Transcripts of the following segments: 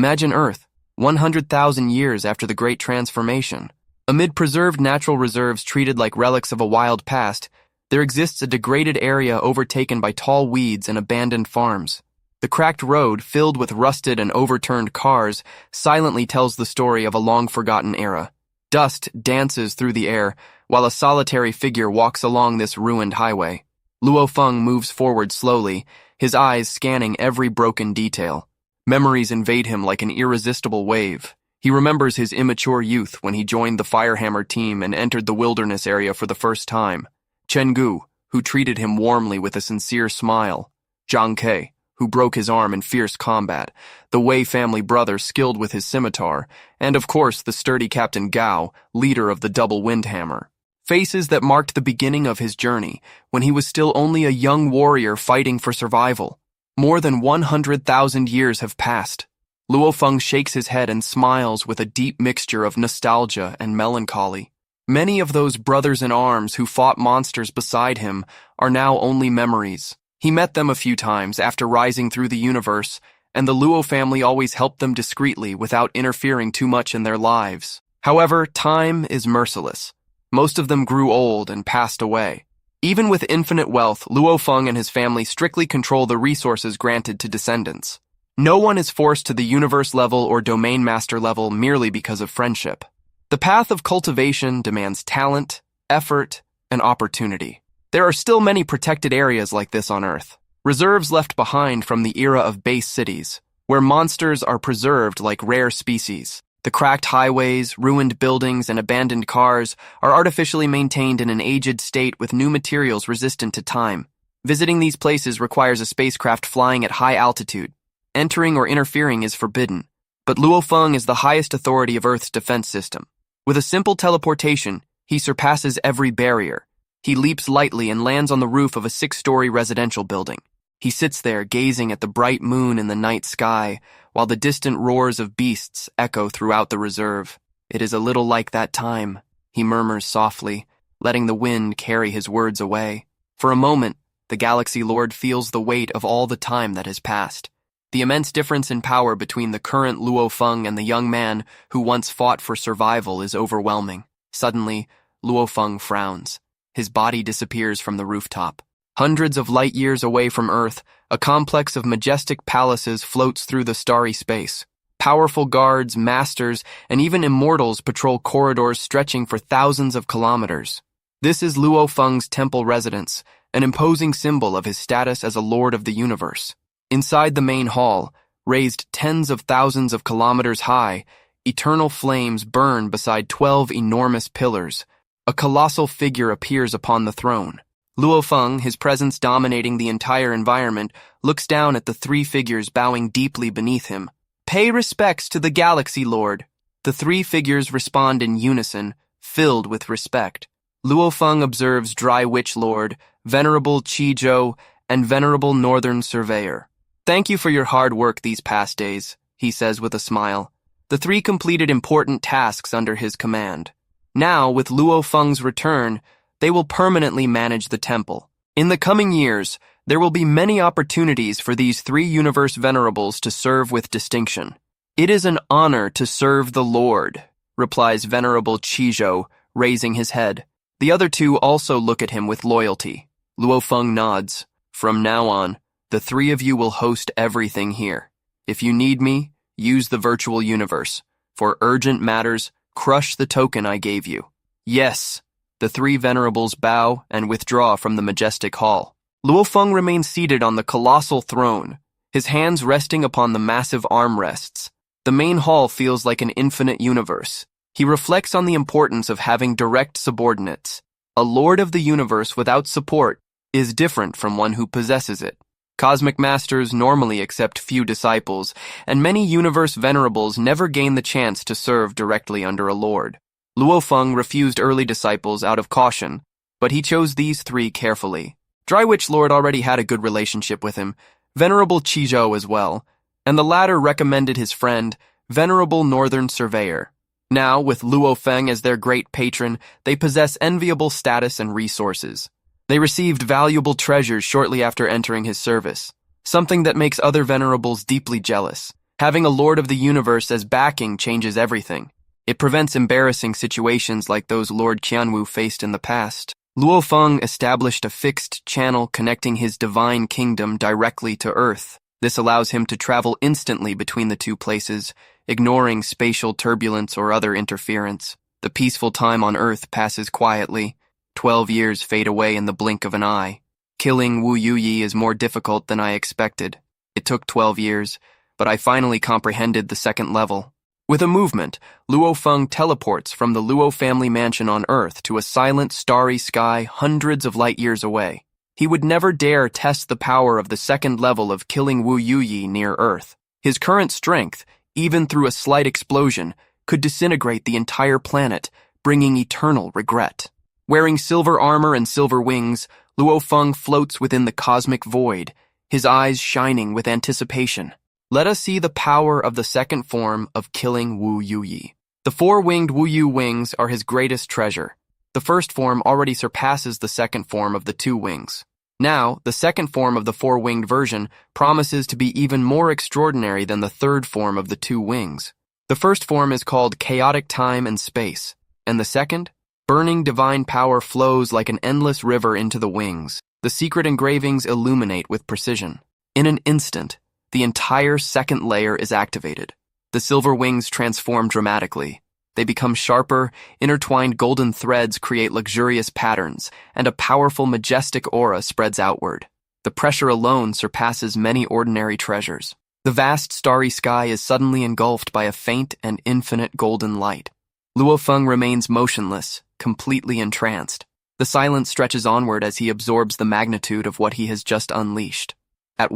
Imagine Earth, 100,000 years after the Great Transformation. Amid preserved natural reserves treated like relics of a wild past, there exists a degraded area overtaken by tall weeds and abandoned farms. The cracked road, filled with rusted and overturned cars, silently tells the story of a long-forgotten era. Dust dances through the air, while a solitary figure walks along this ruined highway. Luo Feng moves forward slowly, his eyes scanning every broken detail. Memories invade him like an irresistible wave. He remembers his immature youth when he joined the Firehammer team and entered the wilderness area for the first time. Chen Gu, who treated him warmly with a sincere smile. Zhang Ke, who broke his arm in fierce combat. The Wei family brother skilled with his scimitar. And of course the sturdy Captain Gao, leader of the Double Windhammer. Faces that marked the beginning of his journey, when he was still only a young warrior fighting for survival. More than 100,000 years have passed. Luo Feng shakes his head and smiles with a deep mixture of nostalgia and melancholy. Many of those brothers-in-arms who fought monsters beside him are now only memories. He met them a few times after rising through the universe, and the Luo family always helped them discreetly without interfering too much in their lives. However, time is merciless. Most of them grew old and passed away. Even with infinite wealth, Luo Feng and his family strictly control the resources granted to descendants. No one is forced to the universe level or domain master level merely because of friendship. The path of cultivation demands talent, effort, and opportunity. There are still many protected areas like this on Earth, reserves left behind from the era of base cities, where monsters are preserved like rare species. The cracked highways, ruined buildings, and abandoned cars are artificially maintained in an aged state with new materials resistant to time. Visiting these places requires a spacecraft flying at high altitude. Entering or interfering is forbidden, but Luo Feng is the highest authority of Earth's defense system. With a simple teleportation, he surpasses every barrier. He leaps lightly and lands on the roof of a 6-story residential building. He sits there gazing at the bright moon in the night sky, while the distant roars of beasts echo throughout the reserve. It is a little like that time, he murmurs softly, letting the wind carry his words away. For a moment, the Galaxy Lord feels the weight of all the time that has passed. The immense difference in power between the current Luo Feng and the young man who once fought for survival is overwhelming. Suddenly, Luo Feng frowns. His body disappears from the rooftop. Hundreds of light years away from Earth, a complex of majestic palaces floats through the starry space. Powerful guards, masters, and even immortals patrol corridors stretching for thousands of kilometers. This is Luo Feng's temple residence, an imposing symbol of his status as a lord of the universe. Inside the main hall, raised tens of thousands of kilometers high, eternal flames burn beside 12 enormous pillars. A colossal figure appears upon the throne. Luo Feng, his presence dominating the entire environment, looks down at the 3 figures bowing deeply beneath him. Pay respects to the Galaxy Lord. The 3 figures respond in unison, filled with respect. Luo Feng observes Dry Witch Lord, Venerable Qizhou, and Venerable Northern Surveyor. Thank you for your hard work these past days, he says with a smile. The 3 completed important tasks under his command. Now, with Luo Feng's return, they will permanently manage the temple. In the coming years, there will be many opportunities for these 3 universe venerables to serve with distinction. It is an honor to serve the Lord, replies Venerable Qizhou, raising his head. The other 2 also look at him with loyalty. Luo Feng nods. From now on, the 3 of you will host everything here. If you need me, use the virtual universe. For urgent matters, crush the token I gave you. Yes. The 3 venerables bow and withdraw from the majestic hall. Luo Feng remains seated on the colossal throne, his hands resting upon the massive armrests. The main hall feels like an infinite universe. He reflects on the importance of having direct subordinates. A lord of the universe without support is different from one who possesses it. Cosmic masters normally accept few disciples, and many universe venerables never gain the chance to serve directly under a lord. Luo Feng refused early disciples out of caution, but he chose these 3 carefully. Dry Witch Lord already had a good relationship with him, Venerable Qizhou as well, and the latter recommended his friend, Venerable Northern Surveyor. Now, with Luo Feng as their great patron, they possess enviable status and resources. They received valuable treasures shortly after entering his service, something that makes other venerables deeply jealous. Having a Lord of the Universe as backing changes everything. It prevents embarrassing situations like those Lord Qianwu faced in the past. Luo Feng established a fixed channel connecting his divine kingdom directly to Earth. This allows him to travel instantly between the two places, ignoring spatial turbulence or other interference. The peaceful time on Earth passes quietly. 12 years fade away in the blink of an eye. Killing Wu Yuyi is more difficult than I expected. It took 12 years, but I finally comprehended the second level. With a movement, Luo Feng teleports from the Luo family mansion on Earth to a silent, starry sky hundreds of light years away. He would never dare test the power of the second level of killing Wu Yuyi near Earth. His current strength, even through a slight explosion, could disintegrate the entire planet, bringing eternal regret. Wearing silver armor and silver wings, Luo Feng floats within the cosmic void, his eyes shining with anticipation. Let us see the power of the second form of killing Wu Yuyi. The four-winged Wu Yu wings are his greatest treasure. The first form already surpasses the second form of the two wings. Now, the second form of the four-winged version promises to be even more extraordinary than the third form of the two wings. The first form is called chaotic time and space, and the second, burning divine power flows like an endless river into the wings. The secret engravings illuminate with precision. In an instant, the entire second layer is activated. The silver wings transform dramatically. They become sharper, intertwined golden threads create luxurious patterns, and a powerful, majestic aura spreads outward. The pressure alone surpasses many ordinary treasures. The vast starry sky is suddenly engulfed by a faint and infinite golden light. Luo Feng remains motionless, completely entranced. The silence stretches onward as he absorbs the magnitude of what he has just unleashed. At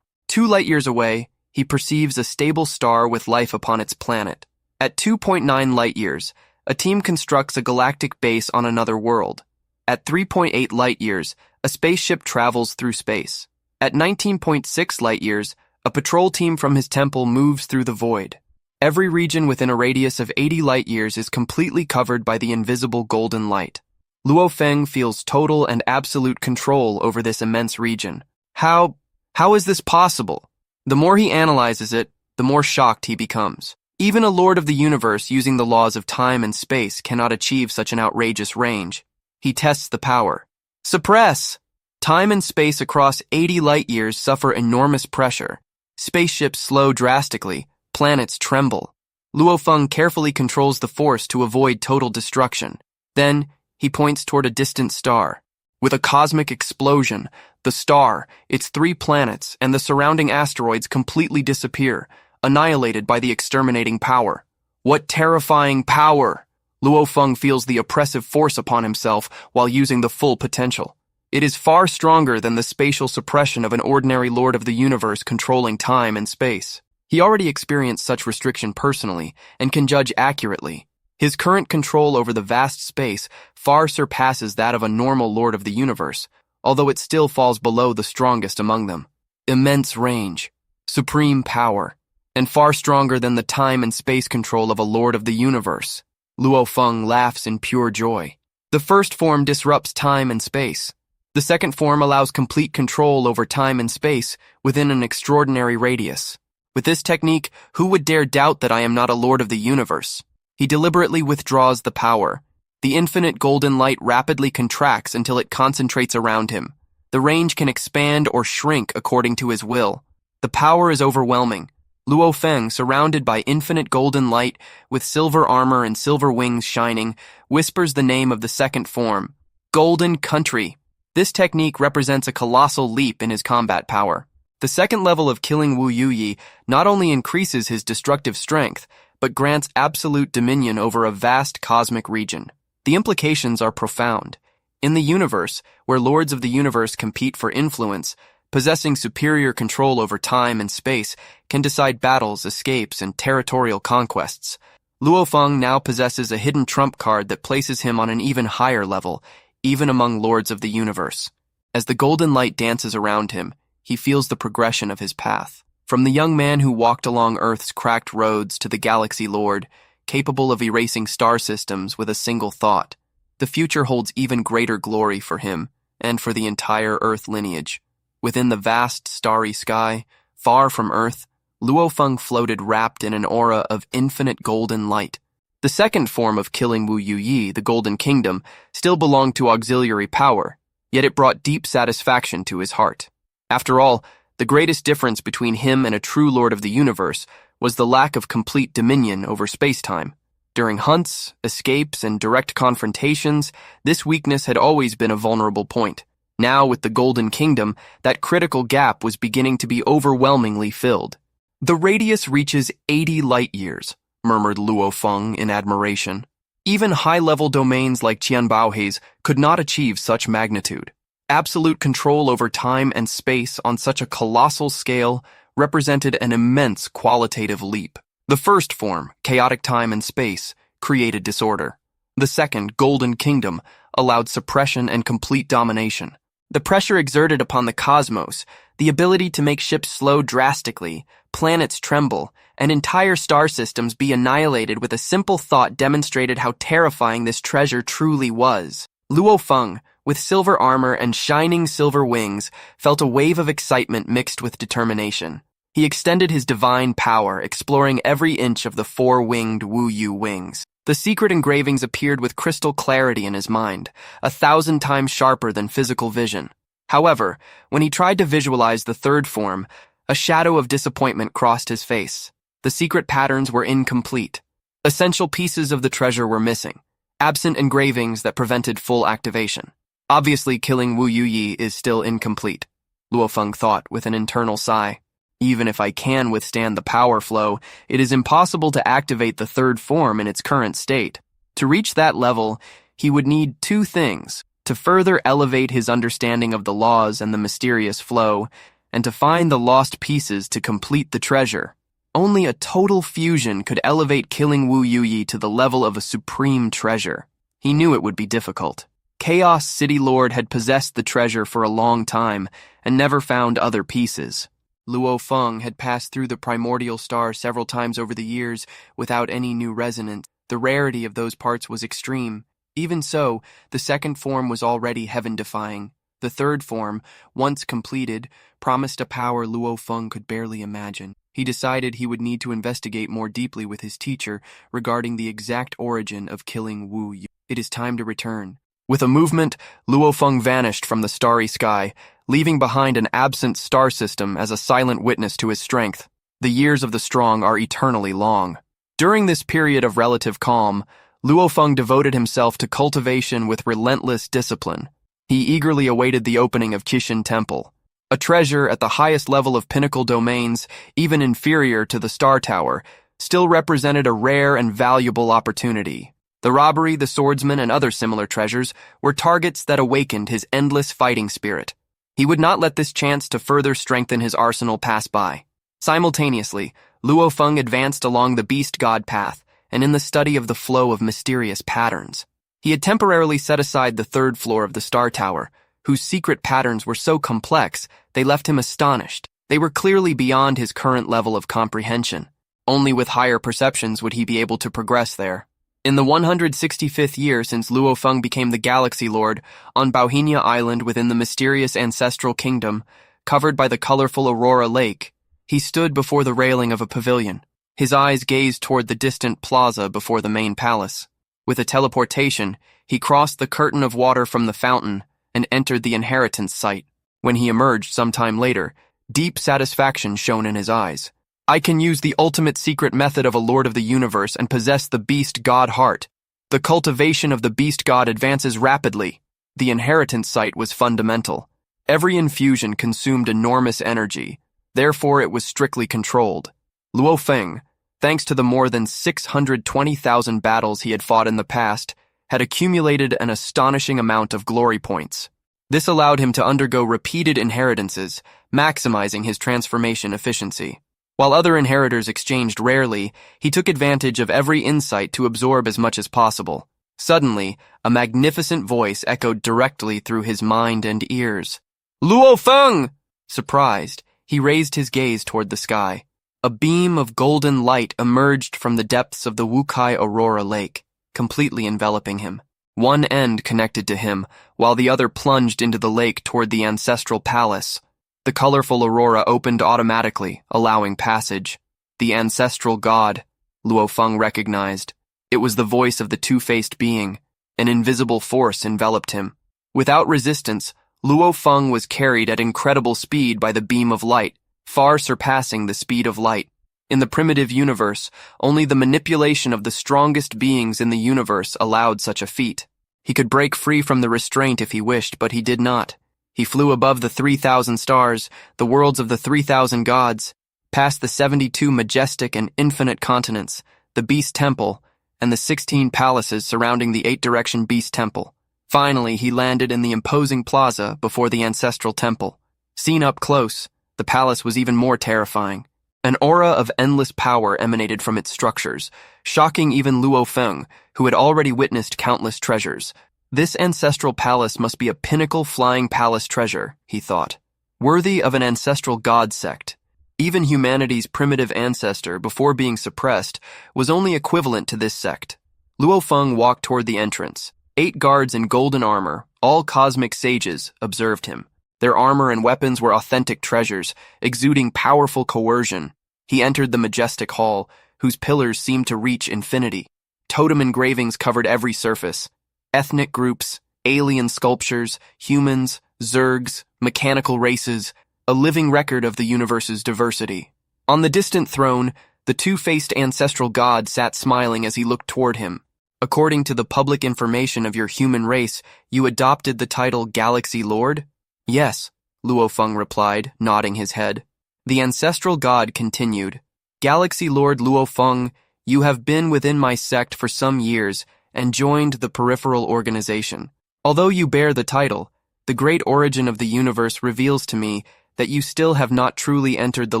2 light years away, he perceives a stable star with life upon its planet. At 2.9 light years, a team constructs a galactic base on another world. At 3.8 light years, a spaceship travels through space. At 19.6 light years, a patrol team from his temple moves through the void. Every region within a radius of 80 light years is completely covered by the invisible golden light. Luo Feng feels total and absolute control over this immense region. How is this possible? The more he analyzes it, the more shocked he becomes. Even a Lord of the Universe using the laws of time and space cannot achieve such an outrageous range. He tests the power. Suppress! Time and space across 80 light years suffer enormous pressure. Spaceships slow drastically, planets tremble. Luo Feng carefully controls the force to avoid total destruction. Then, he points toward a distant star. With a cosmic explosion, the star, its 3 planets, and the surrounding asteroids completely disappear, annihilated by the exterminating power. What terrifying power! Luo Feng feels the oppressive force upon himself while using the full potential. It is far stronger than the spatial suppression of an ordinary Lord of the Universe controlling time and space. He already experienced such restriction personally and can judge accurately. His current control over the vast space far surpasses that of a normal Lord of the Universe, although it still falls below the strongest among them. Immense range, supreme power, and far stronger than the time and space control of a Lord of the Universe. Luo Feng laughs in pure joy. The first form disrupts time and space. The second form allows complete control over time and space within an extraordinary radius. With this technique, who would dare doubt that I am not a Lord of the Universe? He deliberately withdraws the power. The infinite golden light rapidly contracts until it concentrates around him. The range can expand or shrink according to his will. The power is overwhelming. Luo Feng, surrounded by infinite golden light, with silver armor and silver wings shining, whispers the name of the second form, Golden Country. This technique represents a colossal leap in his combat power. The second level of killing Wu Yuyi not only increases his destructive strength, but grants absolute dominion over a vast cosmic region. The implications are profound. In the universe, where Lords of the Universe compete for influence, possessing superior control over time and space can decide battles, escapes, and territorial conquests. Luo Feng now possesses a hidden trump card that places him on an even higher level, even among Lords of the Universe. As the golden light dances around him, he feels the progression of his path. From the young man who walked along Earth's cracked roads to the Galaxy Lord, capable of erasing star systems with a single thought, the future holds even greater glory for him and for the entire Earth lineage. Within the vast starry sky, far from Earth, Luo Feng floated wrapped in an aura of infinite golden light. The second form of killing Wu Yuyi, the Golden Kingdom, still belonged to auxiliary power, yet it brought deep satisfaction to his heart. After all, the greatest difference between him and a true lord of the universe was the lack of complete dominion over space-time. During hunts, escapes, and direct confrontations, this weakness had always been a vulnerable point. Now, with the Golden Kingdom, that critical gap was beginning to be overwhelmingly filled. "The radius reaches 80 light-years," murmured Luo Feng in admiration. Even high-level domains like Qianbaohe's could not achieve such magnitude. Absolute control over time and space on such a colossal scale represented an immense qualitative leap. The first form, chaotic time and space, created disorder. The second, Golden Kingdom, allowed suppression and complete domination. The pressure exerted upon the cosmos, the ability to make ships slow drastically, planets tremble, and entire star systems be annihilated with a simple thought demonstrated how terrifying this treasure truly was. Luo Feng, with silver armor and shining silver wings, felt a wave of excitement mixed with determination. He extended his divine power, exploring every inch of the four-winged Wu Yu wings. The secret engravings appeared with crystal clarity in his mind, 1,000 times sharper than physical vision. However, when he tried to visualize the third form, a shadow of disappointment crossed his face. The secret patterns were incomplete. Essential pieces of the treasure were missing, absent engravings that prevented full activation. Obviously, killing Wu Yuyi is still incomplete, Luo Feng thought with an internal sigh. Even if I can withstand the power flow, it is impossible to activate the third form in its current state. To reach that level, he would need two things: to further elevate his understanding of the laws and the mysterious flow, and to find the lost pieces to complete the treasure. Only a total fusion could elevate killing Wu Yuyi to the level of a supreme treasure. He knew it would be difficult. Chaos City Lord had possessed the treasure for a long time and never found other pieces. Luo Feng had passed through the primordial star several times over the years without any new resonance. The rarity of those parts was extreme. Even so, the second form was already heaven-defying. The third form, once completed, promised a power Luo Feng could barely imagine. He decided he would need to investigate more deeply with his teacher regarding the exact origin of killing Wu Yu. It is time to return. With a movement, Luo Feng vanished from the starry sky, leaving behind an absent star system as a silent witness to his strength. The years of the strong are eternally long. During this period of relative calm, Luo Feng devoted himself to cultivation with relentless discipline. He eagerly awaited the opening of Qixin Temple, a treasure at the highest level of pinnacle domains, even inferior to the Star Tower, still represented a rare and valuable opportunity. The robbery, the swordsman, and other similar treasures were targets that awakened his endless fighting spirit. He would not let this chance to further strengthen his arsenal pass by. Simultaneously, Luo Feng advanced along the beast god path and in the study of the flow of mysterious patterns. He had temporarily set aside the third floor of the Star Tower, whose secret patterns were so complex they left him astonished. They were clearly beyond his current level of comprehension. Only with higher perceptions would he be able to progress there. In the 165th year since Luo Feng became the Galaxy Lord, on Bauhinia Island within the mysterious Ancestral Kingdom, covered by the colorful Aurora Lake, he stood before the railing of a pavilion. His eyes gazed toward the distant plaza before the main palace. With a teleportation, he crossed the curtain of water from the fountain and entered the inheritance site. When he emerged sometime later, deep satisfaction shone in his eyes. I can use the ultimate secret method of a Lord of the Universe and possess the Beast God heart. The cultivation of the Beast God advances rapidly. The inheritance site was fundamental. Every infusion consumed enormous energy. Therefore, it was strictly controlled. Luo Feng, thanks to the more than 620,000 battles he had fought in the past, had accumulated an astonishing amount of glory points. This allowed him to undergo repeated inheritances, maximizing his transformation efficiency. While other inheritors exchanged rarely, he took advantage of every insight to absorb as much as possible. Suddenly, a magnificent voice echoed directly through his mind and ears. Luo Feng! Surprised, he raised his gaze toward the sky. A beam of golden light emerged from the depths of the Wukai Aurora Lake, completely enveloping him. One end connected to him, while the other plunged into the lake toward the Ancestral Palace. The colorful aurora opened automatically, allowing passage. The ancestral god, Luo Feng recognized. It was the voice of the two-faced being. An invisible force enveloped him. Without resistance, Luo Feng was carried at incredible speed by the beam of light, far surpassing the speed of light. In the primitive universe, only the manipulation of the strongest beings in the universe allowed such a feat. He could break free from the restraint if he wished, but he did not. He flew above the 3,000 stars, the worlds of the 3,000 gods, past the 72 majestic and infinite continents, the Beast Temple, and the 16 palaces surrounding the 8-direction Beast Temple. Finally, he landed in the imposing plaza before the Ancestral Temple. Seen up close, the palace was even more terrifying. An aura of endless power emanated from its structures, shocking even Luo Feng, who had already witnessed countless treasures. This ancestral palace must be a pinnacle flying palace treasure, he thought, worthy of an ancestral god sect. Even humanity's primitive ancestor, before being suppressed, was only equivalent to this sect. Luo Feng walked toward the entrance. 8 guards in golden armor, all cosmic sages, observed him. Their armor and weapons were authentic treasures, exuding powerful coercion. He entered the majestic hall, whose pillars seemed to reach infinity. Totem engravings covered every surface. Ethnic groups, alien sculptures, humans, zergs, mechanical races, a living record of the universe's diversity. On the distant throne, the two-faced ancestral god sat smiling as he looked toward him. According to the public information of your human race, you adopted the title Galaxy Lord? Yes, Luo Feng replied, nodding his head. The ancestral god continued, Galaxy Lord Luo Feng, you have been within my sect for some years and joined the peripheral organization. Although you bear the title, the great origin of the universe reveals to me that you still have not truly entered the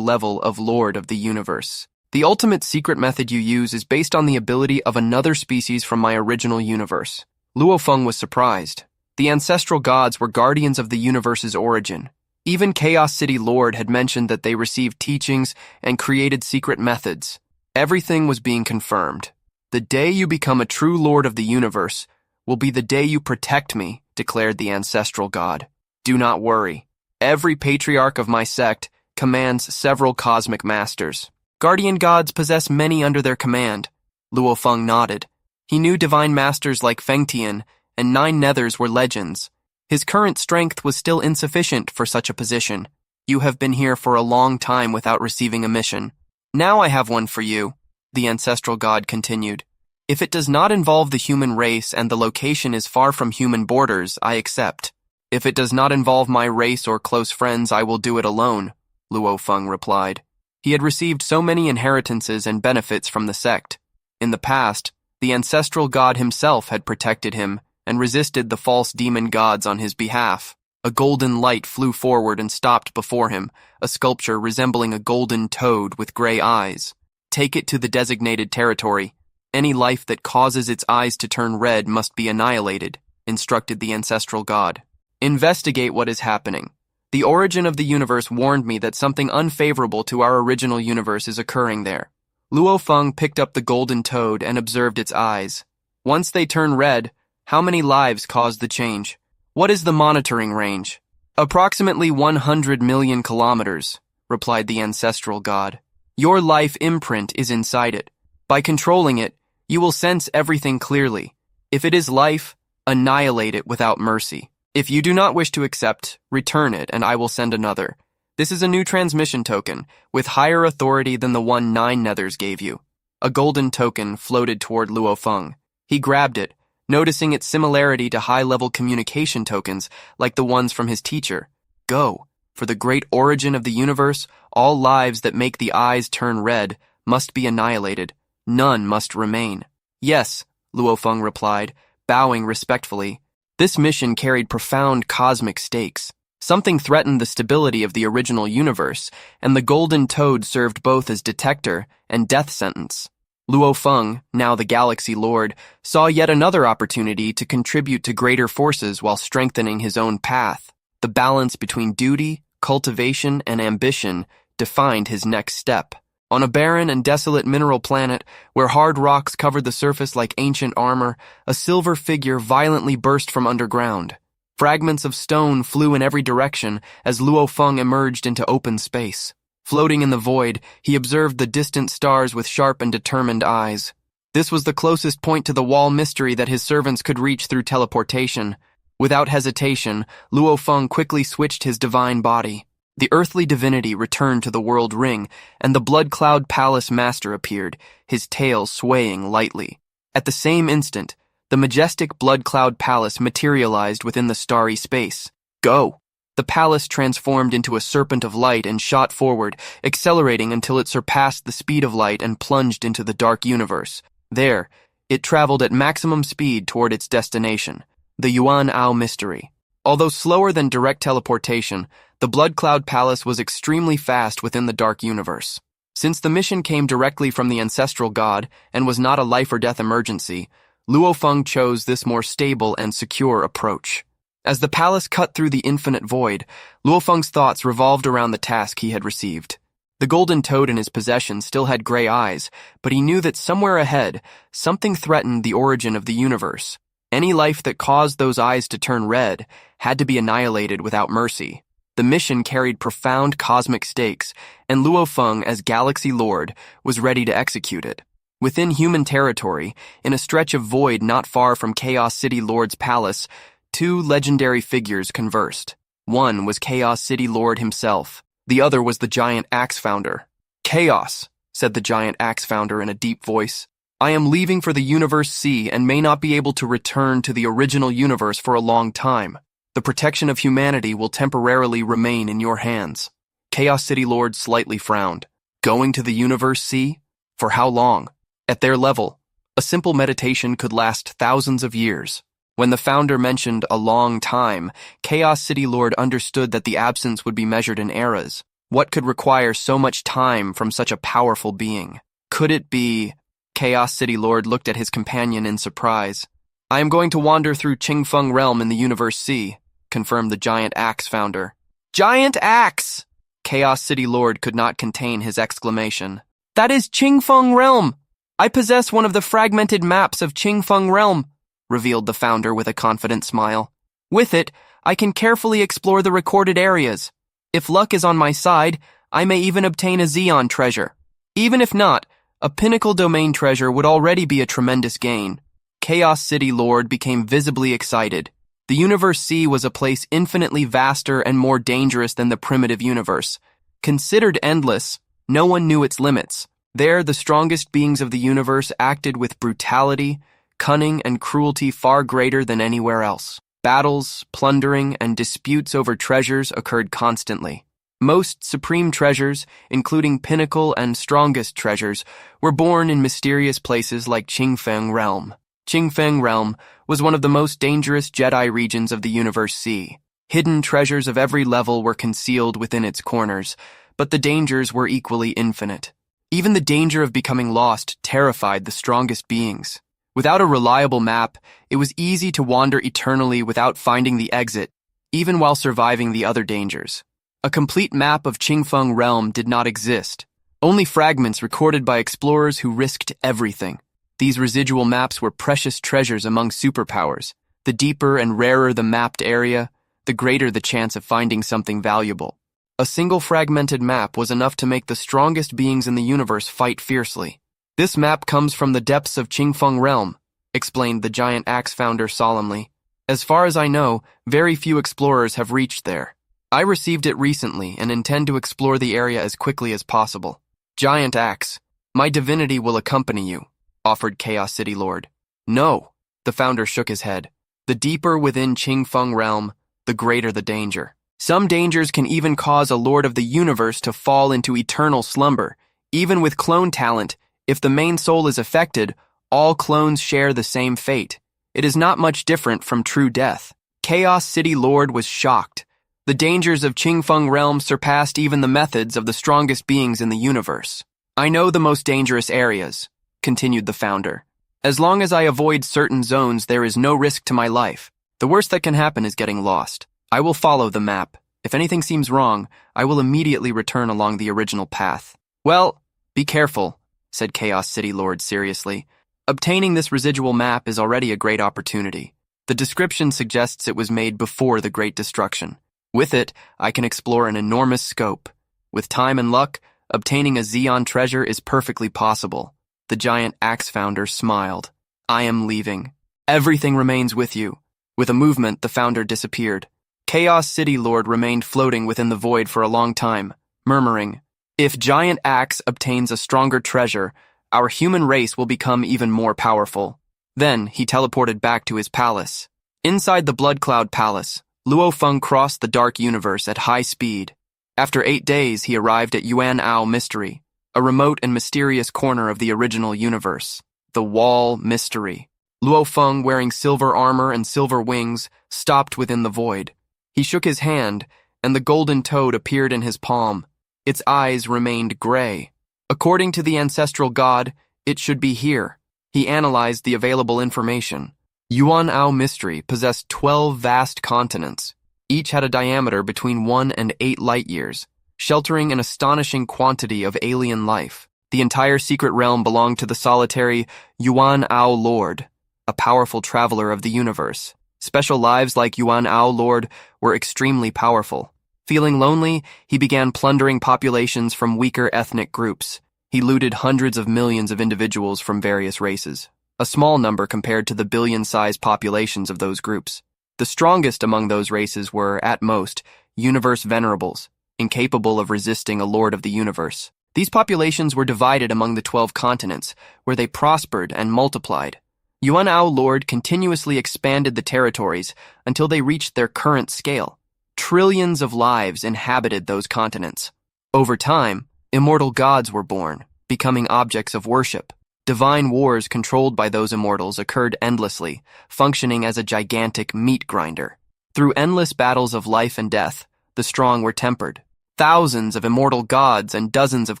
level of Lord of the universe. The ultimate secret method you use is based on the ability of another species from my original universe. Luo Feng was surprised. The ancestral gods were guardians of the universe's origin. Even Chaos City Lord had mentioned that they received teachings and created secret methods. Everything was being confirmed. The day you become a true Lord of the universe will be the day you protect me, declared the ancestral god. Do not worry. Every patriarch of my sect commands several cosmic masters. Guardian gods possess many under their command. Luo Feng nodded. He knew divine masters like Fengtian and 9 nethers were legends. His current strength was still insufficient for such a position. You have been here for a long time without receiving a mission. Now I have one for you, the ancestral god continued. If it does not involve the human race and the location is far from human borders, I accept. If it does not involve my race or close friends, I will do it alone, Luo Feng replied. He had received so many inheritances and benefits from the sect. In the past, the ancestral god himself had protected him and resisted the false demon gods on his behalf. A golden light flew forward and stopped before him, a sculpture resembling a golden toad with gray eyes. Take it to the designated territory. Any life that causes its eyes to turn red must be annihilated, instructed the ancestral god. Investigate what is happening. The origin of the universe warned me that something unfavorable to our original universe is occurring there. Luo Feng picked up the golden toad and observed its eyes. Once they turn red, how many lives caused the change? What is the monitoring range? Approximately 100 million kilometers, replied the ancestral god. Your life imprint is inside it. By controlling it, you will sense everything clearly. If it is life, annihilate it without mercy. If you do not wish to accept, return it and I will send another. This is a new transmission token, with higher authority than the one 9 nethers gave you. A golden token floated toward Luo Feng. He grabbed it, noticing its similarity to high-level communication tokens like the ones from his teacher. Go. For the great origin of the universe, all lives that make the eyes turn red must be annihilated. None must remain. Yes, Luo Feng replied, bowing respectfully. This mission carried profound cosmic stakes. Something threatened the stability of the original universe, and the golden toad served both as detector and death sentence. Luo Feng, now the Galaxy Lord, saw yet another opportunity to contribute to greater forces while strengthening his own path. The balance between duty, cultivation, and ambition defined his next step. On a barren and desolate mineral planet, where hard rocks covered the surface like ancient armor, a silver figure violently burst from underground. Fragments of stone flew in every direction as Luo Feng emerged into open space. Floating in the void, he observed the distant stars with sharp and determined eyes. This was the closest point to the wall mystery that his servants could reach through teleportation. Without hesitation, Luo Feng quickly switched his divine body. The earthly divinity returned to the world ring, and the Blood Cloud Palace master appeared, his tail swaying lightly. At the same instant, the majestic Blood Cloud Palace materialized within the starry space. Go! The palace transformed into a serpent of light and shot forward, accelerating until it surpassed the speed of light and plunged into the dark universe. There, it traveled at maximum speed toward its destination, the Yuan mystery. Although slower than direct teleportation, the Blood Cloud Palace was extremely fast within the dark universe. Since the mission came directly from the Ancestral God and was not a life-or-death emergency, Luo Feng chose this more stable and secure approach. As the palace cut through the infinite void, Luo Feng's thoughts revolved around the task he had received. The golden toad in his possession still had gray eyes, but he knew that somewhere ahead, something threatened the origin of the universe. Any life that caused those eyes to turn red had to be annihilated without mercy. The mission carried profound cosmic stakes, and Luo Feng, as Galaxy Lord, was ready to execute it. Within human territory, in a stretch of void not far from Chaos City Lord's palace, two legendary figures conversed. One was Chaos City Lord himself. The other was the giant axe founder. "Chaos," said the giant axe founder in a deep voice. "I am leaving for the Universe Sea and may not be able to return to the original universe for a long time. The protection of humanity will temporarily remain in your hands." Chaos City Lord slightly frowned. Going to the Universe Sea? For how long? At their level, a simple meditation could last thousands of years. When the founder mentioned a long time, Chaos City Lord understood that the absence would be measured in eras. What could require so much time from such a powerful being? Could it be... Chaos City Lord looked at his companion in surprise. "I am going to wander through Qingfeng Realm in the Universe Sea," confirmed the giant axe founder. "Giant axe!" Chaos City Lord could not contain his exclamation. "That is Qingfeng Realm! I possess one of the fragmented maps of Qingfeng Realm," revealed the founder with a confident smile. "With it, I can carefully explore the recorded areas. If luck is on my side, I may even obtain a Xeon treasure. Even if not, a pinnacle domain treasure would already be a tremendous gain." Chaos City Lord became visibly excited. The Universe Sea was a place infinitely vaster and more dangerous than the primitive universe. Considered endless, no one knew its limits. There, the strongest beings of the universe acted with brutality, cunning, and cruelty far greater than anywhere else. Battles, plundering, and disputes over treasures occurred constantly. Most supreme treasures, including pinnacle and strongest treasures, were born in mysterious places like Qingfeng Realm. Qingfeng Realm was one of the most dangerous Jedi regions of the Universe Sea. Hidden treasures of every level were concealed within its corners, but the dangers were equally infinite. Even the danger of becoming lost terrified the strongest beings. Without a reliable map, it was easy to wander eternally without finding the exit, even while surviving the other dangers. A complete map of Qingfeng Realm did not exist, only fragments recorded by explorers who risked everything. These residual maps were precious treasures among superpowers. The deeper and rarer the mapped area, the greater the chance of finding something valuable. A single fragmented map was enough to make the strongest beings in the universe fight fiercely. "This map comes from the depths of Qingfeng Realm," explained the giant axe founder solemnly. "As far as I know, very few explorers have reached there. I received it recently and intend to explore the area as quickly as possible." "Giant axe, my divinity will accompany you," offered Chaos City Lord. "No," the founder shook his head. "The deeper within Qingfeng Realm, the greater the danger. Some dangers can even cause a Lord of the Universe to fall into eternal slumber. Even with clone talent, if the main soul is affected, all clones share the same fate. It is not much different from true death." Chaos City Lord was shocked. The dangers of Qingfeng Realm surpassed even the methods of the strongest beings in the universe. "I know the most dangerous areas," continued the founder. "As long as I avoid certain zones, there is no risk to my life. The worst that can happen is getting lost. I will follow the map. If anything seems wrong, I will immediately return along the original path." "Well, be careful," said Chaos City Lord seriously. "Obtaining this residual map is already a great opportunity. The description suggests it was made before the Great Destruction. With it, I can explore an enormous scope. With time and luck, obtaining a Xeon treasure is perfectly possible. The giant axe founder smiled. I am leaving. Everything remains with you. With a movement, the founder disappeared. Chaos City Lord remained floating within the void for a long time, murmuring, "If Giant Axe obtains a stronger treasure, our human race will become even more powerful." Then he teleported back to his palace. Inside the Blood Cloud Palace, Luo Feng crossed the dark universe at high speed. After 8 days, he arrived at Yuan Mystery, a remote and mysterious corner of the original universe. The Wall Mystery. Luo Feng, wearing silver armor and silver wings, stopped within the void. He shook his hand, and the golden toad appeared in his palm. Its eyes remained gray. According to the ancestral god, it should be here. He analyzed the available information. Yuan Mystery possessed 12 vast continents. Each had a diameter between 1 and 8 light years, sheltering an astonishing quantity of alien life. The entire secret realm belonged to the solitary Yuano Lord, a powerful traveler of the universe. Special lives like Yuano Lord were extremely powerful. Feeling lonely, he began plundering populations from weaker ethnic groups. He looted hundreds of millions of individuals from various races, a small number compared to the billion-sized populations of those groups. The strongest among those races were, at most, universe venerables, incapable of resisting a lord of the universe. These populations were divided among the 12 continents, where they prospered and multiplied. Yuan Lord continuously expanded the territories until they reached their current scale. Trillions of lives inhabited those continents. Over time, immortal gods were born, becoming objects of worship. Divine wars controlled by those immortals occurred endlessly, functioning as a gigantic meat grinder. Through endless battles of life and death, the strong were tempered. Thousands of immortal gods and dozens of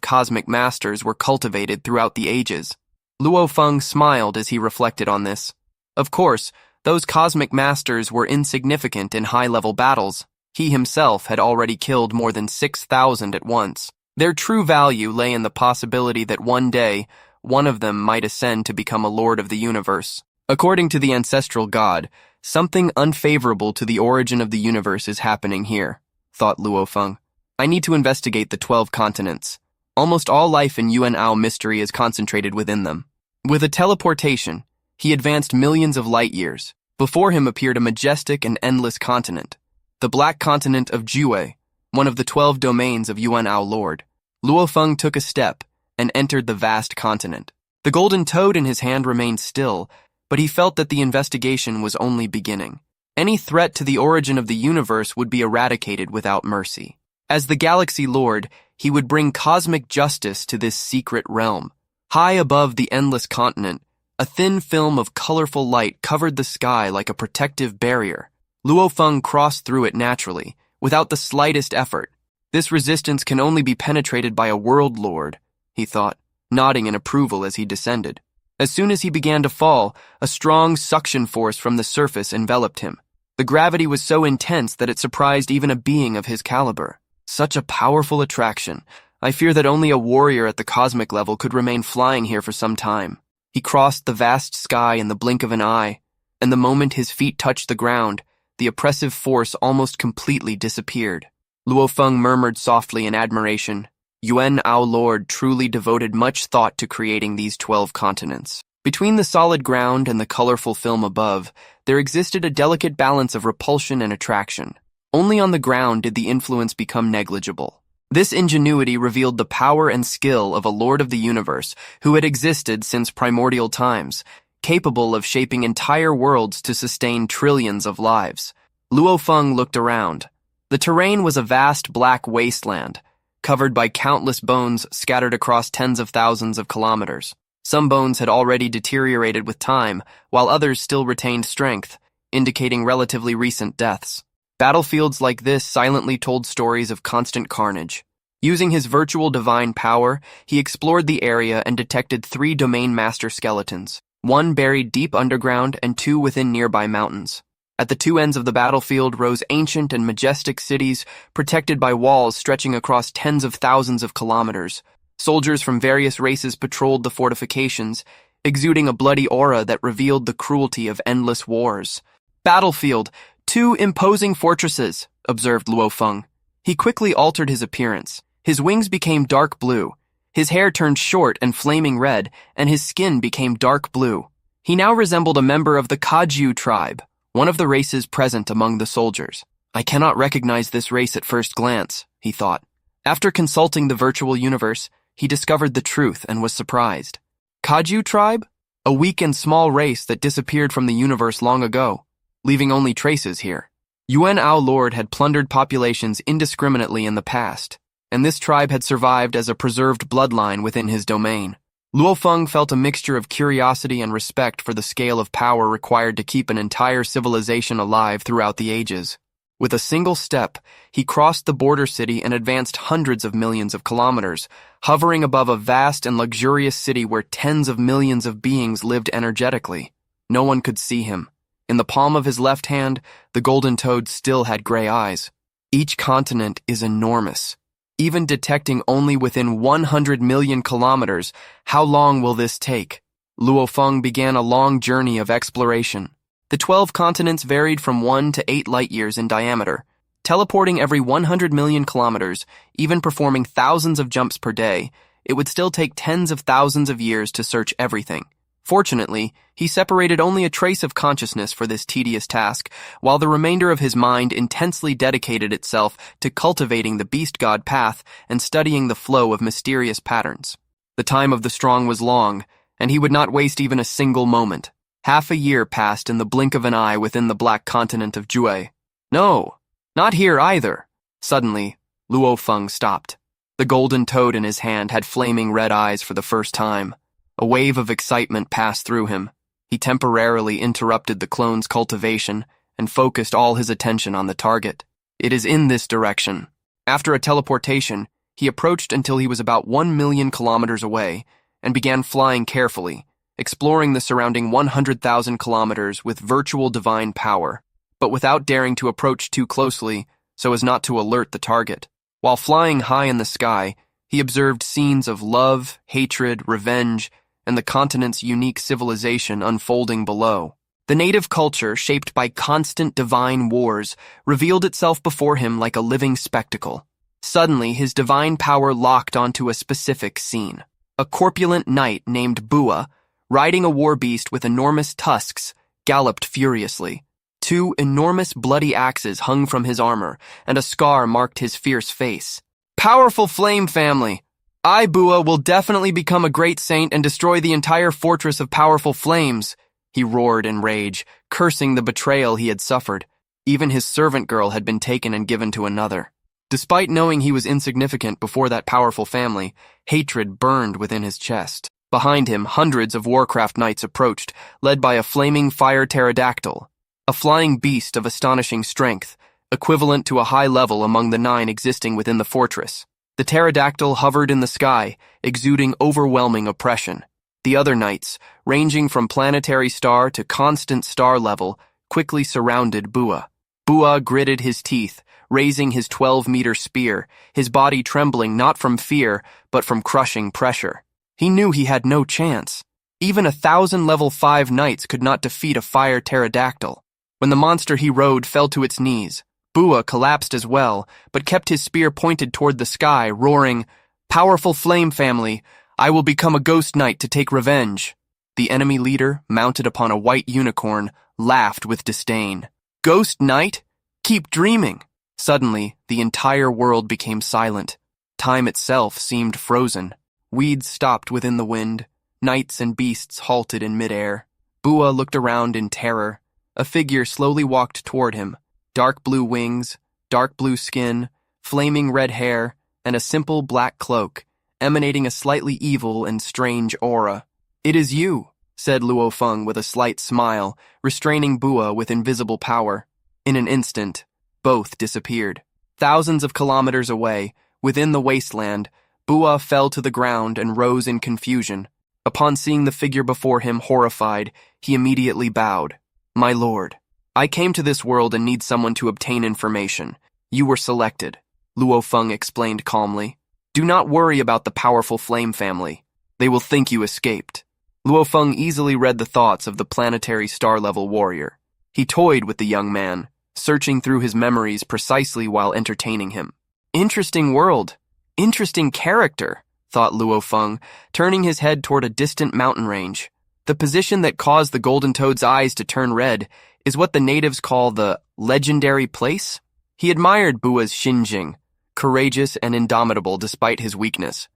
cosmic masters were cultivated throughout the ages. Luo Feng smiled as he reflected on this. Of course, those cosmic masters were insignificant in high-level battles. He himself had already killed more than 6,000 at once. Their true value lay in the possibility that one day, one of them might ascend to become a lord of the universe. According to the ancestral god, something unfavorable to the origin of the universe is happening here, thought Luo Feng. I need to investigate the 12 continents. Almost all life in Yuan Mystery is concentrated within them. With a teleportation, he advanced millions of light years. Before him appeared a majestic and endless continent, the black continent of Jue, one of the 12 domains of Yuan Lord. Luo Feng took a step and entered the vast continent. The golden toad in his hand remained still, but he felt that the investigation was only beginning. Any threat to the origin of the universe would be eradicated without mercy. As the Galaxy Lord, he would bring cosmic justice to this secret realm. High above the endless continent, a thin film of colorful light covered the sky like a protective barrier. Luo Feng crossed through it naturally, without the slightest effort. This resistance can only be penetrated by a world lord, he thought, nodding in approval as he descended. As soon as he began to fall, a strong suction force from the surface enveloped him. The gravity was so intense that it surprised even a being of his caliber. Such a powerful attraction. I fear that only a warrior at the cosmic level could remain flying here for some time. He crossed the vast sky in the blink of an eye, and the moment his feet touched the ground, the oppressive force almost completely disappeared. Luo Feng murmured softly in admiration. Yuan Lord truly devoted much thought to creating these 12 continents. Between the solid ground and the colorful film above, there existed a delicate balance of repulsion and attraction. Only on the ground did the influence become negligible. This ingenuity revealed the power and skill of a lord of the universe who had existed since primordial times, capable of shaping entire worlds to sustain trillions of lives. Luo Feng looked around. The terrain was a vast black wasteland, covered by countless bones scattered across tens of thousands of kilometers. Some bones had already deteriorated with time, while others still retained strength, indicating relatively recent deaths. Battlefields like this silently told stories of constant carnage. Using his virtual divine power, he explored the area and detected 3 domain master skeletons, 1 buried deep underground and 2 within nearby mountains. At the 2 ends of the battlefield rose ancient and majestic cities protected by walls stretching across tens of thousands of kilometers. Soldiers from various races patrolled the fortifications, exuding a bloody aura that revealed the cruelty of endless wars. Battlefield, 2 imposing fortresses, observed Luo Feng. He quickly altered his appearance. His wings became dark blue. His hair turned short and flaming red, and his skin became dark blue. He now resembled a member of the Kaju tribe, one of the races present among the soldiers. I cannot recognize this race at first glance, he thought. After consulting the virtual universe, he discovered the truth and was surprised. Kaju tribe? A weak and small race that disappeared from the universe long ago, leaving only traces here. Yuan Lord had plundered populations indiscriminately in the past, and this tribe had survived as a preserved bloodline within his domain. Luo Feng felt a mixture of curiosity and respect for the scale of power required to keep an entire civilization alive throughout the ages. With a single step, he crossed the border city and advanced hundreds of millions of kilometers, hovering above a vast and luxurious city where tens of millions of beings lived energetically. No one could see him. In the palm of his left hand, the golden toad still had gray eyes. Each continent is enormous. Even detecting only within 100 million kilometers, how long will this take? Luo Feng began a long journey of exploration. The 12 continents varied from 1 to 8 light-years in diameter. Teleporting every 100 million kilometers, even performing thousands of jumps per day, it would still take tens of thousands of years to search everything. Fortunately, he separated only a trace of consciousness for this tedious task, while the remainder of his mind intensely dedicated itself to cultivating the beast god path and studying the flow of mysterious patterns. The time of the strong was long, and he would not waste even a single moment. Half a year passed in the blink of an eye within the black continent of Jue. No, not here either. Suddenly, Luo Feng stopped. The golden toad in his hand had flaming red eyes for the first time. A wave of excitement passed through him. He temporarily interrupted the clone's cultivation and focused all his attention on the target. It is in this direction. After a teleportation, he approached until he was about 1 million kilometers away and began flying carefully, exploring the surrounding 100,000 kilometers with virtual divine power, but without daring to approach too closely so as not to alert the target. While flying high in the sky, he observed scenes of love, hatred, revenge, and the continent's unique civilization unfolding below. The native culture, shaped by constant divine wars, revealed itself before him like a living spectacle. Suddenly, his divine power locked onto a specific scene. A corpulent knight named Bua, riding a war beast with enormous tusks, galloped furiously. 2 enormous bloody axes hung from his armor, and a scar marked his fierce face. Powerful flame family! I, Bua, will definitely become a great saint and destroy the entire fortress of powerful flames, he roared in rage, cursing the betrayal he had suffered. Even his servant girl had been taken and given to another. Despite knowing he was insignificant before that powerful family, hatred burned within his chest. Behind him, hundreds of Warcraft knights approached, led by a flaming fire pterodactyl, a flying beast of astonishing strength, equivalent to a high level among the 9 existing within the fortress. The pterodactyl hovered in the sky, exuding overwhelming oppression. The other knights, ranging from planetary star to constant star level, quickly surrounded Bua. Bua gritted his teeth, raising his 12-meter spear, his body trembling not from fear, but from crushing pressure. He knew he had no chance. Even 1,000 level 5 knights could not defeat a fire pterodactyl. When the monster he rode fell to its knees, Bua collapsed as well, but kept his spear pointed toward the sky, roaring, "Powerful flame family, I will become a ghost knight to take revenge." The enemy leader, mounted upon a white unicorn, laughed with disdain. "Ghost knight? Keep dreaming." Suddenly, the entire world became silent. Time itself seemed frozen. Weeds stopped within the wind. Knights and beasts halted in midair. Bua looked around in terror. A figure slowly walked toward him. Dark blue wings, dark blue skin, flaming red hair, and a simple black cloak, emanating a slightly evil and strange aura. "It is you," said Luo Feng with a slight smile, restraining Bua with invisible power. In an instant, both disappeared. Thousands of kilometers away, within the wasteland, Bua fell to the ground and rose in confusion. Upon seeing the figure before him horrified, he immediately bowed. "My lord, I came to this world and need someone to obtain information. You were selected," Luo Feng explained calmly. "Do not worry about the powerful flame family. They will think you escaped." Luo Feng easily read the thoughts of the planetary star-level warrior. He toyed with the young man, searching through his memories precisely while entertaining him. Interesting world. Interesting character, thought Luo Feng, turning his head toward a distant mountain range. The position that caused the golden toad's eyes to turn red is what the natives call the legendary place. He admired Bua's Xinjing, courageous and indomitable despite his weakness.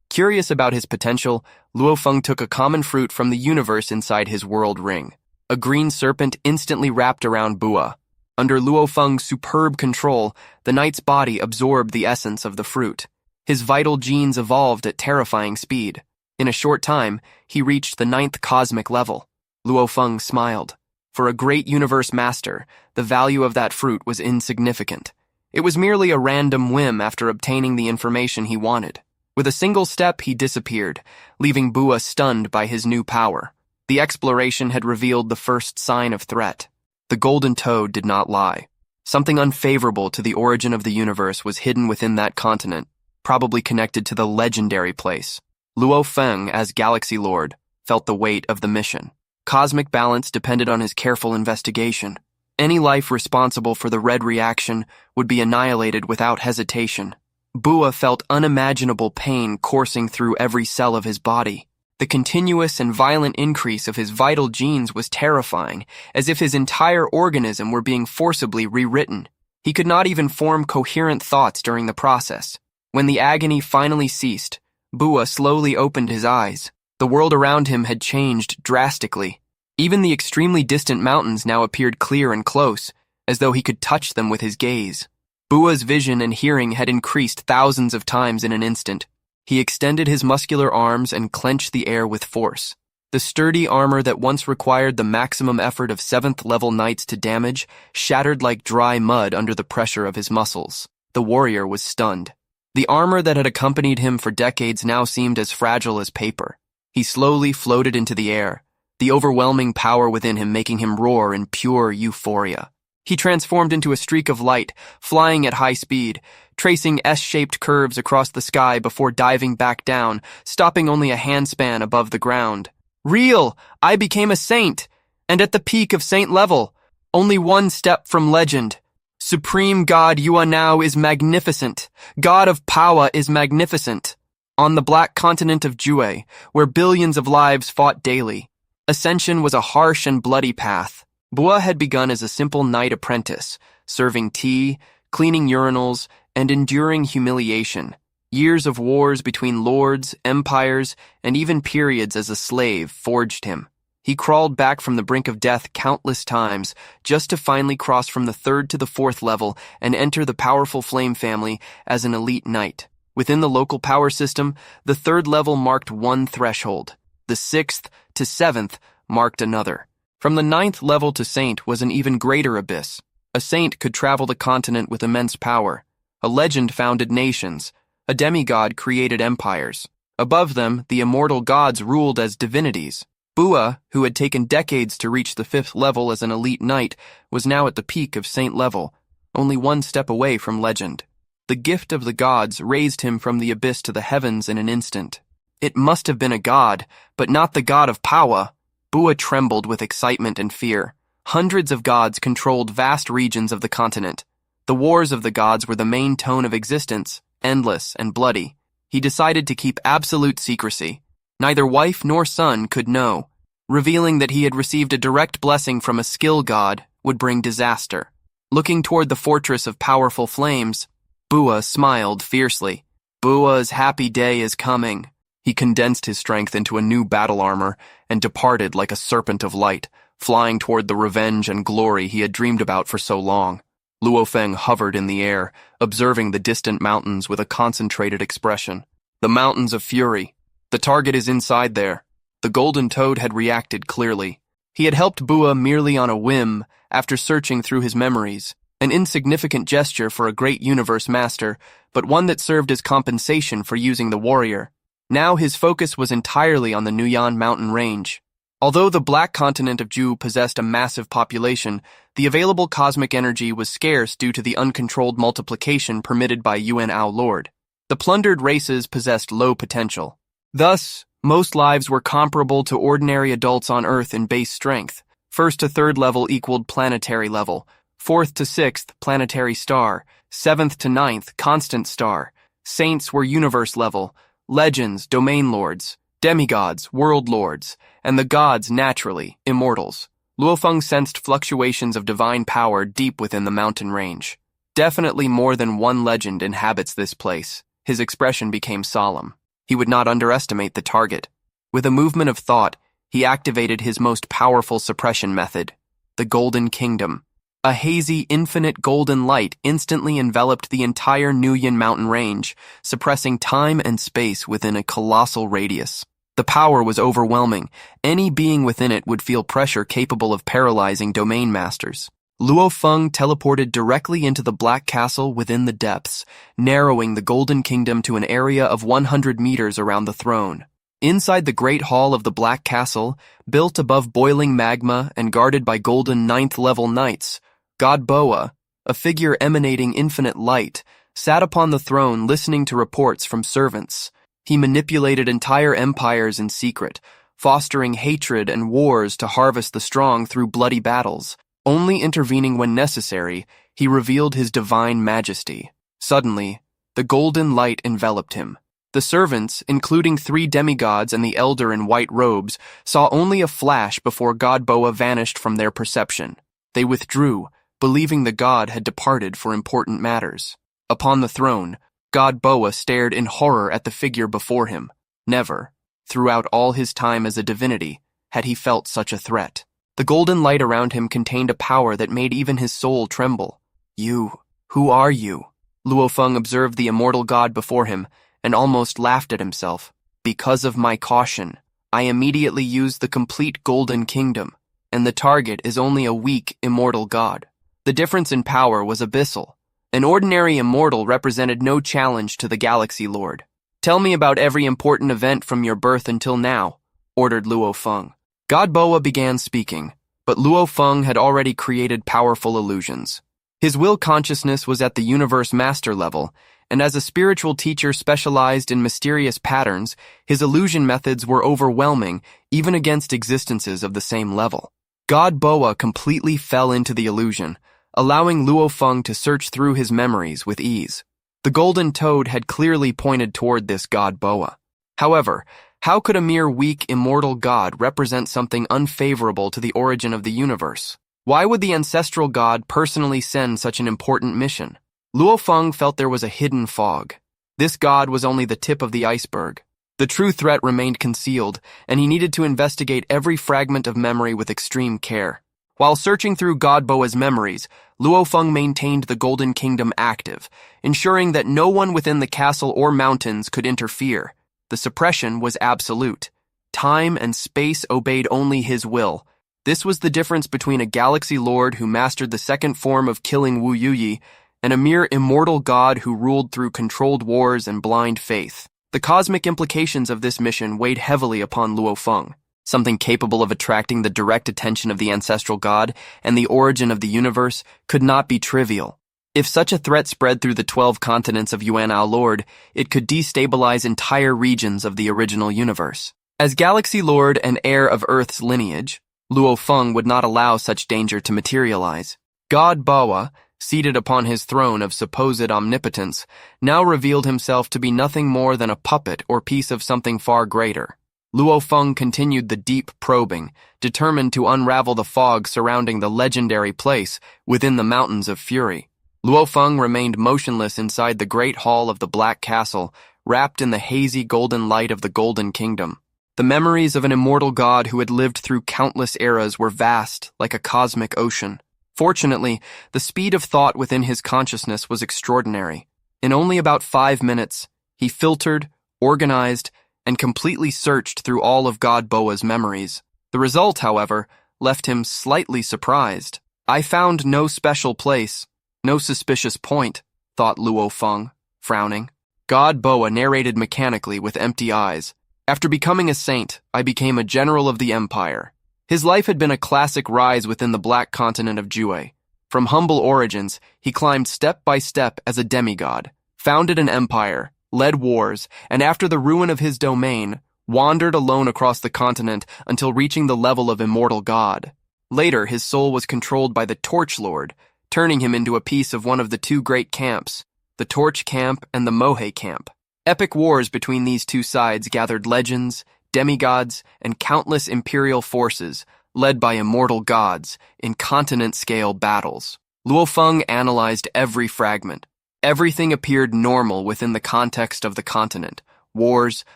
Curious about his potential, Luo Feng took a common fruit from the universe inside his world ring. A green serpent instantly wrapped around Bua. Under Luo Feng's superb control, the knight's body absorbed the essence of the fruit. His vital genes evolved at terrifying speed. In a short time, he reached the 9th cosmic level. Luo Feng smiled. For a great universe master, the value of that fruit was insignificant. It was merely a random whim after obtaining the information he wanted. With a single step, he disappeared, leaving Bua stunned by his new power. The exploration had revealed the first sign of threat. The golden toad did not lie. Something unfavorable to the origin of the universe was hidden within that continent, probably connected to the legendary place. Luo Feng, as Galaxy Lord, felt the weight of the mission. Cosmic balance depended on his careful investigation. Any life responsible for the red reaction would be annihilated without hesitation. Bua felt unimaginable pain coursing through every cell of his body. The continuous and violent increase of his vital genes was terrifying, as if his entire organism were being forcibly rewritten. He could not even form coherent thoughts during the process. When the agony finally ceased, Bua slowly opened his eyes. The world around him had changed drastically. Even the extremely distant mountains now appeared clear and close, as though he could touch them with his gaze. Bua's vision and hearing had increased thousands of times in an instant. He extended his muscular arms and clenched the air with force. The sturdy armor that once required the maximum effort of 7th-level knights to damage shattered like dry mud under the pressure of his muscles. The warrior was stunned. The armor that had accompanied him for decades now seemed as fragile as paper. He slowly floated into the air, the overwhelming power within him making him roar in pure euphoria. He transformed into a streak of light, flying at high speed, tracing S-shaped curves across the sky before diving back down, stopping only a handspan above the ground. Real! I became a saint! And at the peak of saint level, only one step from legend. Supreme God Yuano is magnificent. God of Power is magnificent. On the black continent of Jue, where billions of lives fought daily, ascension was a harsh and bloody path. Bua had begun as a simple knight apprentice, serving tea, cleaning urinals, and enduring humiliation. Years of wars between lords, empires, and even periods as a slave forged him. He crawled back from the brink of death countless times, just to finally cross from the 3rd to the 4th level and enter the powerful Flame family as an elite knight. Within the local power system, the 3rd level marked one threshold. The 6th to 7th marked another. From the 9th level to saint was an even greater abyss. A saint could travel the continent with immense power. A legend founded nations. A demigod created empires. Above them, the immortal gods ruled as divinities. Bua, who had taken decades to reach the 5th level as an elite knight, was now at the peak of saint level, only one step away from legend. The gift of the gods raised him from the abyss to the heavens in an instant. It must have been a god, but not the god of power. Bua trembled with excitement and fear. Hundreds of gods controlled vast regions of the continent. The wars of the gods were the main tone of existence, endless and bloody. He decided to keep absolute secrecy. Neither wife nor son could know. Revealing that he had received a direct blessing from a skill god would bring disaster. Looking toward the fortress of powerful flames, Bua smiled fiercely. Bua's happy day is coming. He condensed his strength into a new battle armor and departed like a serpent of light, flying toward the revenge and glory he had dreamed about for so long. Luo Feng hovered in the air, observing the distant mountains with a concentrated expression. The mountains of fury. The target is inside there. The golden toad had reacted clearly. He had helped Bua merely on a whim after searching through his memories. An insignificant gesture for a great universe master, but one that served as compensation for using the warrior. Now his focus was entirely on the Yuan mountain range. Although the black continent of Ju possessed a massive population, the available cosmic energy was scarce due to the uncontrolled multiplication permitted by Yuan Lord. The plundered races possessed low potential. Thus, most lives were comparable to ordinary adults on Earth in base strength. First to third level equaled planetary level. Fourth to sixth, planetary star. Seventh to ninth, constant star. Saints were universe level. Legends, domain lords. Demigods, world lords. And the gods, naturally, immortals. Luo Feng sensed fluctuations of divine power deep within the mountain range. Definitely more than one legend inhabits this place. His expression became solemn. He would not underestimate the target. With a movement of thought, he activated his most powerful suppression method, the Golden Kingdom. A hazy, infinite golden light instantly enveloped the entire Yuan mountain range, suppressing time and space within a colossal radius. The power was overwhelming. Any being within it would feel pressure capable of paralyzing domain masters. Luo Feng teleported directly into the Black Castle within the depths, narrowing the Golden Kingdom to an area of 100 meters around the throne. Inside the Great Hall of the Black Castle, built above boiling magma and guarded by golden ninth-level knights, God Boa, a figure emanating infinite light, sat upon the throne listening to reports from servants. He manipulated entire empires in secret, fostering hatred and wars to harvest the strong through bloody battles. Only intervening when necessary, he revealed his divine majesty. Suddenly, the golden light enveloped him. The servants, including 3 demigods and the elder in white robes, saw only a flash before God Boa vanished from their perception. They withdrew, believing the god had departed for important matters. Upon the throne, God Boa stared in horror at the figure before him. Never, throughout all his time as a divinity, had he felt such a threat. The golden light around him contained a power that made even his soul tremble. "You, who are you?" Luo Feng observed the immortal god before him and almost laughed at himself. "Because of my caution, I immediately used the complete Golden Kingdom, and the target is only a weak, immortal god." The difference in power was abyssal. An ordinary immortal represented no challenge to the Galaxy Lord. "Tell me about every important event from your birth until now," ordered Luo Feng. God Boa began speaking, but Luo Feng had already created powerful illusions. His will consciousness was at the universe master level, and as a spiritual teacher specialized in mysterious patterns, his illusion methods were overwhelming even against existences of the same level. God Boa completely fell into the illusion, allowing Luo Feng to search through his memories with ease. The golden toad had clearly pointed toward this God Boa. However, how could a mere weak, immortal god represent something unfavorable to the origin of the universe? Why would the ancestral god personally send such an important mission? Luo Feng felt there was a hidden fog. This god was only the tip of the iceberg. The true threat remained concealed, and he needed to investigate every fragment of memory with extreme care. While searching through God Boa's memories, Luo Feng maintained the Golden Kingdom active, ensuring that no one within the castle or mountains could interfere. The suppression was absolute. Time and space obeyed only his will. This was the difference between a Galaxy Lord who mastered the second form of killing Wu Yuyi and a mere immortal god who ruled through controlled wars and blind faith. The cosmic implications of this mission weighed heavily upon Luo Feng. Something capable of attracting the direct attention of the ancestral god and the origin of the universe could not be trivial. If such a threat spread through the 12 continents of Yuano Lord, it could destabilize entire regions of the original universe. As Galaxy Lord and heir of Earth's lineage, Luo Feng would not allow such danger to materialize. God Boa, seated upon his throne of supposed omnipotence, now revealed himself to be nothing more than a puppet or piece of something far greater. Luo Feng continued the deep probing, determined to unravel the fog surrounding the legendary place within the Mountains of Fury. Luo Feng remained motionless inside the great hall of the Black Castle, wrapped in the hazy golden light of the Golden Kingdom. The memories of an immortal god who had lived through countless eras were vast, like a cosmic ocean. Fortunately, the speed of thought within his consciousness was extraordinary. In only about 5 minutes, he filtered, organized, and completely searched through all of God Boa's memories. The result, however, left him slightly surprised. "I found no special place, no suspicious point," thought Luo Feng, frowning. God Boa narrated mechanically with empty eyes. "After becoming a saint, I became a general of the empire." His life had been a classic rise within the black continent of Jue. From humble origins, he climbed step by step as a demigod, founded an empire, led wars, and after the ruin of his domain, wandered alone across the continent until reaching the level of immortal god. Later, his soul was controlled by the Torch Lord, turning him into a piece of one of the two great camps, the Torch Camp and the Mohe Camp. Epic wars between these two sides gathered legends, demigods, and countless imperial forces, led by immortal gods, in continent-scale battles. Luo Feng analyzed every fragment. Everything appeared normal within the context of the continent: wars,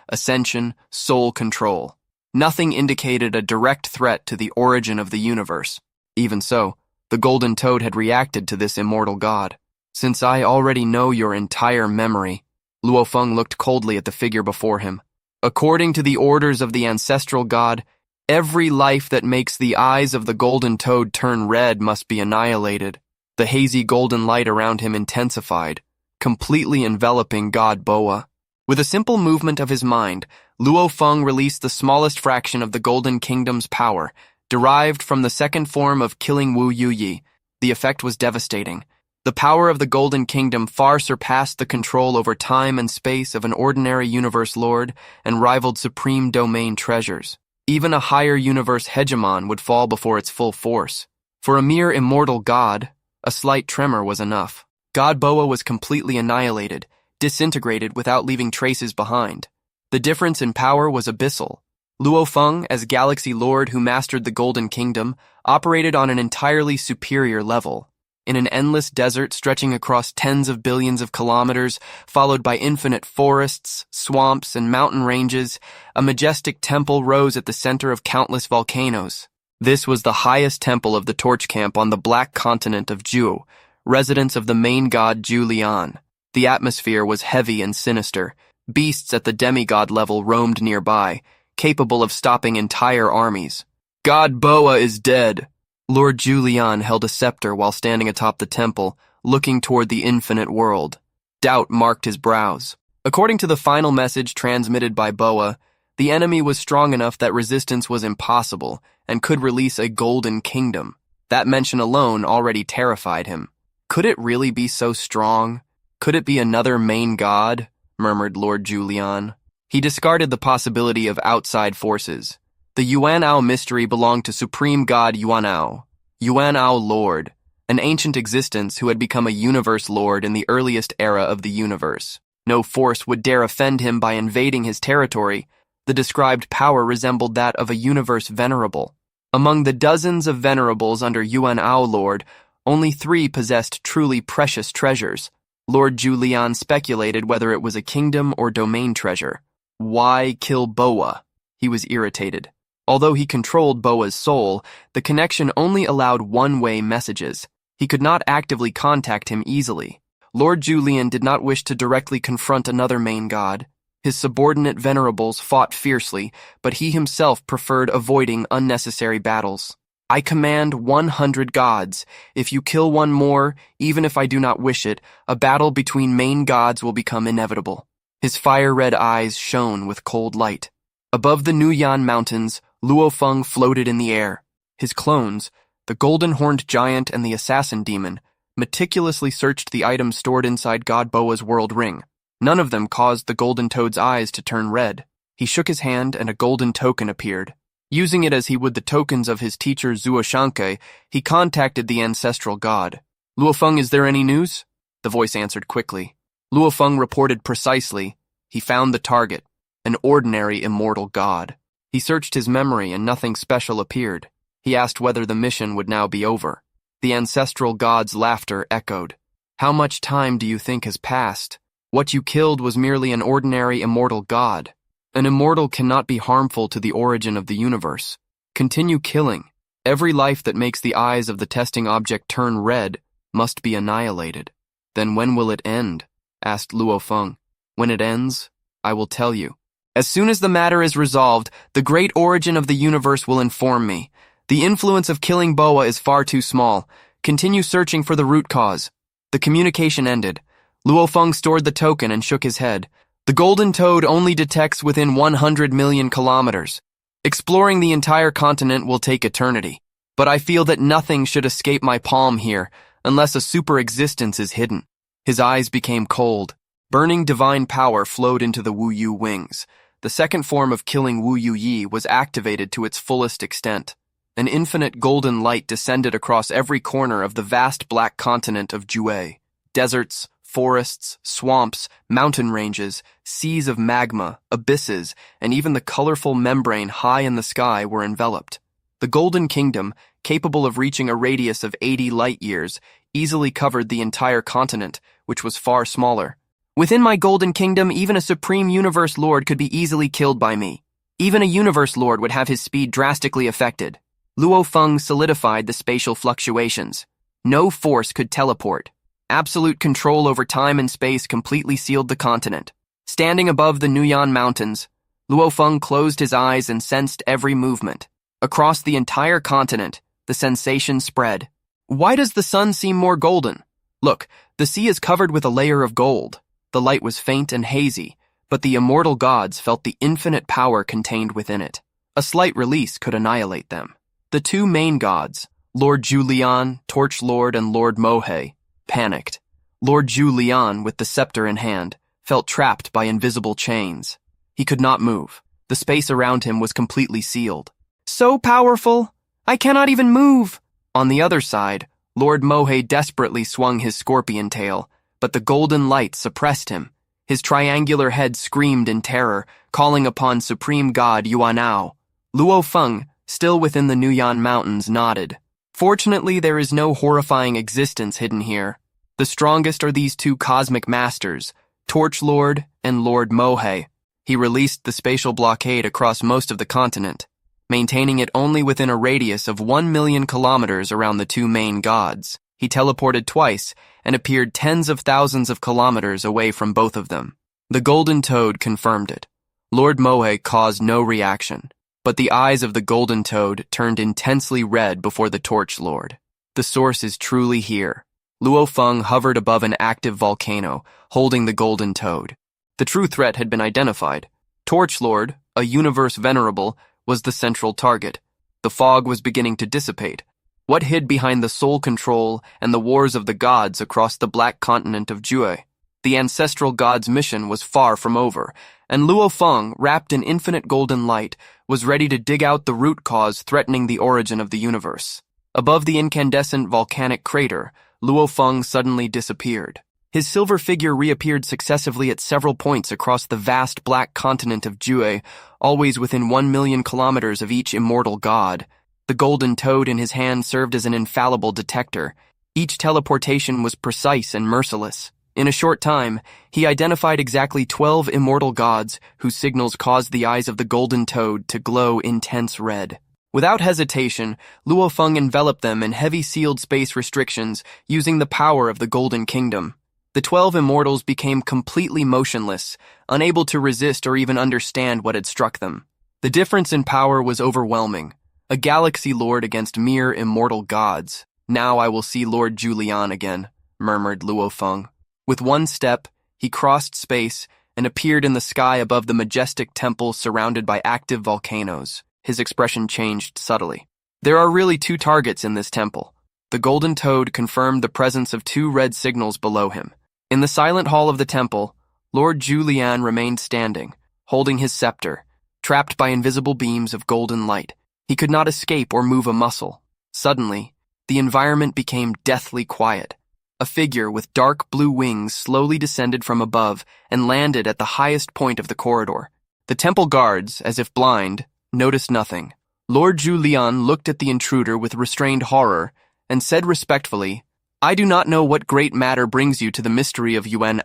ascension, soul control. Nothing indicated a direct threat to the origin of the universe. Even so, the Golden Toad had reacted to this immortal god. Since I already know your entire memory, Luo Feng looked coldly at the figure before him. According to the orders of the Ancestral God, every life that makes the eyes of the Golden Toad turn red must be annihilated. The hazy golden light around him intensified, completely enveloping God Boa. With a simple movement of his mind, Luo Feng released the smallest fraction of the Golden Kingdom's power, derived from the second form of killing Wu Yuyi. The effect was devastating. The power of the Golden Kingdom far surpassed the control over time and space of an ordinary universe lord and rivaled supreme domain treasures. Even a higher universe hegemon would fall before its full force. For a mere immortal god, a slight tremor was enough. God Boa was completely annihilated, disintegrated without leaving traces behind. The difference in power was abyssal. Luo Feng, as Galaxy Lord who mastered the Golden Kingdom, operated on an entirely superior level. In an endless desert stretching across tens of billions of kilometers, followed by infinite forests, swamps, and mountain ranges, a majestic temple rose at the center of countless volcanoes. This was the highest temple of the Torch Camp on the black continent of Ju, residence of the main god Yuan. The atmosphere was heavy and sinister. Beasts at the demigod level roamed nearby, capable of stopping entire armies. God Boa is dead. Lord Julian held a scepter while standing atop the temple, looking toward the infinite world. Doubt marked his brows. According to the final message transmitted by Boa, the enemy was strong enough that resistance was impossible and could release a golden kingdom. That mention alone already terrified him. Could it really be so strong? Could it be another main god? Murmured Lord Julian. He discarded the possibility of outside forces. The Yuano mystery belonged to Supreme God Yuano, Yuano Lord, an ancient existence who had become a universe lord in the earliest era of the universe. No force would dare offend him by invading his territory. The described power resembled that of a universe venerable. Among the dozens of venerables under Yuano Lord, only 3 possessed truly precious treasures. Lord Julian speculated whether it was a kingdom or domain treasure. Why kill Boa? He was irritated. Although he controlled Boa's soul, the connection only allowed one-way messages. He could not actively contact him easily. Lord Julian did not wish to directly confront another main god. His subordinate venerables fought fiercely, but he himself preferred avoiding unnecessary battles. I command 100 gods. If you kill one more, even if I do not wish it, a battle between main gods will become inevitable. His fire-red eyes shone with cold light. Above the Nuyan Mountains, Luo Feng floated in the air. His clones, the golden-horned giant and the assassin demon, meticulously searched the items stored inside God Boa's world ring. None of them caused the Golden Toad's eyes to turn red. He shook his hand and a golden token appeared. Using it as he would the tokens of his teacher Zuoshanke, he contacted the Ancestral God. Luo Feng, is there any news? The voice answered quickly. Luo Feng reported precisely. He found the target, an ordinary immortal god. He searched his memory and nothing special appeared. He asked whether the mission would now be over. The Ancestral God's laughter echoed. How much time do you think has passed? What you killed was merely an ordinary immortal god. An immortal cannot be harmful to the origin of the universe. Continue killing. Every life that makes the eyes of the testing object turn red must be annihilated. Then when will it end? Asked Luo Feng. When it ends, I will tell you. As soon as the matter is resolved, the great origin of the universe will inform me. The influence of killing Boa is far too small. Continue searching for the root cause. The communication ended. Luo Feng stored the token and shook his head. The Golden Toad only detects within 100 million kilometers. Exploring the entire continent will take eternity. But I feel that nothing should escape my palm here, unless a super-existence is hidden. His eyes became cold. Burning divine power flowed into the Wu Yu wings. The second form of killing Wu Yu Yi was activated to its fullest extent. An infinite golden light descended across every corner of the vast black continent of Jue. Deserts, forests, swamps, mountain ranges, seas of magma, abysses, and even the colorful membrane high in the sky were enveloped. The Golden Kingdom, capable of reaching a radius of 80 light-years, easily covered the entire continent, which was far smaller. Within my Golden Kingdom, even a Supreme Universe Lord could be easily killed by me. Even a Universe Lord would have his speed drastically affected. Luo Feng solidified the spatial fluctuations. No force could teleport. Absolute control over time and space completely sealed the continent. Standing above the Yuan mountains, Luo Feng closed his eyes and sensed every movement. Across the entire continent, the sensation spread. Why does the sun seem more golden? Look, the sea is covered with a layer of gold. The light was faint and hazy, but the immortal gods felt the infinite power contained within it. A slight release could annihilate them. The two main gods, Lord Julian, Torch Lord, and Lord Mohe, panicked. Lord Julian, with the scepter in hand, felt trapped by invisible chains. He could not move. The space around him was completely sealed. So powerful! I cannot even move! On the other side, Lord Mohe desperately swung his scorpion tail, but the golden light suppressed him. His triangular head screamed in terror, calling upon Supreme God Yuano. Luo Feng, still within the Yuan mountains, nodded. Fortunately, there is no horrifying existence hidden here. The strongest are these two cosmic masters, Torch Lord and Lord Mohe. He released the spatial blockade across most of the continent, maintaining it only within a radius of 1 million kilometers around the two main gods. He teleported twice and appeared tens of thousands of kilometers away from both of them. The Golden Toad confirmed it. Lord Mohe caused no reaction, but the eyes of the Golden Toad turned intensely red before the Torch Lord. The source is truly here. Luo Feng hovered above an active volcano, holding the Golden Toad. The true threat had been identified. Torch Lord, a universe venerable, was the central target. The fog was beginning to dissipate. What hid behind the soul control and the wars of the gods across the black continent of Jue? The ancestral god's mission was far from over, and Luo Feng, wrapped in infinite golden light, was ready to dig out the root cause threatening the origin of the universe. Above the incandescent volcanic crater, Luo Feng suddenly disappeared. His silver figure reappeared successively at several points across the vast black continent of Jue, always within 1 million kilometers of each immortal god. The Golden Toad in his hand served as an infallible detector. Each teleportation was precise and merciless. In a short time, he identified exactly 12 immortal gods whose signals caused the eyes of the Golden Toad to glow intense red. Without hesitation, Luo Feng enveloped them in heavy sealed space restrictions using the power of the Golden Kingdom. The 12 immortals became completely motionless, unable to resist or even understand what had struck them. The difference in power was overwhelming. A galaxy lord against mere immortal gods. Now I will see Lord Julian again, murmured Luo Feng. With one step, he crossed space and appeared in the sky above the majestic temple surrounded by active volcanoes. His expression changed subtly. There are really two targets in this temple. The Golden Toad confirmed the presence of two red signals below him. In the silent hall of the temple, Lord Julian remained standing, holding his scepter, trapped by invisible beams of golden light. He could not escape or move a muscle. Suddenly, the environment became deathly quiet. A figure with dark blue wings slowly descended from above and landed at the highest point of the corridor. The temple guards, as if blind, noticed nothing. Lord Julian looked at the intruder with restrained horror and said respectfully, "I do not know what great matter brings you to the mystery of Yuan.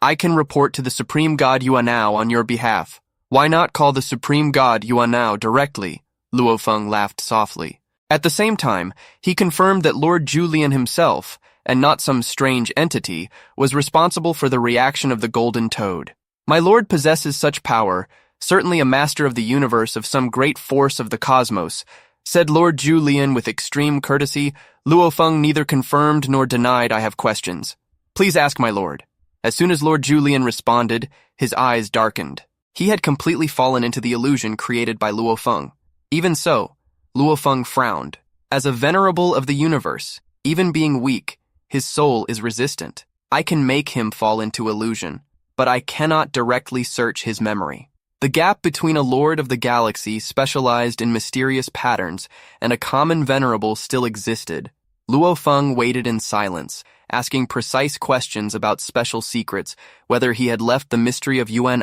I can report to the Supreme God Yuanao on your behalf. Why not call the Supreme God Yuanao directly?" Luo Feng laughed softly. At the same time, he confirmed that Lord Julian himself, and not some strange entity, was responsible for the reaction of the Golden Toad. "My lord possesses such power, certainly a master of the universe of some great force of the cosmos," said Lord Julian with extreme courtesy. Luo Feng neither confirmed nor denied. "I have questions." "Please ask, my lord." As soon as Lord Julian responded, his eyes darkened. He had completely fallen into the illusion created by Luo Feng. Even so, Luo Feng frowned. As a venerable of the universe, even being weak, his soul is resistant. I can make him fall into illusion, but I cannot directly search his memory. The gap between a lord of the galaxy specialized in mysterious patterns and a common venerable still existed. Luo Feng waited in silence, asking precise questions about special secrets, whether he had left the mystery of Yuan,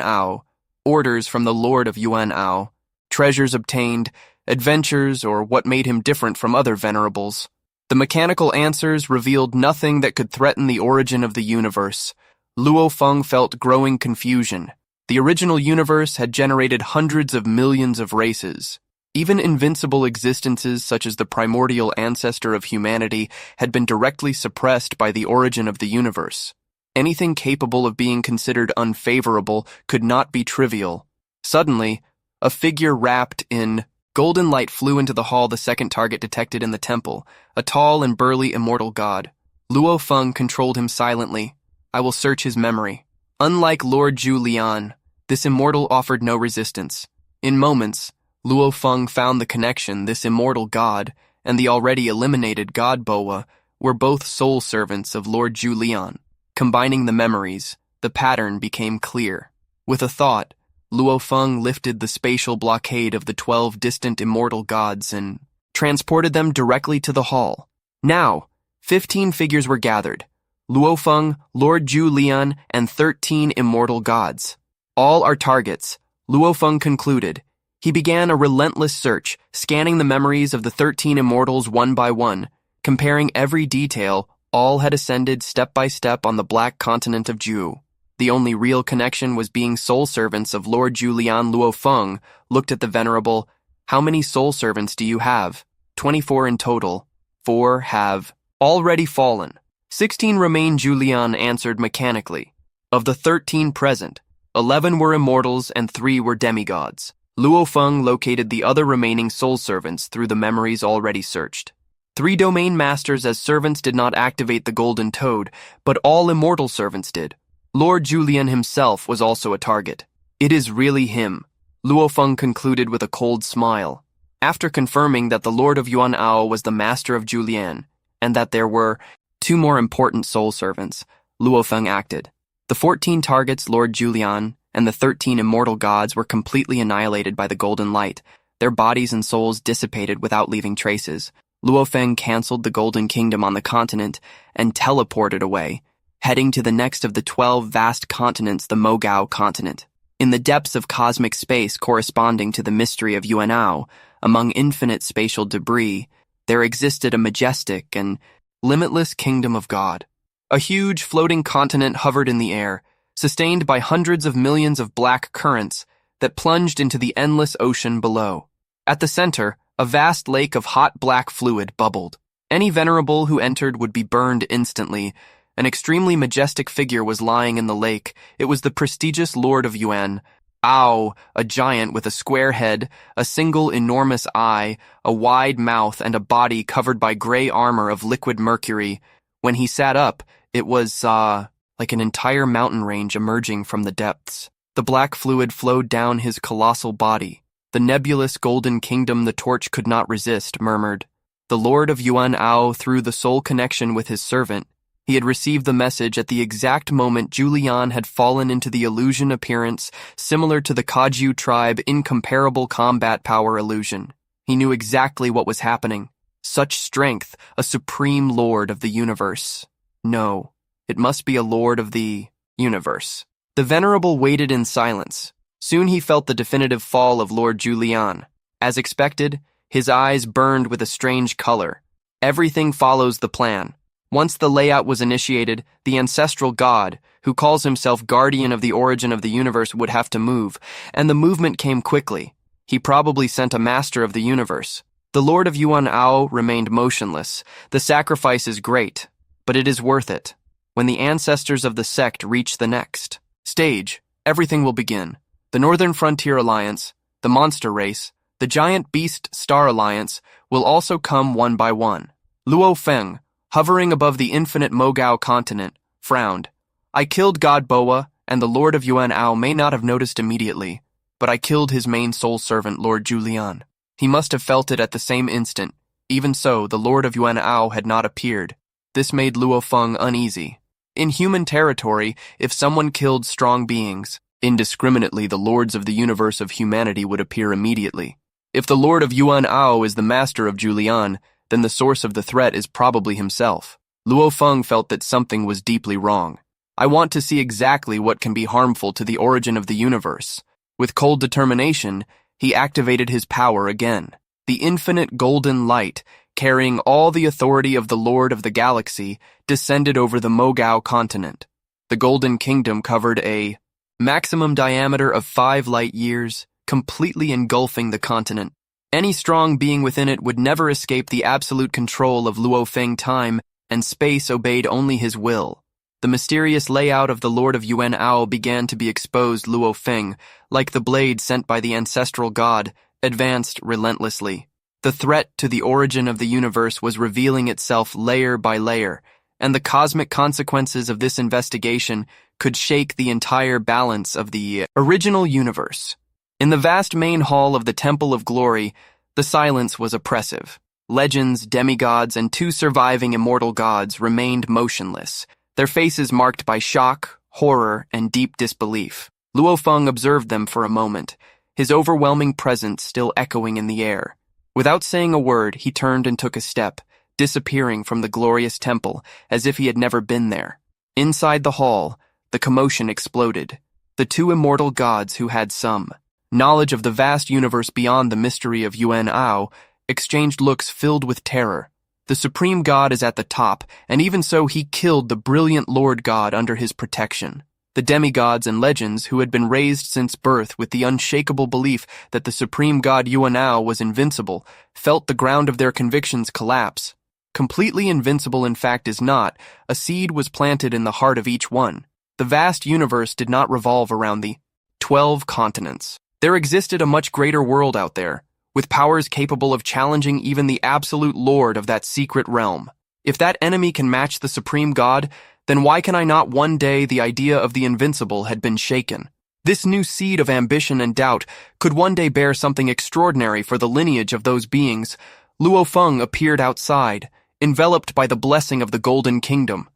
orders from the Lord of Yuan, treasures obtained, adventures, or what made him different from other venerables. The mechanical answers revealed nothing that could threaten the origin of the universe. Luo Feng felt growing confusion. The original universe had generated hundreds of millions of races. Even invincible existences such as the primordial ancestor of humanity had been directly suppressed by the origin of the universe. Anything capable of being considered unfavorable could not be trivial. Suddenly, a figure wrapped in golden light flew into the hall, the second target detected in the temple, a tall and burly immortal god. Luo Feng controlled him silently. I will search his memory. Unlike Lord Zhu Lian, this immortal offered no resistance. In moments, Luo Feng found the connection. This immortal god and the already eliminated god Boa were both soul servants of Lord Zhu Lian. Combining the memories, the pattern became clear. With a thought, Luo Feng lifted the spatial blockade of the 12 distant immortal gods and transported them directly to the hall. Now, 15 figures were gathered. Luo Feng, Lord Zhu Lian, and 13 immortal gods. All are targets, Luo Feng concluded. He began a relentless search, scanning the memories of the 13 immortals one by one, comparing every detail. All had ascended step by step on the black continent of Zhu. The only real connection was being soul servants of Lord Zhu Lian. Luo Feng looked at the venerable. How many soul servants do you have? 24 in total. 4 have already fallen. 16 remain, Zhu Lian answered mechanically. Of the 13 present, 11 were immortals and 3 were demigods. Luo Feng located the other remaining soul servants through the memories already searched. 3 domain masters as servants did not activate the golden toad, but all immortal servants did. Lord Zhu Lian himself was also a target. It is really him, Luo Feng concluded with a cold smile. After confirming that the Lord of Yuanao was the master of Zhu Lian, and that there were 2 more important soul servants, Luo Feng acted. The 14 targets, Lord Zhu Lian, and the 13 immortal gods were completely annihilated by the golden light. Their bodies and souls dissipated without leaving traces. Luo Feng canceled the golden kingdom on the continent and teleported away, heading to the next of the 12 vast continents, the Mogao continent. In the depths of cosmic space corresponding to the mystery of Yuanao, among infinite spatial debris, there existed a majestic and limitless kingdom of God. A huge floating continent hovered in the air, sustained by hundreds of millions of black currents that plunged into the endless ocean below. At the center, a vast lake of hot black fluid bubbled. Any venerable who entered would be burned instantly. An extremely majestic figure was lying in the lake. It was the prestigious Lord of Yuan, a giant with a square head, a single enormous eye, a wide mouth, and a body covered by gray armor of liquid mercury. When he sat up, it was, like an entire mountain range emerging from the depths. The black fluid flowed down his colossal body. The nebulous golden kingdom the torch could not resist murmured. The Lord of Yuanao, through the soul connection with his servant, he had received the message at the exact moment Zhu Lian had fallen into the illusion appearance similar to the Kaju tribe incomparable combat power illusion. He knew exactly what was happening. Such strength, a supreme lord of the universe. No, it must be a lord of the universe. The venerable waited in silence. Soon he felt the definitive fall of Lord Zhu Lian. As expected, his eyes burned with a strange color. Everything follows the plan. Once the layout was initiated, the ancestral god, who calls himself guardian of the origin of the universe, would have to move, and the movement came quickly. He probably sent a master of the universe. The Lord of Yuanao remained motionless. The sacrifice is great, but it is worth it. When the ancestors of the sect reach the next stage, everything will begin. The Northern Frontier Alliance, the Monster Race, the Giant Beast Star Alliance will also come one by one. Luo Feng, hovering above the infinite Mogao continent, frowned. I killed God Boa, and the Lord of Yuanao may not have noticed immediately, but I killed his main soul servant, Lord Zhu Lian. He must have felt it at the same instant. Even so, the Lord of Yuanao had not appeared. This made Luo Feng uneasy. In human territory, if someone killed strong beings, Indiscriminately, the lords of the universe of humanity would appear immediately. If the Lord of Yuan is the master of Julian, then the source of the threat is probably himself. Luo Feng felt that something was deeply wrong. I want to see exactly what can be harmful to the origin of the universe. With cold determination, he activated his power again. The infinite golden light, carrying all the authority of the Lord of the Galaxy, descended over the Mogao continent. The Golden Kingdom covered a maximum diameter of 5 light years, completely engulfing the continent. Any strong being within it would never escape the absolute control of Luo Feng. Time and space obeyed only his will. The mysterious layout of the Lord of Yuan began to be exposed. Luo Feng, like the blade sent by the ancestral god, advanced relentlessly. The threat to the origin of the universe was revealing itself layer by layer, and the cosmic consequences of this investigation could shake the entire balance of the original universe. In the vast main hall of the Temple of Glory, the silence was oppressive. Legends, demigods, and 2 surviving immortal gods remained motionless, their faces marked by shock, horror, and deep disbelief. Luo Feng observed them for a moment, his overwhelming presence still echoing in the air. Without saying a word, he turned and took a step, disappearing from the glorious temple as if he had never been there. Inside the hall, the commotion exploded. The 2 immortal gods who had some knowledge of the vast universe beyond the mystery of Yuan exchanged looks filled with terror. The supreme god is at the top, and even so he killed the brilliant Lord God under his protection. The demigods and legends who had been raised since birth with the unshakable belief that the supreme god Yuano was invincible felt the ground of their convictions collapse. Completely invincible in fact is not, a seed was planted in the heart of each one. The vast universe did not revolve around the 12 continents. There existed a much greater world out there, with powers capable of challenging even the absolute lord of that secret realm. If that enemy can match the supreme god, then why can I not one day the idea of the invincible had been shaken? This new seed of ambition and doubt could one day bear something extraordinary for the lineage of those beings. Luo Feng appeared outside, enveloped by the blessing of the Golden Kingdom.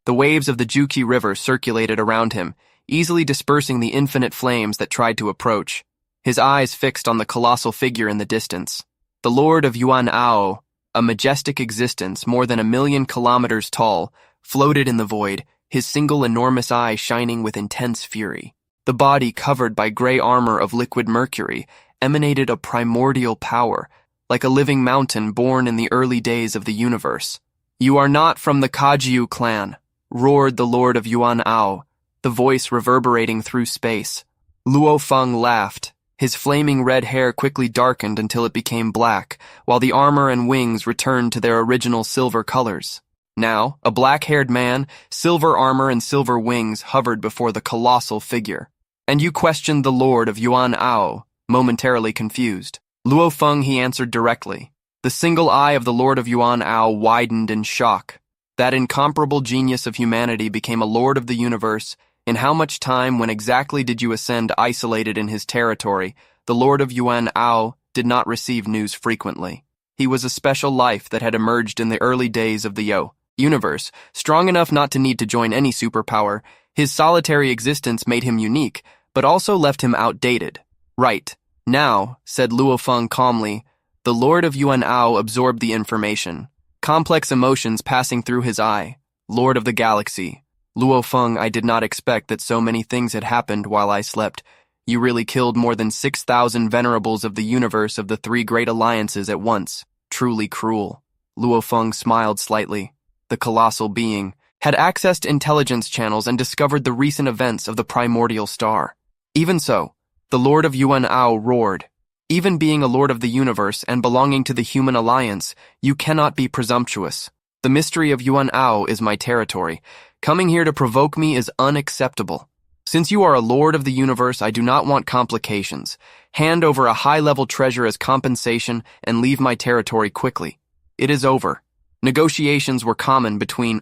The waves of the Juqi River circulated around him, easily dispersing the infinite flames that tried to approach. His eyes fixed on the colossal figure in the distance. The Lord of Yuanao, a majestic existence more than 1,000,000 kilometers tall, floated in the void, his single enormous eye shining with intense fury. The body, covered by gray armor of liquid mercury, emanated a primordial power, like a living mountain born in the early days of the universe. "You are not from the Kajiu clan," roared the Lord of Yuanao, the voice reverberating through space. Luo Feng laughed. His flaming red hair quickly darkened until it became black, while the armor and wings returned to their original silver colors. Now, a black-haired man, silver armor and silver wings hovered before the colossal figure. "And you questioned the Lord of Yuanao," momentarily confused. Luo Feng, he answered directly. The single eye of the Lord of Yuanao widened in shock. That incomparable genius of humanity became a lord of the universe. In how much time, when exactly did you ascend isolated in his territory? The Lord of Yuanao did not receive news frequently. He was a special life that had emerged in the early days of the universe, strong enough not to need to join any superpower. His solitary existence made him unique, but also left him outdated. "Right. Now," said Luo Feng calmly, the Lord of Yuanao absorbed the information, complex emotions passing through his eye. "Lord of the Galaxy. Luo Feng, I did not expect that so many things had happened while I slept. You really killed more than 6,000 venerables of the universe of the 3 great alliances at once. Truly cruel." Luo Feng smiled slightly. The colossal being had accessed intelligence channels and discovered the recent events of the primordial star. Even so, the Lord of Yuanao roared. "Even being a lord of the universe and belonging to the human alliance, you cannot be presumptuous. The mystery of Yuanao is my territory. Coming here to provoke me is unacceptable. Since you are a lord of the universe, I do not want complications. Hand over a high-level treasure as compensation and leave my territory quickly. It is over." Negotiations were common between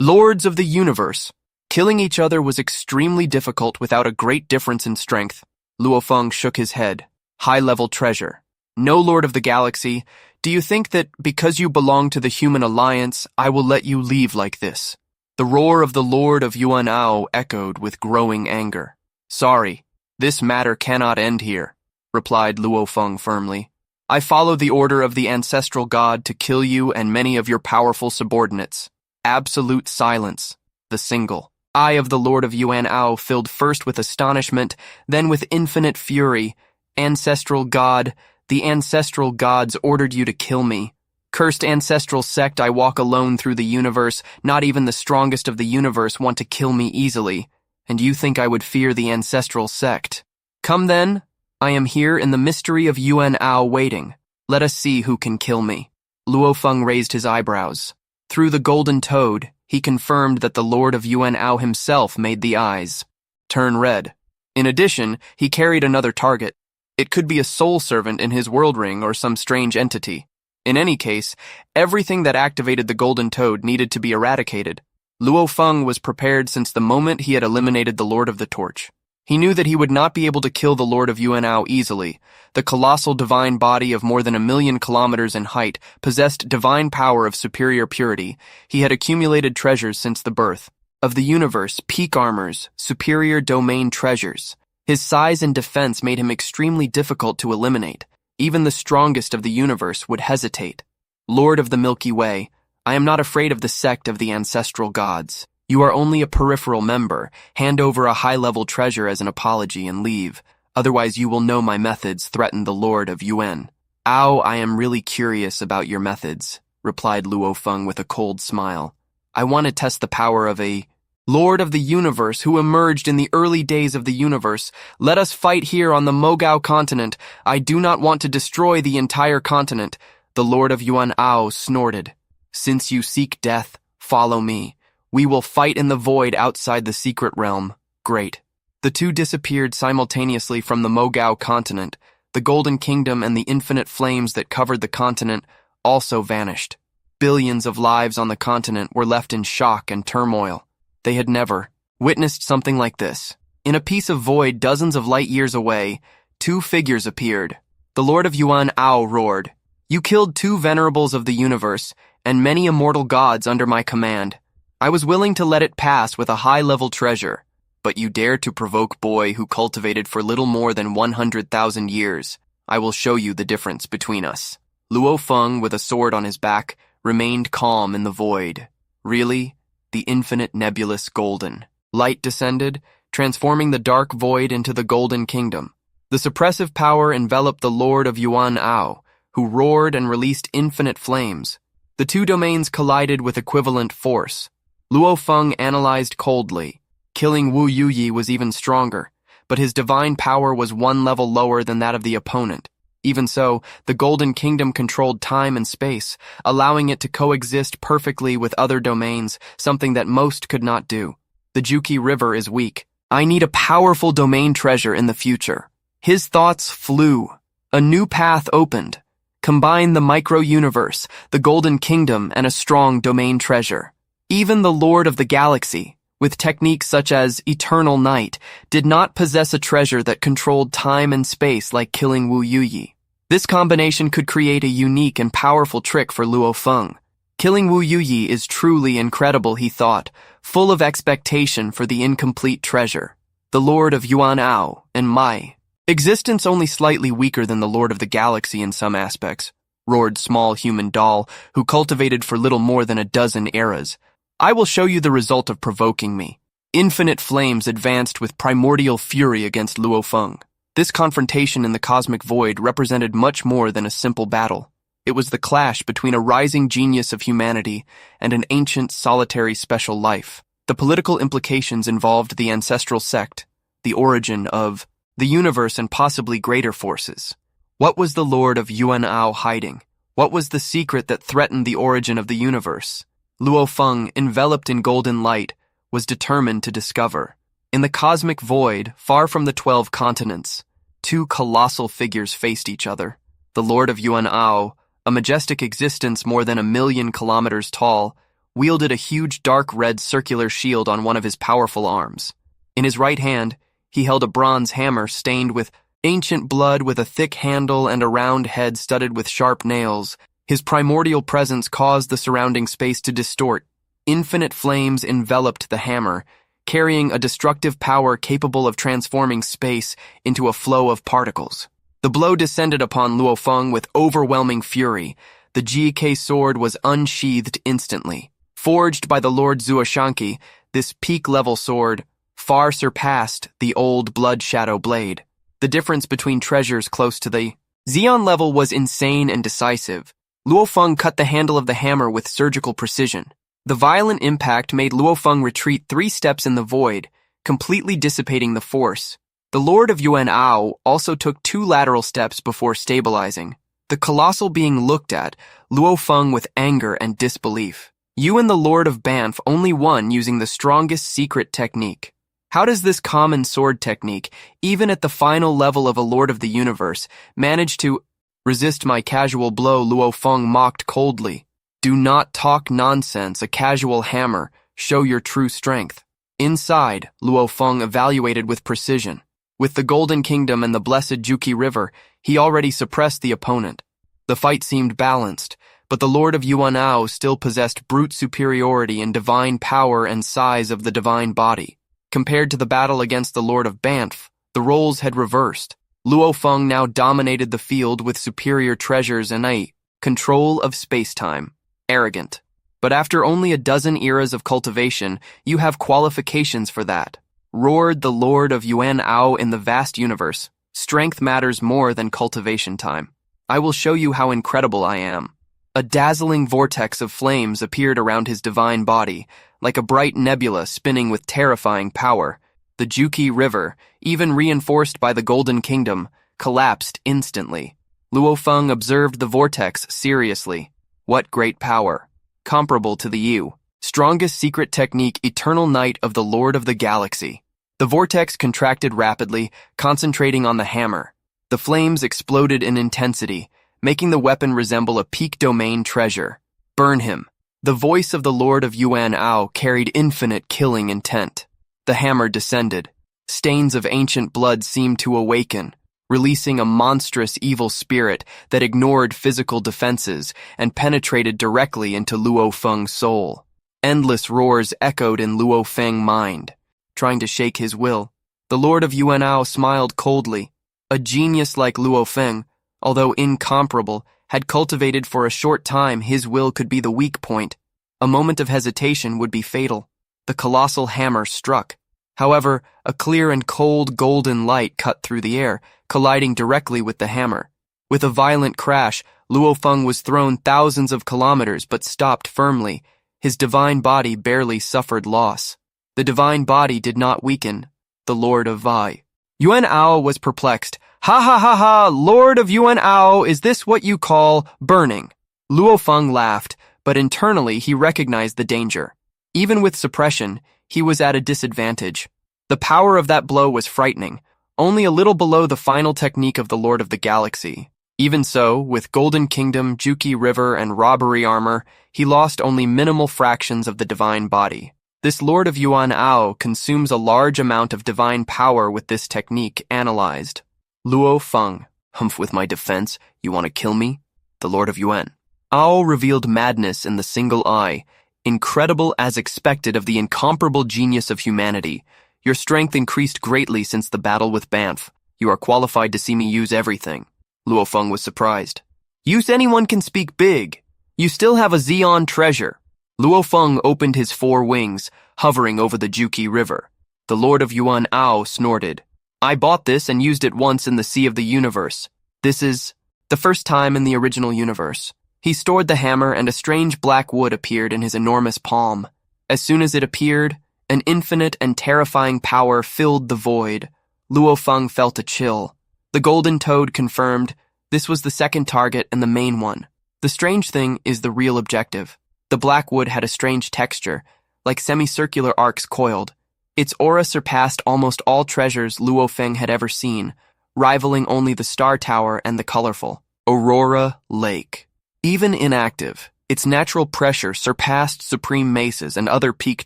lords of the universe. Killing each other was extremely difficult without a great difference in strength. Luo Feng shook his head. "High-level treasure. No lord of the galaxy. Do you think that because you belong to the human alliance, I will let you leave like this?" The roar of the Lord of Yuano echoed with growing anger. "Sorry, this matter cannot end here," replied Luo Feng firmly. "I follow the order of the ancestral god to kill you and many of your powerful subordinates. Absolute silence." The single eye of the Lord of Yuano filled first with astonishment, then with infinite fury. "Ancestral god, the ancestral gods ordered you to kill me. Cursed ancestral sect, I walk alone through the universe. Not even the strongest of the universe want to kill me easily. And you think I would fear the ancestral sect? Come then, I am here in the mystery of Yuano waiting. Let us see who can kill me." Luo Feng raised his eyebrows. Through the golden toad, he confirmed that the Lord of Yuano himself made the eyes turn red. In addition, he carried another target. It could be a soul servant in his world ring or some strange entity. In any case, everything that activated the golden toad needed to be eradicated. Luo Feng was prepared since the moment he had eliminated the Lord of the Torch. He knew that he would not be able to kill the Lord of Yuano easily. The colossal divine body of more than 1,000,000 kilometers in height possessed divine power of superior purity. He had accumulated treasures since the birth of the universe, peak armors, superior domain treasures. His size and defense made him extremely difficult to eliminate. Even the strongest of the universe would hesitate. "Lord of the Milky Way, I am not afraid of the sect of the ancestral gods. You are only a peripheral member. Hand over a high-level treasure as an apology and leave. Otherwise you will know my methods," threatened the Lord of Yuan. "Ow, I am really curious about your methods," replied Luo Feng with a cold smile. "I want to test the power of a Lord of the universe who emerged in the early days of the universe. Let us fight here on the Mogao continent. I do not want to destroy the entire continent." The Lord of Yuano snorted. "Since you seek death, follow me. We will fight in the void outside the secret realm." Great. The two disappeared simultaneously from the Mogao continent. The Golden Kingdom and the infinite flames that covered the continent also vanished. Billions of lives on the continent were left in shock and turmoil. They had never witnessed something like this. In a piece of void dozens of light years away, two figures appeared. The Lord of Yuano roared, "You killed two venerables of the universe, and many immortal gods under my command. I was willing to let it pass with a high-level treasure, but you dared to provoke boy who cultivated for little more than 100,000 years. I will show you the difference between us." Luo Feng, with a sword on his back, remained calm in the void. Really? The infinite nebulous golden light descended, transforming the dark void into the Golden Kingdom. The suppressive power enveloped the Lord of Yuano, who roared and released infinite flames. The two domains collided with equivalent force. Luo Feng analyzed coldly. Killing Wu Yuyi was even stronger, but his divine power was one level lower than that of the opponent. Even so, the Golden Kingdom controlled time and space, allowing it to coexist perfectly with other domains, something that most could not do. The Juki River is weak. I need a powerful domain treasure in the future. His thoughts flew. A new path opened. Combine the micro-universe, the Golden Kingdom, and a strong domain treasure. Even the Lord of the Galaxy, with techniques such as Eternal Night, did not possess a treasure that controlled time and space like killing Wu Yuyi. This combination could create a unique and powerful trick for Luo Feng. Killing Wu Yuyi is truly incredible, he thought, full of expectation for the incomplete treasure. The Lord of Yuano and my existence only slightly weaker than the Lord of the Galaxy in some aspects, roared small human doll, who cultivated for little more than a dozen eras. I will show you the result of provoking me. Infinite flames advanced with primordial fury against Luo Feng. This confrontation in the cosmic void represented much more than a simple battle. It was the clash between a rising genius of humanity and an ancient, solitary special life. The political implications involved the ancestral sect, the origin of the universe, and possibly greater forces. What was the Lord of Yuano hiding? What was the secret that threatened the origin of the universe? Luo Feng, enveloped in golden light, was determined to discover. In the cosmic void, far from the 12 continents, two colossal figures faced each other. The Lord of Yuano, a majestic existence more than 1,000,000 kilometers tall, wielded a huge dark red circular shield on one of his powerful arms. In his right hand, he held a bronze hammer stained with ancient blood with a thick handle and a round head studded with sharp nails. His primordial presence caused the surrounding space to distort. Infinite flames enveloped the hammer, carrying a destructive power capable of transforming space into a flow of particles. The blow descended upon Luo Feng with overwhelming fury. The GK sword was unsheathed instantly. Forged by the Lord Zuoshanki, this peak-level sword far surpassed the old Blood Shadow blade. The difference between treasures close to the Xeon level was insane and decisive. Luo Feng cut the handle of the hammer with surgical precision. The violent impact made Luo Feng retreat 3 steps in the void, completely dissipating the force. The Lord of Yuano also took 2 lateral steps before stabilizing. The colossal being looked at Luo Feng with anger and disbelief. Yuan, the Lord of Banff, only won using the strongest secret technique. How does this common sword technique, even at the final level of a Lord of the Universe, manage to resist my casual blow? Luo Feng mocked coldly. Do not talk nonsense, a casual hammer. Show your true strength. Inside, Luo Feng evaluated with precision. With the Golden Kingdom and the blessed Juki River, he already suppressed the opponent. The fight seemed balanced, but the Lord of Yuanao still possessed brute superiority in divine power and size of the divine body. Compared to the battle against the Lord of Banff, the roles had reversed. Luo Feng now dominated the field with superior treasures and a control of space-time. Arrogant. But after only a dozen eras of cultivation, you have qualifications for that. Roared the Lord of Yuanao in the vast universe. Strength matters more than cultivation time. I will show you how incredible I am. A dazzling vortex of flames appeared around his divine body, like a bright nebula spinning with terrifying power. The Juki River, even reinforced by the Golden Kingdom, collapsed instantly. Luo Feng observed the vortex seriously. What great power! Comparable to the Yu. Strongest secret technique, eternal night of the Lord of the Galaxy. The vortex contracted rapidly, concentrating on the hammer. The flames exploded in intensity, making the weapon resemble a peak domain treasure. Burn him. The voice of the Lord of Yuanao carried infinite killing intent. The hammer descended. Stains of ancient blood seemed to awaken, releasing a monstrous evil spirit that ignored physical defenses and penetrated directly into Luo Feng's soul. Endless roars echoed in Luo Feng's mind, trying to shake his will. The Lord of Yuanao smiled coldly. A genius like Luo Feng, although incomparable, had cultivated for a short time. His will could be the weak point. A moment of hesitation would be fatal. The colossal hammer struck. However, a clear and cold golden light cut through the air, colliding directly with the hammer. With a violent crash, Luo Feng was thrown thousands of kilometers but stopped firmly. His divine body barely suffered loss. The divine body did not weaken. The Lord of Vai. Yuanao was perplexed. Ha ha ha ha, Lord of Yuanao, is this what you call burning? Luo Feng laughed, but internally he recognized the danger. Even with suppression, he was at a disadvantage. The power of that blow was frightening, only a little below the final technique of the Lord of the Galaxy. Even so, with Golden Kingdom, Juki River, and robbery armor, he lost only minimal fractions of the divine body. This Lord of Yuanao consumes a large amount of divine power with this technique analyzed. Luo Feng, humph with my defense, you want to kill me? The Lord of Yuan. Ao revealed madness in the single eye, incredible as expected of the incomparable genius of humanity. Your strength increased greatly since the battle with Banff. You are qualified to see me use everything. Luo Feng was surprised. Use anyone can speak big. You still have a Xeon treasure. Luo Feng opened his 4 wings, hovering over the Juki River. The Lord of Yuanao snorted. I bought this and used it once in the Sea of the Universe. This is the first time in the original universe. He stored the hammer and a strange black wood appeared in his enormous palm. As soon as it appeared, an infinite and terrifying power filled the void. Luo Feng felt a chill. The golden toad confirmed this was the second target and the main one. The strange thing is the real objective. The black wood had a strange texture, like semicircular arcs coiled. Its aura surpassed almost all treasures Luo Feng had ever seen, rivaling only the Star Tower and the colorful Aurora Lake. Even inactive, its natural pressure surpassed supreme maces and other peak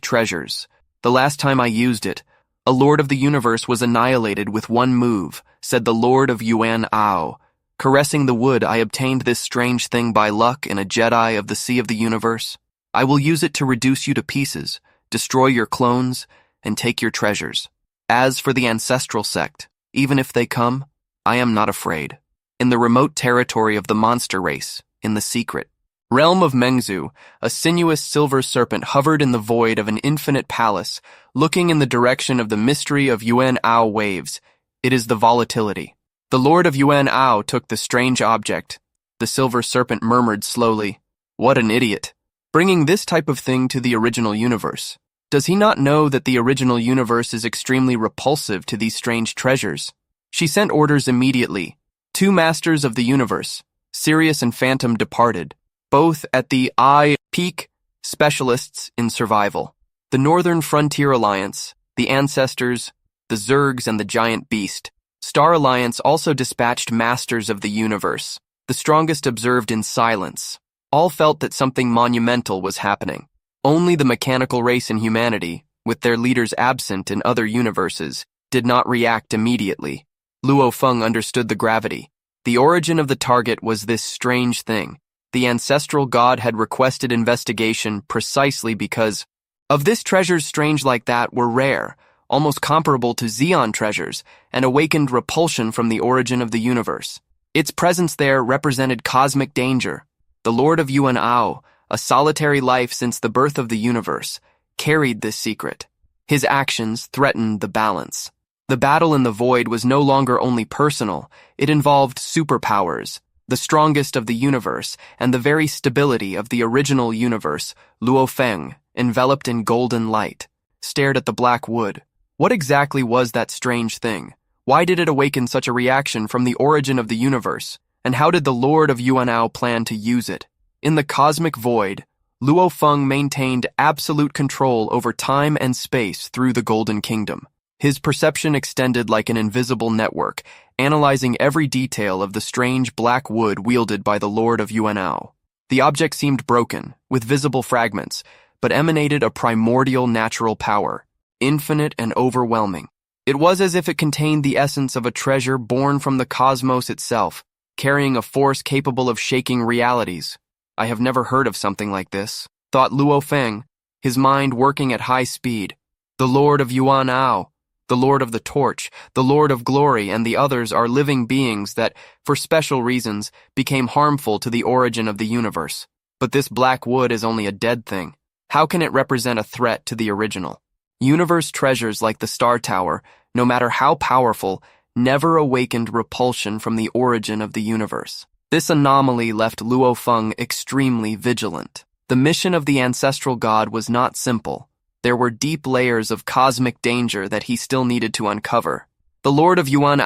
treasures. The last time I used it, a Lord of the Universe was annihilated with one move, said the Lord of Yuanao. Caressing the wood, I obtained this strange thing by luck in a Jedi of the Sea of the Universe. I will use it to reduce you to pieces, destroy your clones, and take your treasures. As for the Ancestral sect, even if they come, I am not afraid. In the remote territory of the monster race, in the secret realm of Mengzu, a sinuous silver serpent hovered in the void of an infinite palace, looking in the direction of the mystery of Yuan waves. It is the volatility. The Lord of Yuan took the strange object. The silver serpent murmured slowly, "What an idiot. Bringing this type of thing to the original universe. Does he not know that the original universe is extremely repulsive to these strange treasures?" She sent orders immediately. 2 masters of the universe, Sirius and Phantom, departed, both at the peak, specialists in survival. The Northern Frontier Alliance, the Ancestors, the Zergs, and the Giant Beast. Star Alliance also dispatched masters of the universe. The strongest observed in silence. All felt that something monumental was happening. Only the mechanical race and humanity, with their leaders absent in other universes, did not react immediately. Luo Feng understood the gravity. The origin of the target was this strange thing. The ancestral god had requested investigation precisely because of this. Treasures strange like that were rare, almost comparable to Xeon treasures, and awakened repulsion from the origin of the universe. Its presence there represented cosmic danger. The Lord of Yuan, a solitary life since the birth of the universe, carried this secret. His actions threatened the balance. The battle in the void was no longer only personal, it involved superpowers, the strongest of the universe, and the very stability of the original universe. Luo Feng, enveloped in golden light, stared at the black wood. What exactly was that strange thing? Why did it awaken such a reaction from the origin of the universe? And how did the Lord of Yuan plan to use it? In the cosmic void, Luo Feng maintained absolute control over time and space through the Golden Kingdom. His perception extended like an invisible network, analyzing every detail of the strange black wood wielded by the Lord of Yuan. The object seemed broken, with visible fragments, but emanated a primordial natural power, infinite and overwhelming. It was as if it contained the essence of a treasure born from the cosmos itself, carrying a force capable of shaking realities. I have never heard of something like this, thought Luo Feng, his mind working at high speed. The Lord of Yuan, the Lord of the Torch, the Lord of Glory, and the others are living beings that, for special reasons, became harmful to the origin of the universe. But this black wood is only a dead thing. How can it represent a threat to the original? Universe treasures like the Star Tower, no matter how powerful, never awakened repulsion from the origin of the universe. This anomaly left Luo Feng extremely vigilant. The mission of the ancestral god was not simple. There were deep layers of cosmic danger that he still needed to uncover. The Lord of Yuan,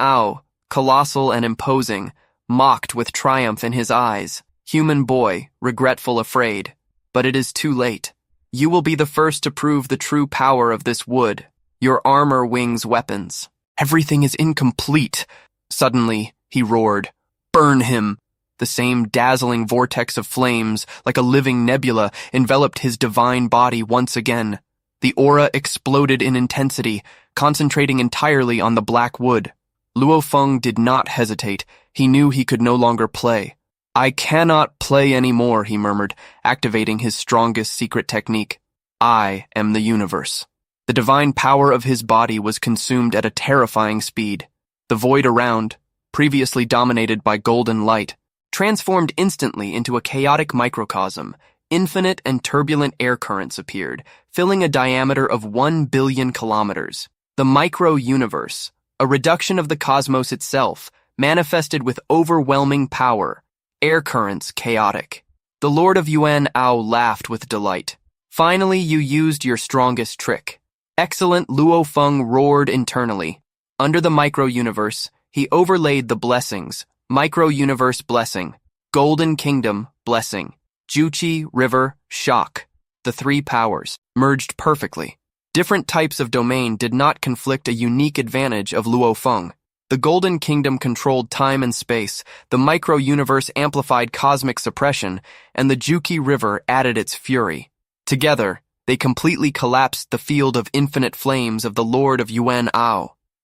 colossal and imposing, mocked with triumph in his eyes. Human boy, regretful, afraid. But it is too late. You will be the first to prove the true power of this wood. Your armor wings weapons. Everything is incomplete. Suddenly, he roared, "Burn him!" The same dazzling vortex of flames, like a living nebula, enveloped his divine body once again. The aura exploded in intensity, concentrating entirely on the black wood. Luo Feng did not hesitate. He knew he could no longer play. "I cannot play anymore," he murmured, activating his strongest secret technique. "I am the universe." The divine power of his body was consumed at a terrifying speed. The void around, previously dominated by golden light, transformed instantly into a chaotic microcosm. Infinite and turbulent air currents appeared, filling a diameter of 1 billion kilometers. The micro-universe, a reduction of the cosmos itself, manifested with overwhelming power. Air currents chaotic. The Lord of Yuan laughed with delight. "Finally, you used your strongest trick." "Excellent," Luo Feng roared internally. Under the micro-universe, he overlaid the blessings. Micro-universe blessing. Golden Kingdom blessing. Juqi, river, shock. The 3 powers merged perfectly. Different types of domain did not conflict, a unique advantage of Luo Feng. The Golden Kingdom controlled time and space, the micro-universe amplified cosmic suppression, and the Juqi River added its fury. Together, they completely collapsed the field of infinite flames of the Lord of Yuan.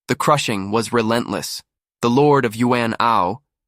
The crushing was relentless. The Lord of Yuan,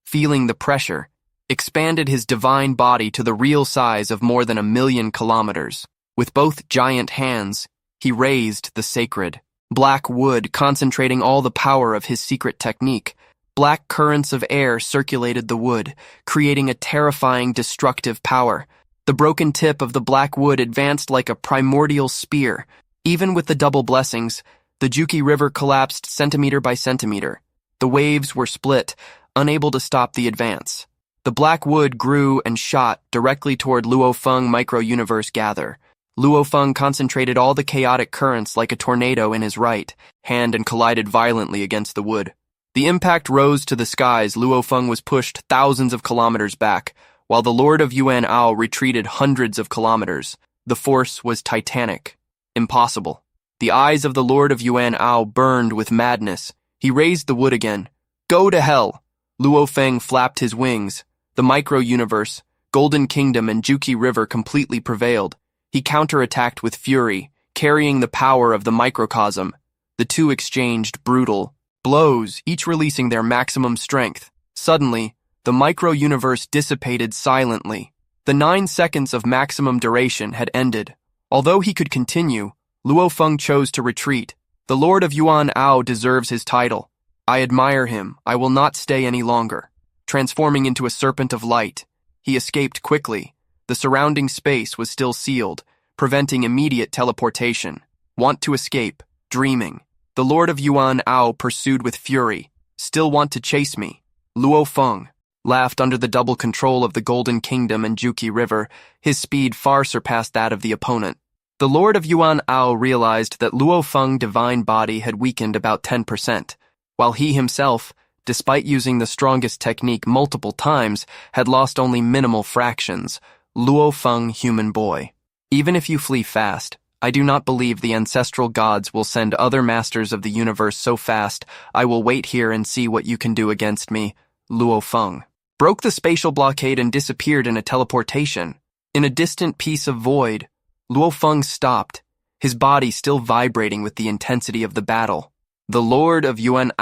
feeling the pressure, expanded his divine body to the real size of more than 1,000,000 kilometers. With both giant hands, he raised the sacred black wood, concentrating all the power of his secret technique. Black currents of air circulated the wood, creating a terrifying destructive power. The broken tip of the black wood advanced like a primordial spear. Even with the double blessings, the Juki River collapsed centimeter by centimeter. The waves were split, unable to stop the advance. The black wood grew and shot directly toward Luo Feng micro-universe gather. Luo Feng concentrated all the chaotic currents like a tornado in his right hand and collided violently against the wood. The impact rose to the skies. Luo Feng was pushed thousands of kilometers back, while the Lord of Yuan retreated hundreds of kilometers. The force was titanic. Impossible. The eyes of the Lord of Yuan burned with madness. He raised the wood again. Go to hell! Luo Feng flapped his wings. The micro-universe, Golden Kingdom, and Juki River completely prevailed. He counterattacked with fury, carrying the power of the microcosm. The two exchanged brutal blows, each releasing their maximum strength. Suddenly, the micro-universe dissipated silently. The 9 seconds of maximum duration had ended. Although he could continue, Luo Feng chose to retreat. The Lord of Yuan deserves his title. I admire him. I will not stay any longer. Transforming into a serpent of light, he escaped quickly. The surrounding space was still sealed, preventing immediate teleportation. Want to escape, dreaming. The Lord of Yuan pursued with fury. Still want to chase me. Luo Feng laughed under the double control of the Golden Kingdom and Juki River. His speed far surpassed that of the opponent. The Lord of Yuan realized that Luo Feng's divine body had weakened about 10%, while he himself, despite using the strongest technique multiple times, had lost only minimal fractions. Luo Feng, human boy. Even if you flee fast, I do not believe the ancestral gods will send other masters of the universe so fast. I will wait here and see what you can do against me. Luo Feng broke the spatial blockade and disappeared in a teleportation. In a distant piece of void, Luo Feng stopped, his body still vibrating with the intensity of the battle. The Lord of Yuan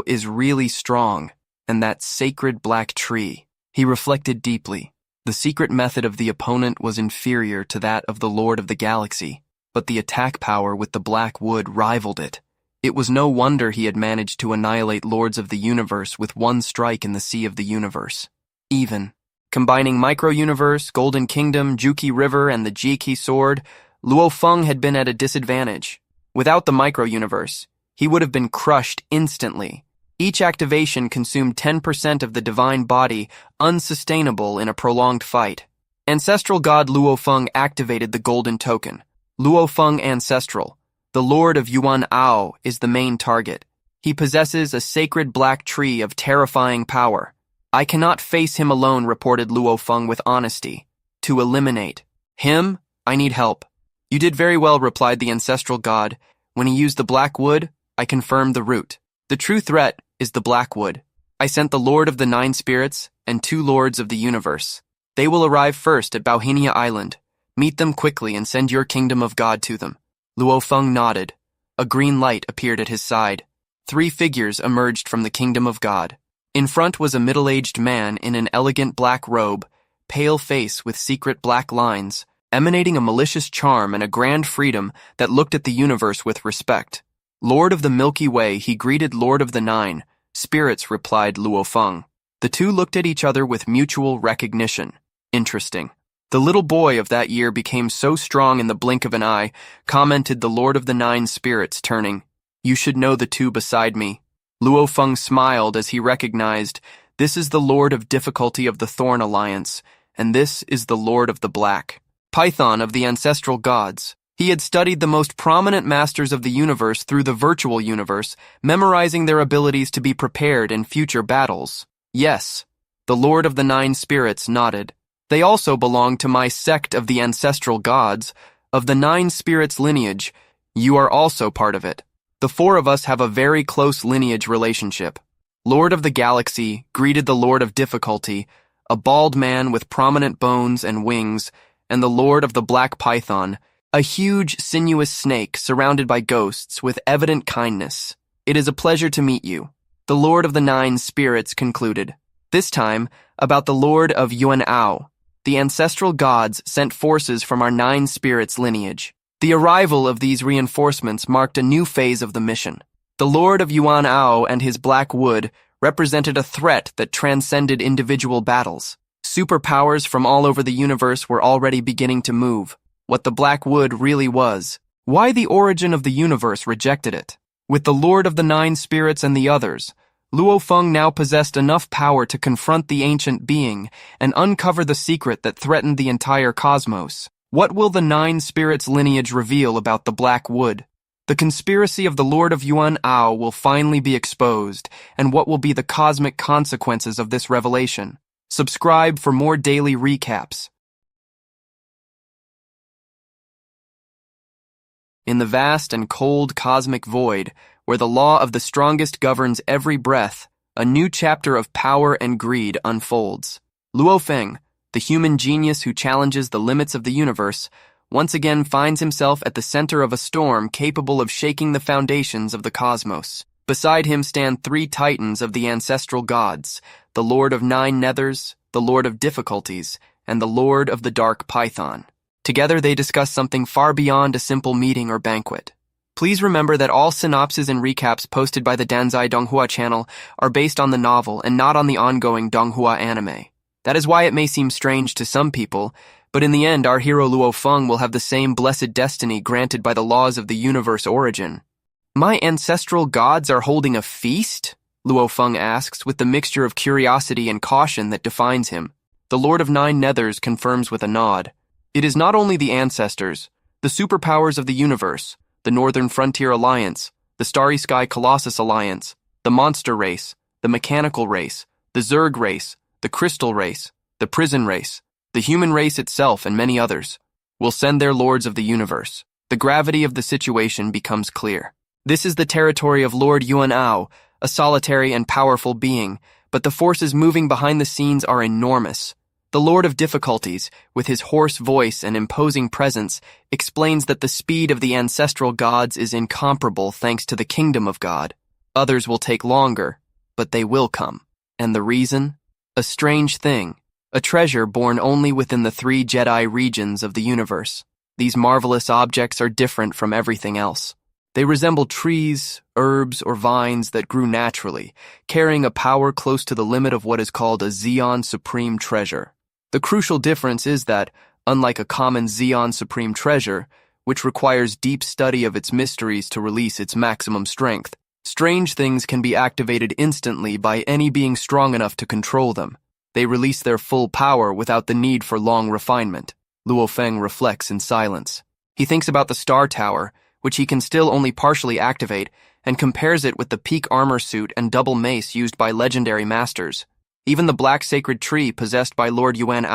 is really strong, and that sacred black tree. He reflected deeply. The secret method of the opponent was inferior to that of the Lord of the Galaxy, but the attack power with the black wood rivaled it. It was no wonder he had managed to annihilate Lords of the Universe with one strike in the Sea of the Universe. Even combining Micro-Universe, Golden Kingdom, Juki River, and the Jiki Sword, Luo Feng had been at a disadvantage. Without the Micro-Universe, he would have been crushed instantly. Each activation consumed 10% of the divine body, unsustainable in a prolonged fight. Ancestral God Luo Feng activated the golden token. Luo Feng Ancestral. The Lord of Yuan is the main target. He possesses a sacred black tree of terrifying power. I cannot face him alone, reported Luo Feng with honesty. To eliminate him, I need help. You did very well, replied the ancestral god. When he used the black wood, I confirmed the route. The true threat is the black wood. I sent the Lord of the 9 Spirits and 2 Lords of the Universe. They will arrive first at Bauhinia Island. Meet them quickly and send your kingdom of God to them. Luo Feng nodded. A green light appeared at his side. 3 figures emerged from the kingdom of God. In front was a middle-aged man in an elegant black robe, pale face with secret black lines, emanating a malicious charm and a grand freedom that looked at the universe with respect. Lord of the Milky Way, he greeted Lord of the 9 Spirits, replied Luo Feng. The two looked at each other with mutual recognition. Interesting. The little boy of that year became so strong in the blink of an eye, commented the Lord of the 9 Spirits, turning. You should know the two beside me. Luo Feng smiled as he recognized, this is the Lord of Difficulty of the Thorn Alliance, and this is the Lord of the Black Python of the ancestral gods. He had studied the most prominent masters of the universe through the virtual universe, memorizing their abilities to be prepared in future battles. Yes, the Lord of the 9 Spirits nodded. They also belong to my sect of the ancestral gods, of the 9 Spirits lineage. You are also part of it. The 4 of us have a very close lineage relationship. Lord of the Galaxy greeted the Lord of Difficulty, a bald man with prominent bones and wings, and the Lord of the Black Python, a huge, sinuous snake surrounded by ghosts with evident kindness. It is a pleasure to meet you. The Lord of the 9 Spirits concluded. This time, about the Lord of Yuan. The ancestral gods sent forces from our 9 spirits lineage. The arrival of these reinforcements marked a new phase of the mission. The Lord of Yuano and his Black Wood represented a threat that transcended individual battles. Superpowers from all over the universe were already beginning to move. What the Black Wood really was. Why the origin of the universe rejected it. With the Lord of the 9 spirits and the others, Luo Feng now possessed enough power to confront the ancient being and uncover the secret that threatened the entire cosmos. What will the 9 spirits lineage reveal about the Black Wood? The conspiracy of the Lord of Yuan will finally be exposed, and what will be the cosmic consequences of this revelation? Subscribe for more daily recaps. In the vast and cold cosmic void, where the law of the strongest governs every breath, a new chapter of power and greed unfolds. Luo Feng, the human genius who challenges the limits of the universe, once again finds himself at the center of a storm capable of shaking the foundations of the cosmos. Beside him stand 3 titans of the ancestral gods, the Lord of 9 Nethers, the Lord of Difficulties, and the Lord of the Dark Python. Together they discuss something far beyond a simple meeting or banquet. Please remember that all synopses and recaps posted by the Donghua channel are based on the novel and not on the ongoing Donghua anime. That is why it may seem strange to some people, but in the end our hero Luo Feng will have the same blessed destiny granted by the laws of the universe origin. My ancestral gods are holding a feast? Luo Feng asks with the mixture of curiosity and caution that defines him. The Lord of 9 Nethers confirms with a nod. It is not only the ancestors, the superpowers of the universe, the Northern Frontier Alliance, the Starry Sky Colossus Alliance, the Monster Race, the Mechanical Race, the Zerg Race, the Crystal Race, the Prison Race, the human race itself, and many others, will send their lords of the universe. The gravity of the situation becomes clear. This is the territory of Lord Yuan, a solitary and powerful being, but the forces moving behind the scenes are enormous. The Lord of Difficulties, with his hoarse voice and imposing presence, explains that the speed of the ancestral gods is incomparable thanks to the kingdom of God. Others will take longer, but they will come. And the reason? A strange thing. A treasure born only within the 3 Jedi regions of the universe. These marvelous objects are different from everything else. They resemble trees, herbs, or vines that grew naturally, carrying a power close to the limit of what is called a Xeon Supreme Treasure. The crucial difference is that, unlike a common Xeon Supreme Treasure, which requires deep study of its mysteries to release its maximum strength, strange things can be activated instantly by any being strong enough to control them. They release their full power without the need for long refinement. Luo Feng reflects in silence. He thinks about the Star Tower, which he can still only partially activate, and compares it with the peak armor suit and double mace used by legendary masters. Even the black sacred tree possessed by Lord Yuan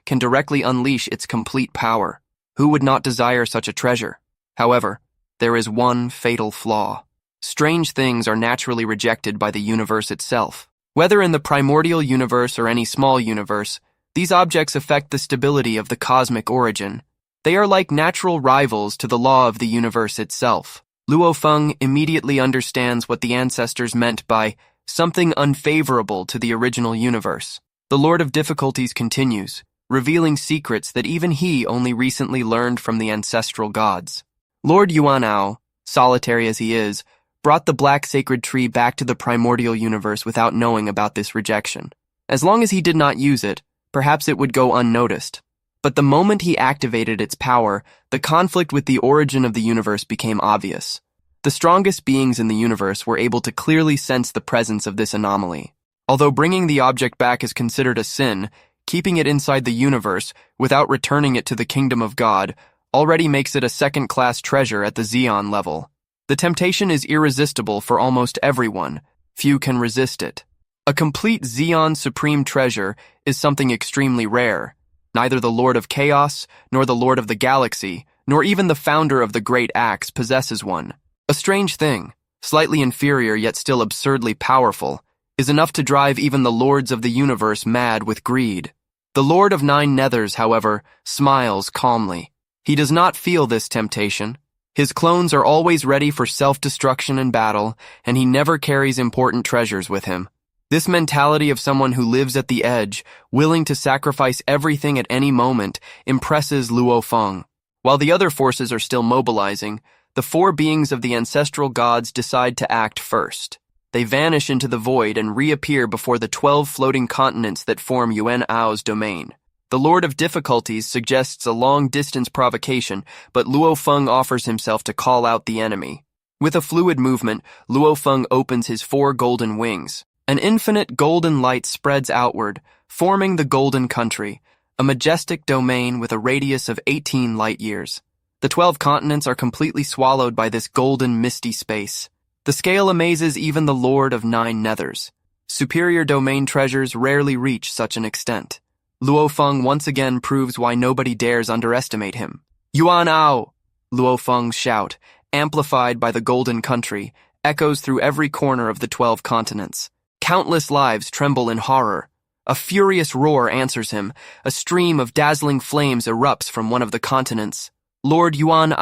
can directly unleash its complete power. Who would not desire such a treasure? However, there is one fatal flaw. Strange things are naturally rejected by the universe itself. Whether in the primordial universe or any small universe, these objects affect the stability of the cosmic origin. They are like natural rivals to the law of the universe itself. Luo Feng immediately understands what the ancestors meant by something unfavorable to the original universe. The Lord of Difficulties continues, revealing secrets that even he only recently learned from the ancestral gods. Lord Yuano, solitary as he is, brought the black sacred tree back to the primordial universe without knowing about this rejection. As long as he did not use it, perhaps it would go unnoticed. But the moment he activated its power, the conflict with the origin of the universe became obvious. The strongest beings in the universe were able to clearly sense the presence of this anomaly. Although bringing the object back is considered a sin, keeping it inside the universe without returning it to the kingdom of God already makes it a second-class treasure at the Xeon level. The temptation is irresistible for almost everyone. Few can resist it. A complete Xeon Supreme Treasure is something extremely rare. Neither the Lord of Chaos, nor the Lord of the Galaxy, nor even the founder of the Great Axe possesses one. A strange thing, slightly inferior yet still absurdly powerful, is enough to drive even the lords of the universe mad with greed. The Lord of 9 Nethers, however, smiles calmly. He does not feel this temptation. His clones are always ready for self-destruction and battle, and he never carries important treasures with him. This mentality of someone who lives at the edge, willing to sacrifice everything at any moment, impresses Luo Feng. While the other forces are still mobilizing, the four beings of the ancestral gods decide to act first. They vanish into the void and reappear before the 12 floating continents that form Yuan's domain. The Lord of Difficulties suggests a long-distance provocation, but Luo Feng offers himself to call out the enemy. With a fluid movement, Luo Feng opens his 4 golden wings. An infinite golden light spreads outward, forming the Golden Country, a majestic domain with a radius of 18 light-years. The 12 continents are completely swallowed by this golden misty space. The scale amazes even the Lord of 9 Nethers. Superior domain treasures rarely reach such an extent. Luo Feng once again proves why nobody dares underestimate him. Yuano! Luo Feng's shout, amplified by the Golden Country, echoes through every corner of the 12 continents. Countless lives tremble in horror. A furious roar answers him. A stream of dazzling flames erupts from one of the continents. Lord Yuan,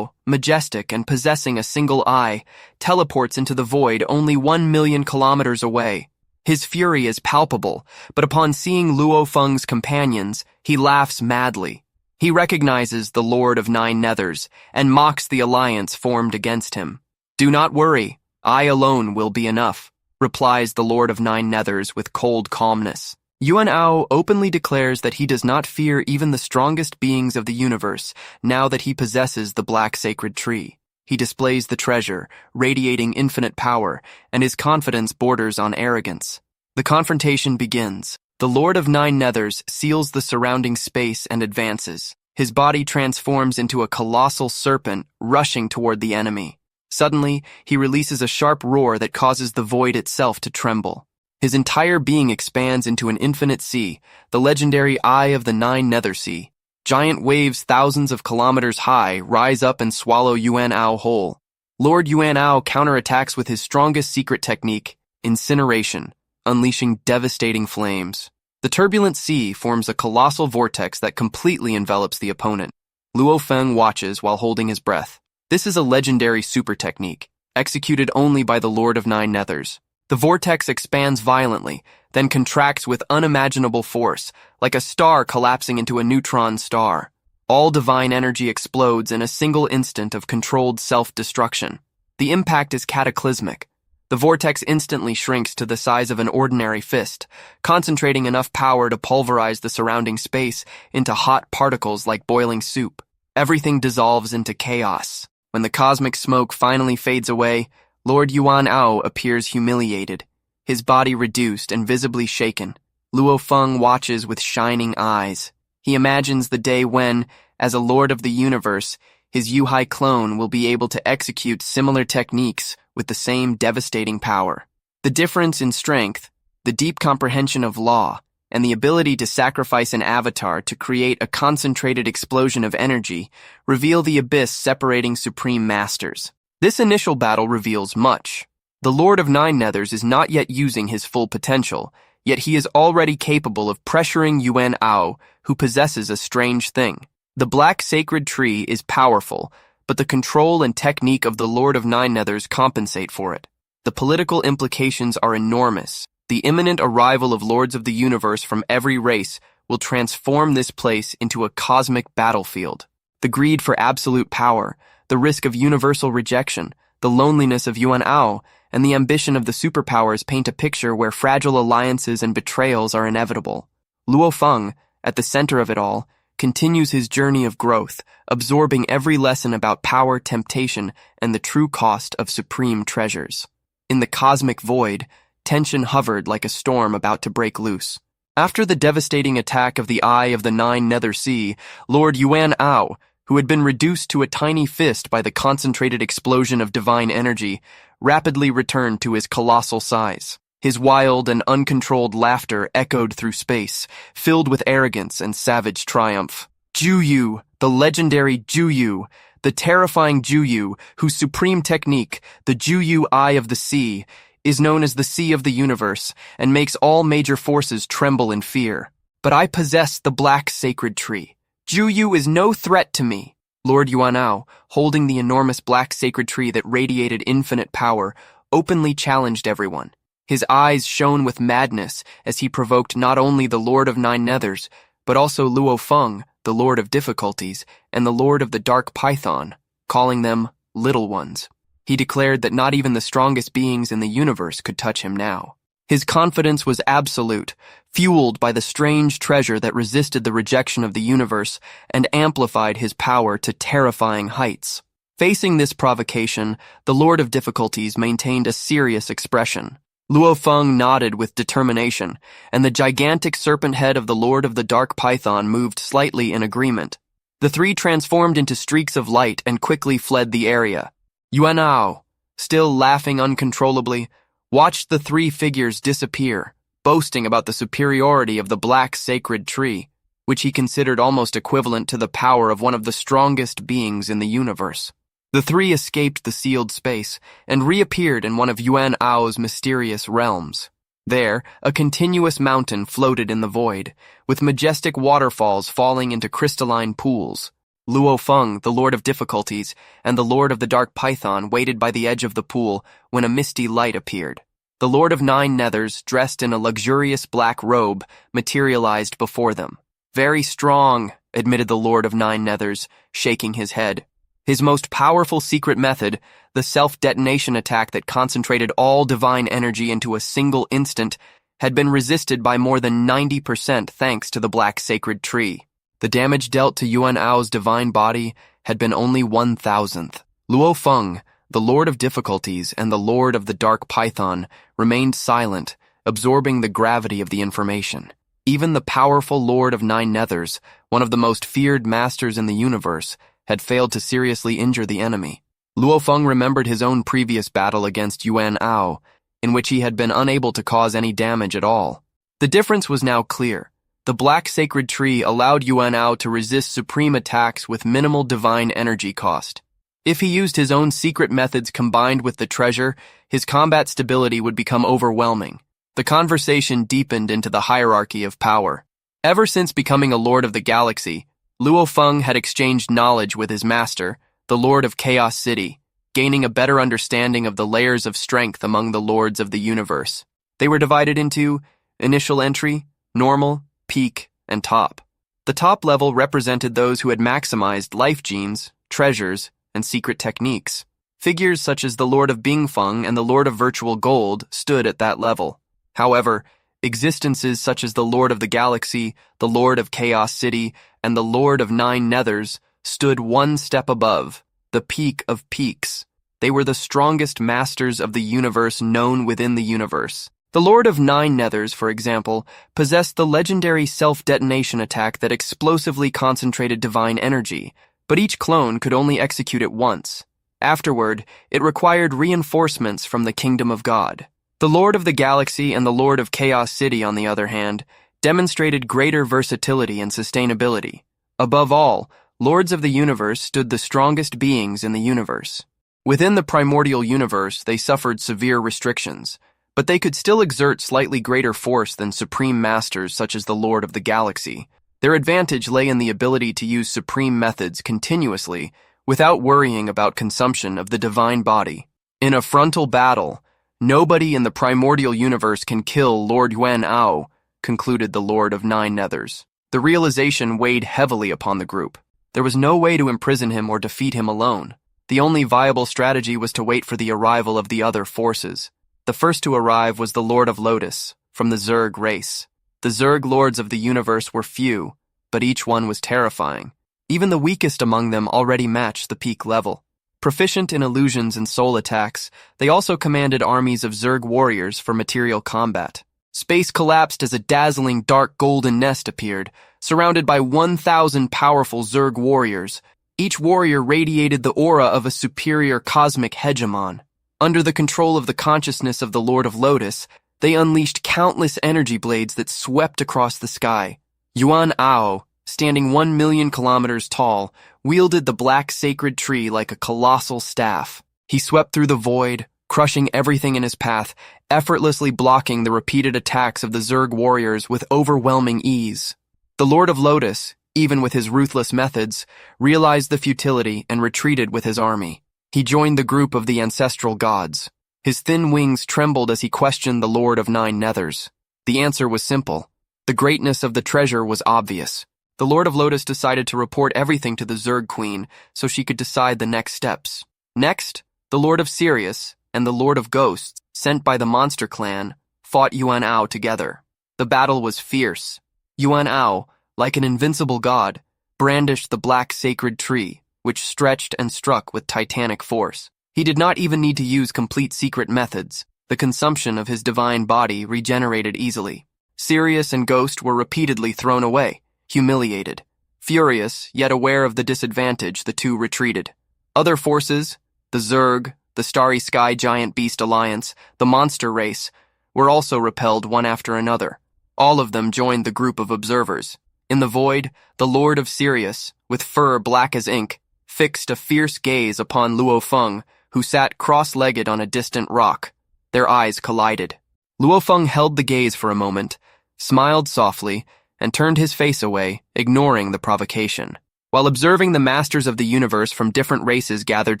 majestic and possessing a single eye, teleports into the void only 1 million kilometers away. His fury is palpable, but upon seeing Luo Feng's companions, he laughs madly. He recognizes the Lord of 9 Nethers and mocks the alliance formed against him. "Do not worry, I alone will be enough," replies the Lord of 9 Nethers with cold calmness. Yuano openly declares that he does not fear even the strongest beings of the universe now that he possesses the black sacred tree. He displays the treasure, radiating infinite power, and his confidence borders on arrogance. The confrontation begins. The Lord of 9 Nethers seals the surrounding space and advances. His body transforms into a colossal serpent, rushing toward the enemy. Suddenly, he releases a sharp roar that causes the void itself to tremble. His entire being expands into an infinite sea, the legendary Eye of the 9 Nether Sea. Giant waves thousands of kilometers high rise up and swallow Yuanao whole. Lord Yuanao counterattacks with his strongest secret technique, incineration, unleashing devastating flames. The turbulent sea forms a colossal vortex that completely envelops the opponent. Luo Feng watches while holding his breath. This is a legendary super technique, executed only by the Lord of 9 Nethers. The vortex expands violently, then contracts with unimaginable force, like a star collapsing into a neutron star. All divine energy explodes in a single instant of controlled self-destruction. The impact is cataclysmic. The vortex instantly shrinks to the size of an ordinary fist, concentrating enough power to pulverize the surrounding space into hot particles like boiling soup. Everything dissolves into chaos. When the cosmic smoke finally fades away, Lord Yuanao appears humiliated, his body reduced and visibly shaken. Luo Feng watches with shining eyes. He imagines the day when, as a lord of the universe, his Yuhai clone will be able to execute similar techniques with the same devastating power. The difference in strength, the deep comprehension of law, and the ability to sacrifice an avatar to create a concentrated explosion of energy reveal the abyss separating supreme masters. This initial battle reveals much. The Lord of 9 Nethers is not yet using his full potential, yet he is already capable of pressuring Yuanao, who possesses a strange thing. The black sacred tree is powerful, but the control and technique of the Lord of 9 Nethers compensate for it. The political implications are enormous. The imminent arrival of Lords of the Universe from every race will transform this place into a cosmic battlefield. The greed for absolute power, the risk of universal rejection, the loneliness of Yuanao, and the ambition of the superpowers paint a picture where fragile alliances and betrayals are inevitable. Luo Feng, at the center of it all, continues his journey of growth, absorbing every lesson about power, temptation, and the true cost of supreme treasures. In the cosmic void, tension hovered like a storm about to break loose. After the devastating attack of the Eye of the 9 Nether Sea, Lord Yuanao, who had been reduced to a tiny fist by the concentrated explosion of divine energy, rapidly returned to his colossal size. His wild and uncontrolled laughter echoed through space, filled with arrogance and savage triumph. Juyu, the legendary Juyu, the terrifying Juyu, whose supreme technique, the Juyu Eye of the Sea, is known as the Sea of the Universe and makes all major forces tremble in fear. But I possess the black sacred tree. Juyu is no threat to me. Lord Yuanao, holding the enormous black sacred tree that radiated infinite power, openly challenged everyone. His eyes shone with madness as he provoked not only the Lord of Nine Nethers, but also Luo Feng, the Lord of Difficulties, and the Lord of the Dark Python, calling them little ones. He declared that not even the strongest beings in the universe could touch him now. His confidence was absolute, fueled by the strange treasure that resisted the rejection of the universe and amplified his power to terrifying heights. Facing this provocation, the Lord of Difficulties maintained a serious expression. Luo Feng nodded with determination, and the gigantic serpent head of the Lord of the Dark Python moved slightly in agreement. The three transformed into streaks of light and quickly fled the area. Yuano, still laughing uncontrollably, watched the three figures disappear, boasting about the superiority of the black sacred tree, which he considered almost equivalent to the power of one of the strongest beings in the universe. The three escaped the sealed space and reappeared in one of Yuano's mysterious realms. There, a continuous mountain floated in the void, with majestic waterfalls falling into crystalline pools. Luo Feng, the Lord of Difficulties, and the Lord of the Dark Python waited by the edge of the pool when a misty light appeared. The Lord of Nine Nethers, dressed in a luxurious black robe, materialized before them. "Very strong," admitted the Lord of Nine Nethers, shaking his head. His most powerful secret method, the self-detonation attack that concentrated all divine energy into a single instant, had been resisted by more than 90% thanks to the black sacred tree. The damage dealt to Yuano's divine body had been only 1,000th. Luo Feng, the Lord of Difficulties and the Lord of the Dark Python, remained silent, absorbing the gravity of the information. Even the powerful Lord of Nine Nethers, one of the most feared masters in the universe, had failed to seriously injure the enemy. Luo Feng remembered his own previous battle against Yuano, in which he had been unable to cause any damage at all. The difference was now clear. The black sacred tree allowed Yuano to resist supreme attacks with minimal divine energy cost. If he used his own secret methods combined with the treasure, his combat stability would become overwhelming. The conversation deepened into the hierarchy of power. Ever since becoming a Lord of the Galaxy, Luo Feng had exchanged knowledge with his master, the Lord of Chaos City, gaining a better understanding of the layers of strength among the lords of the universe. They were divided into initial entry, normal, peak, and top. The top level represented those who had maximized life genes, treasures, and secret techniques. Figures such as the Lord of Bingfeng and the Lord of Virtual Gold stood at that level. However, existences such as the Lord of the Galaxy, the Lord of Chaos City, and the Lord of Nine Nethers stood one step above, the peak of peaks. They were the strongest masters of the universe known within the universe. The Lord of Nine Nethers, for example, possessed the legendary self-detonation attack that explosively concentrated divine energy, but each clone could only execute it once. Afterward, it required reinforcements from the Kingdom of God. The Lord of the Galaxy and the Lord of Chaos City, on the other hand, demonstrated greater versatility and sustainability. Above all, Lords of the Universe stood the strongest beings in the universe. Within the primordial universe, they suffered severe restrictions, but they could still exert slightly greater force than supreme masters such as the Lord of the Galaxy. Their advantage lay in the ability to use supreme methods continuously without worrying about consumption of the divine body. In a frontal battle, nobody in the primordial universe can kill Lord Yuano, concluded the Lord of Nine Nethers. The realization weighed heavily upon the group. There was no way to imprison him or defeat him alone. The only viable strategy was to wait for the arrival of the other forces. The first to arrive was the Lord of Lotus, from the Zerg race. The Zerg lords of the universe were few, but each one was terrifying. Even the weakest among them already matched the peak level. Proficient in illusions and soul attacks, they also commanded armies of Zerg warriors for material combat. Space collapsed as a dazzling dark golden nest appeared, surrounded by 1,000 powerful Zerg warriors. Each warrior radiated the aura of a superior cosmic hegemon. Under the control of the consciousness of the Lord of Lotus, they unleashed countless energy blades that swept across the sky. Yuano, standing 1 million kilometers tall, wielded the black sacred tree like a colossal staff. He swept through the void, crushing everything in his path, effortlessly blocking the repeated attacks of the Zerg warriors with overwhelming ease. The Lord of Lotus, even with his ruthless methods, realized the futility and retreated with his army. He joined the group of the Ancestral gods. His thin wings trembled as he questioned the Lord of Nine Nethers. The answer was simple. The greatness of the treasure was obvious. The Lord of Lotus decided to report everything to the Zerg Queen so she could decide the next steps. Next, the Lord of Sirius and the Lord of Ghosts, sent by the Monster Clan, fought Yuan together. The battle was fierce. Yuan, like an invincible god, brandished the black sacred tree, which stretched and struck with titanic force. He did not even need to use complete secret methods. The consumption of his divine body regenerated easily. Sirius and Ghost were repeatedly thrown away, humiliated. Furious, yet aware of the disadvantage, the two retreated. Other forces, the Zerg, the Starry Sky Giant Beast Alliance, the Monster Race, were also repelled one after another. All of them joined the group of observers. In the void, the Lord of Sirius, with fur black as ink, fixed a fierce gaze upon Luo Feng, who sat cross-legged on a distant rock. Their eyes collided. Luo Feng held the gaze for a moment, smiled softly, and turned his face away, ignoring the provocation. While observing the masters of the universe from different races gathered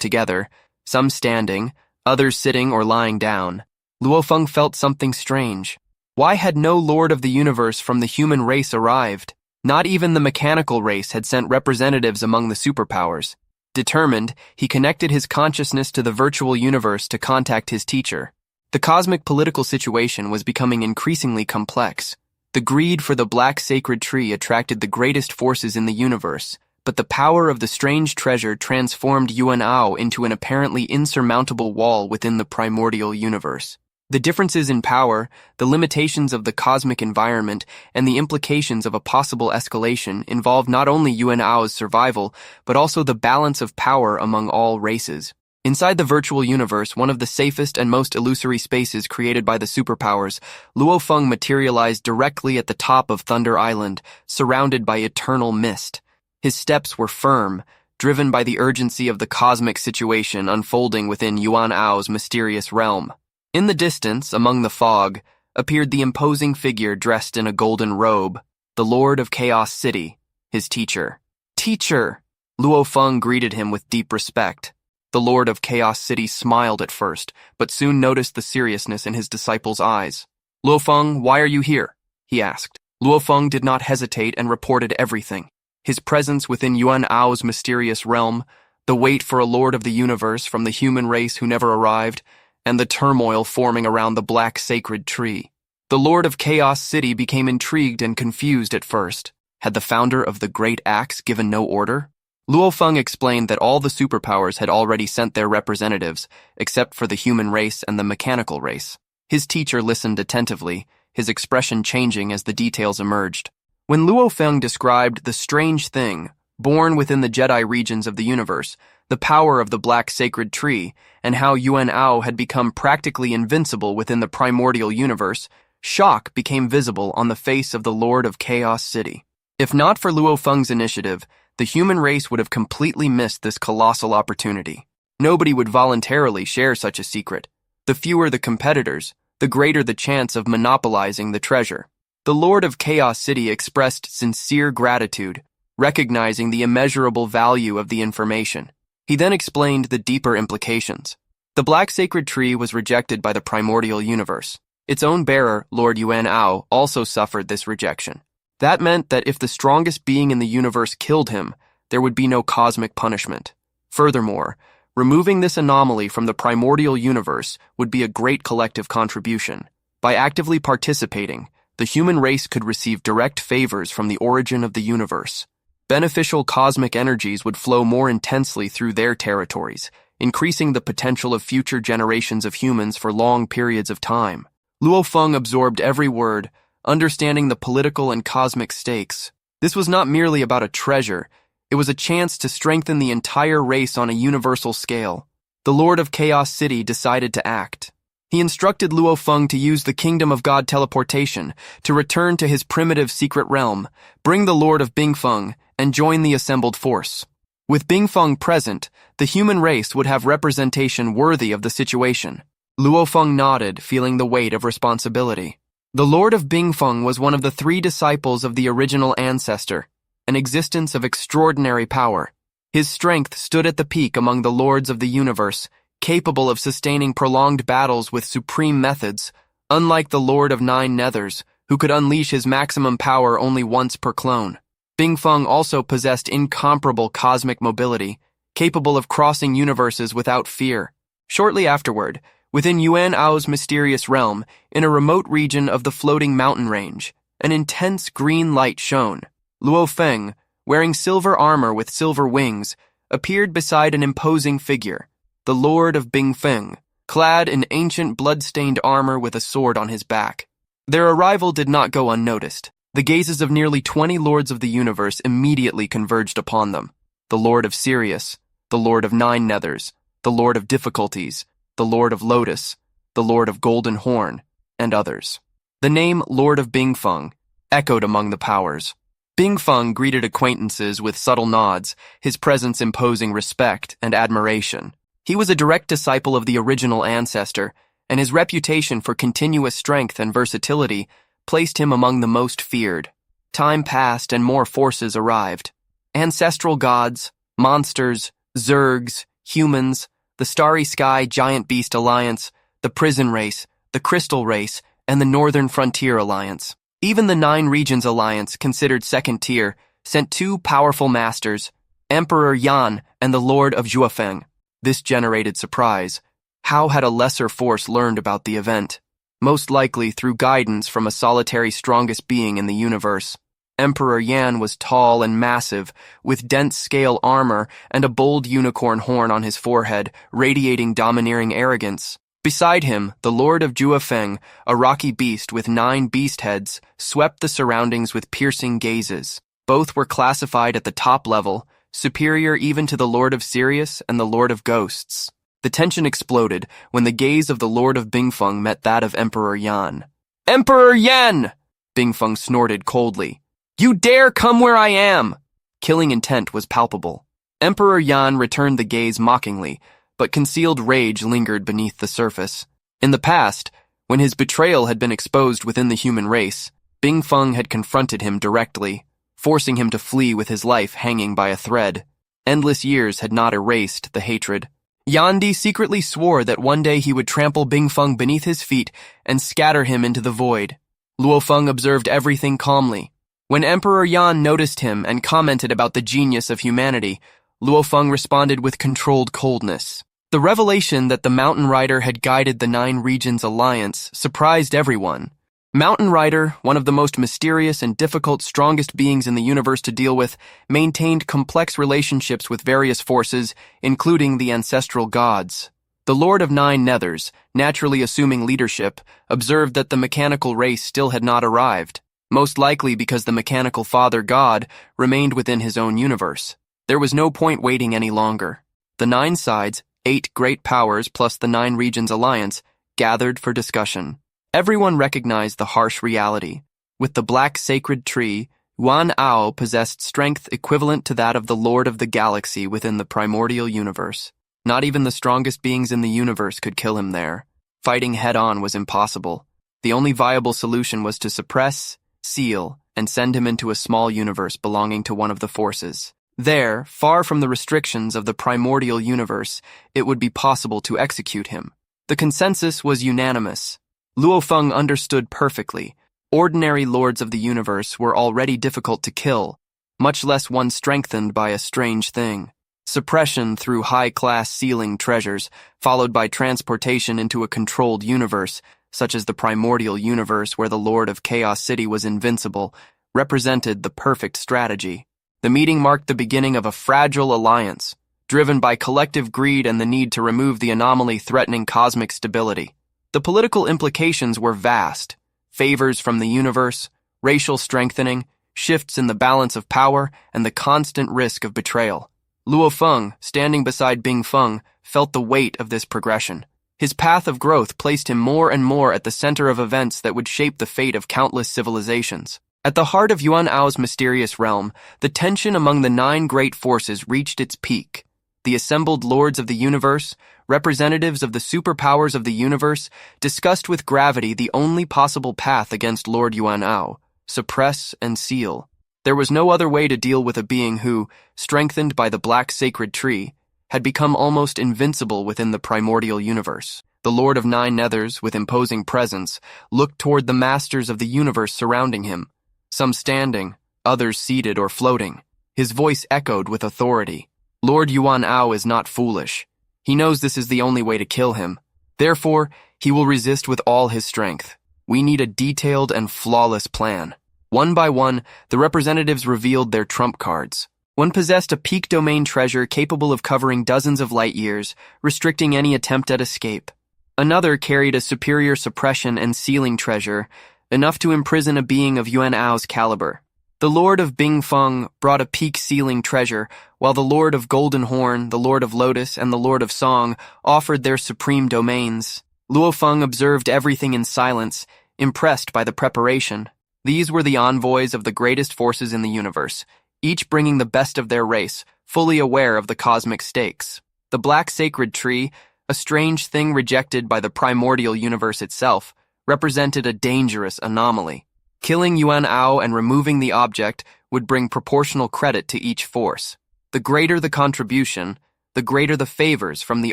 together, some standing, others sitting or lying down, Luo Feng felt something strange. Why had no Lord of the Universe from the human race arrived? Not even the mechanical race had sent representatives among the superpowers. Determined, he connected his consciousness to the virtual universe to contact his teacher. The cosmic political situation was becoming increasingly complex. The greed for the black sacred tree attracted the greatest forces in the universe, but the power of the strange treasure transformed Yuan into an apparently insurmountable wall within the primordial universe. The differences in power, the limitations of the cosmic environment, and the implications of a possible escalation involved not only Yuan's survival, but also the balance of power among all races. Inside the virtual universe, one of the safest and most illusory spaces created by the superpowers, Luo Feng materialized directly at the top of Thunder Island, surrounded by eternal mist. His steps were firm, driven by the urgency of the cosmic situation unfolding within Yuan's mysterious realm. In the distance, among the fog, appeared the imposing figure dressed in a golden robe, the Lord of Chaos City, his teacher. "Teacher!" Luo Feng greeted him with deep respect. The Lord of Chaos City smiled at first, but soon noticed the seriousness in his disciple's eyes. "Luo Feng, why are you here?" he asked. Luo Feng did not hesitate and reported everything. His presence within Yuan's mysterious realm, the wait for a Lord of the Universe from the human race who never arrived, and the turmoil forming around the black sacred tree. The Lord of Chaos City became intrigued and confused at first. Had the founder of the Great Axe given no order? Luo Feng explained that all the superpowers had already sent their representatives, except for the human race and the mechanical race. His teacher listened attentively, his expression changing as the details emerged. When Luo Feng described the strange thing, born within the Jedi regions of the universe, the power of the black sacred tree, and how Yuan had become practically invincible within the primordial universe, shock became visible on the face of the Lord of Chaos City. If not for Luo Feng's initiative, the human race would have completely missed this colossal opportunity. Nobody would voluntarily share such a secret. The fewer the competitors, the greater the chance of monopolizing the treasure. The Lord of Chaos City expressed sincere gratitude, recognizing the immeasurable value of the information. He then explained the deeper implications. The black sacred tree was rejected by the primordial universe. Its own bearer, Lord Yuan, also suffered this rejection. That meant that if the strongest being in the universe killed him, there would be no cosmic punishment. Furthermore, removing this anomaly from the primordial universe would be a great collective contribution. By actively participating, the human race could receive direct favors from the origin of the universe. Beneficial cosmic energies would flow more intensely through their territories, increasing the potential of future generations of humans for long periods of time. Luo Feng absorbed every word, understanding the political and cosmic stakes. This was not merely about a treasure, it was a chance to strengthen the entire race on a universal scale. The Lord of Chaos City decided to act. He instructed Luo Feng to use the Kingdom of God teleportation to return to his primitive secret realm, bring the Lord of Bingfeng, and join the assembled force. With Bingfeng present, the human race would have representation worthy of the situation. Luo Feng nodded, feeling the weight of responsibility. The Lord of Bingfeng was one of the 3 disciples of the original ancestor, an existence of extraordinary power. His strength stood at the peak among the lords of the universe, capable of sustaining prolonged battles with supreme methods, unlike the Lord of Nine Nethers, who could unleash his maximum power only once per clone. Bingfeng also possessed incomparable cosmic mobility, capable of crossing universes without fear. Shortly afterward, within Yuan's mysterious realm, in a remote region of the floating mountain range, an intense green light shone. Luo Feng, wearing silver armor with silver wings, appeared beside an imposing figure, the Lord of Bingfeng, clad in ancient blood-stained armor with a sword on his back. Their arrival did not go unnoticed. The gazes of nearly 20 lords of the universe immediately converged upon them. The Lord of Sirius, the Lord of Nine Nethers, the Lord of Difficulties, the Lord of Lotus, the Lord of Golden Horn, and others. The name Lord of Bingfeng echoed among the powers. Bingfeng greeted acquaintances with subtle nods, his presence imposing respect and admiration. He was a direct disciple of the original ancestor, and his reputation for continuous strength and versatility placed him among the most feared. Time passed and more forces arrived. Ancestral gods, monsters, zergs, humans, the Starry Sky Giant Beast Alliance, the Prison Race, the Crystal Race, and the Northern Frontier Alliance. Even the Nine Regions Alliance, considered second tier, sent two powerful masters, Emperor Yuan and the Lord of Feng. This generated surprise. How had a lesser force learned about the event? Most likely through guidance from a solitary strongest being in the universe. Emperor Yuan was tall and massive, with dense scale armor and a bold unicorn horn on his forehead, radiating domineering arrogance. Beside him, the Lord of Feng, a rocky beast with 9 beast heads, swept the surroundings with piercing gazes. Both were classified at the top level, superior even to the Lord of Sirius and the Lord of Ghosts. The tension exploded when the gaze of the Lord of Bingfeng met that of Emperor Yuan. "Emperor Yuan!" Bingfeng snorted coldly. "You dare come where I am!" Killing intent was palpable. Emperor Yuan returned the gaze mockingly, but concealed rage lingered beneath the surface. In the past, when his betrayal had been exposed within the human race, Bingfeng had confronted him directly, forcing him to flee with his life hanging by a thread. Endless years had not erased the hatred. Yandi secretly swore that one day he would trample Bingfeng beneath his feet and scatter him into the void. Luo Feng observed everything calmly. When Emperor Yuan noticed him and commented about the genius of humanity, Luo Feng responded with controlled coldness. The revelation that the Mountain Rider had guided the Nine Regions Alliance surprised everyone. Mountain Rider, one of the most mysterious and difficult strongest beings in the universe to deal with, maintained complex relationships with various forces, including the ancestral gods. The Lord of Nine Nethers, naturally assuming leadership, observed that the mechanical race still had not arrived, most likely because the mechanical father god remained within his own universe. There was no point waiting any longer. The 9 sides, 8 great powers plus the 9 Regions Alliance, gathered for discussion. Everyone recognized the harsh reality. With the black sacred tree, Yuan possessed strength equivalent to that of the Lord of the Galaxy within the primordial universe. Not even the strongest beings in the universe could kill him there. Fighting head-on was impossible. The only viable solution was to suppress, seal, and send him into a small universe belonging to one of the forces. There, far from the restrictions of the primordial universe, it would be possible to execute him. The consensus was unanimous. Luo Feng understood perfectly. Ordinary lords of the universe were already difficult to kill, much less one strengthened by a strange thing. Suppression through high-class sealing treasures, followed by transportation into a controlled universe, such as the primordial universe where the Lord of Chaos City was invincible, represented the perfect strategy. The meeting marked the beginning of a fragile alliance, driven by collective greed and the need to remove the anomaly threatening cosmic stability. The political implications were vast. Favors from the universe, racial strengthening, shifts in the balance of power, and the constant risk of betrayal. Luo Feng, standing beside Bingfeng, felt the weight of this progression. His path of growth placed him more and more at the center of events that would shape the fate of countless civilizations. At the heart of Yuan's mysterious realm, the tension among the 9 great forces reached its peak. The assembled lords of the universe, representatives of the superpowers of the universe, discussed with gravity the only possible path against Lord Yuan: suppress and seal. There was no other way to deal with a being who, strengthened by the black sacred tree, had become almost invincible within the primordial universe. The Lord of Nine Nethers, with imposing presence, looked toward the masters of the universe surrounding him, some standing, others seated or floating. His voice echoed with authority. Lord Yuan is not foolish. He knows this is the only way to kill him. Therefore, he will resist with all his strength. We need a detailed and flawless plan. One by one, the representatives revealed their trump cards. One possessed a peak domain treasure capable of covering dozens of light years, restricting any attempt at escape. Another carried a superior suppression and sealing treasure, enough to imprison a being of Yuan's caliber. The Lord of Bing Feng brought a peak sealing treasure, while the Lord of Golden Horn, the Lord of Lotus, and the Lord of Song offered their supreme domains. Luo Feng observed everything in silence, impressed by the preparation. These were the envoys of the greatest forces in the universe, each bringing the best of their race, fully aware of the cosmic stakes. The black sacred tree, a strange thing rejected by the primordial universe itself, represented a dangerous anomaly. Killing Yuan and removing the object would bring proportional credit to each force. The greater the contribution, the greater the favors from the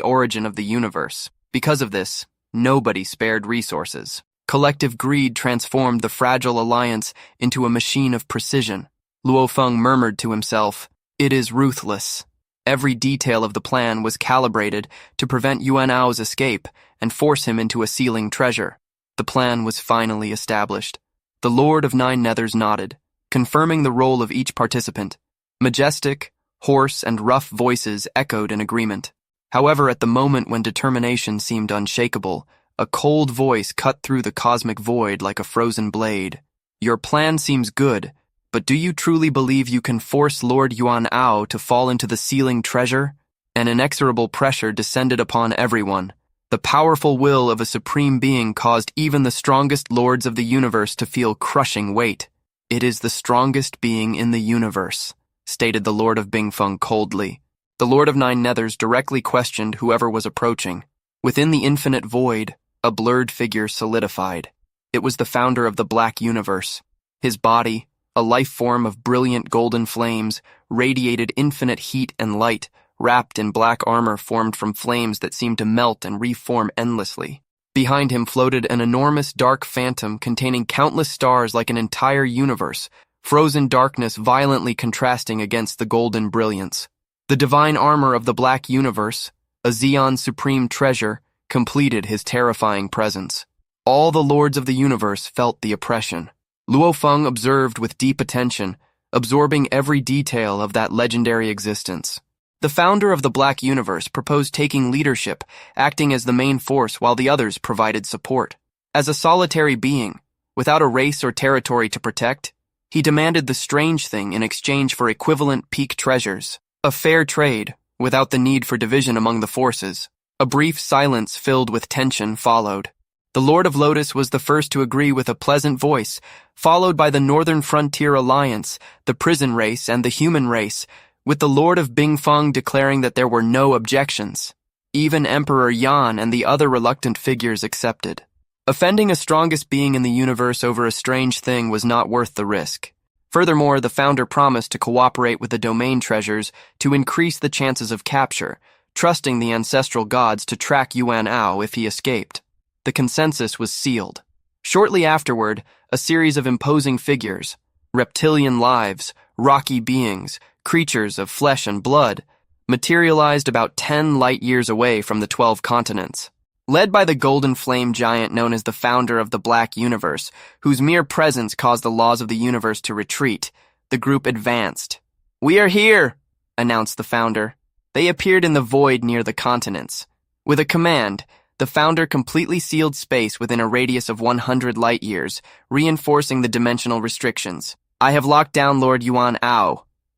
origin of the universe. Because of this, nobody spared resources. Collective greed transformed the fragile alliance into a machine of precision. Luo Feng murmured to himself, "It is ruthless." Every detail of the plan was calibrated to prevent Yuan's escape and force him into a sealing treasure. The plan was finally established. The Lord of Nine Nethers nodded, confirming the role of each participant. Majestic, hoarse, and rough voices echoed in agreement. However, at the moment when determination seemed unshakable, a cold voice cut through the cosmic void like a frozen blade. "Your plan seems good, but do you truly believe you can force Lord Yuan to fall into the sealing treasure?" An inexorable pressure descended upon everyone. The powerful will of a supreme being caused even the strongest lords of the universe to feel crushing weight. "It is the strongest being in the universe," stated the Lord of Bing Feng coldly. The Lord of Nine Nethers directly questioned whoever was approaching. Within the infinite void, a blurred figure solidified. It was the founder of the Black Universe. His body, a life form of brilliant golden flames, radiated infinite heat and light, wrapped in black armor formed from flames that seemed to melt and reform endlessly. Behind him floated an enormous dark phantom containing countless stars like an entire universe, frozen darkness violently contrasting against the golden brilliance. The divine armor of the Black Universe, a Xeon supreme treasure, completed his terrifying presence. All the lords of the universe felt the oppression. Luo Feng observed with deep attention, absorbing every detail of that legendary existence. The founder of the Black Universe proposed taking leadership, acting as the main force while the others provided support. As a solitary being, without a race or territory to protect, he demanded the strange thing in exchange for equivalent peak treasures. A fair trade, without the need for division among the forces. A brief silence filled with tension followed. The Lord of Lotus was the first to agree with a pleasant voice, followed by the Northern Frontier Alliance, the Prison Race, and the Human Race, with the Lord of Bing Feng declaring that there were no objections. Even Emperor Yuan and the other reluctant figures accepted. Offending a strongest being in the universe over a strange thing was not worth the risk. Furthermore, the founder promised to cooperate with the domain treasures to increase the chances of capture, trusting the ancestral gods to track Yuan if he escaped. The consensus was sealed. Shortly afterward, a series of imposing figures, reptilian lives, rocky beings, creatures of flesh and blood, materialized about 10 light years away from the 12 continents. Led by the golden flame giant known as the founder of the Black Universe, whose mere presence caused the laws of the universe to retreat, the group advanced. "We are here," announced the founder. They appeared in the void near the continents. With a command, the founder completely sealed space within a radius of 100 light years, reinforcing the dimensional restrictions. "I have locked down Lord Yuan.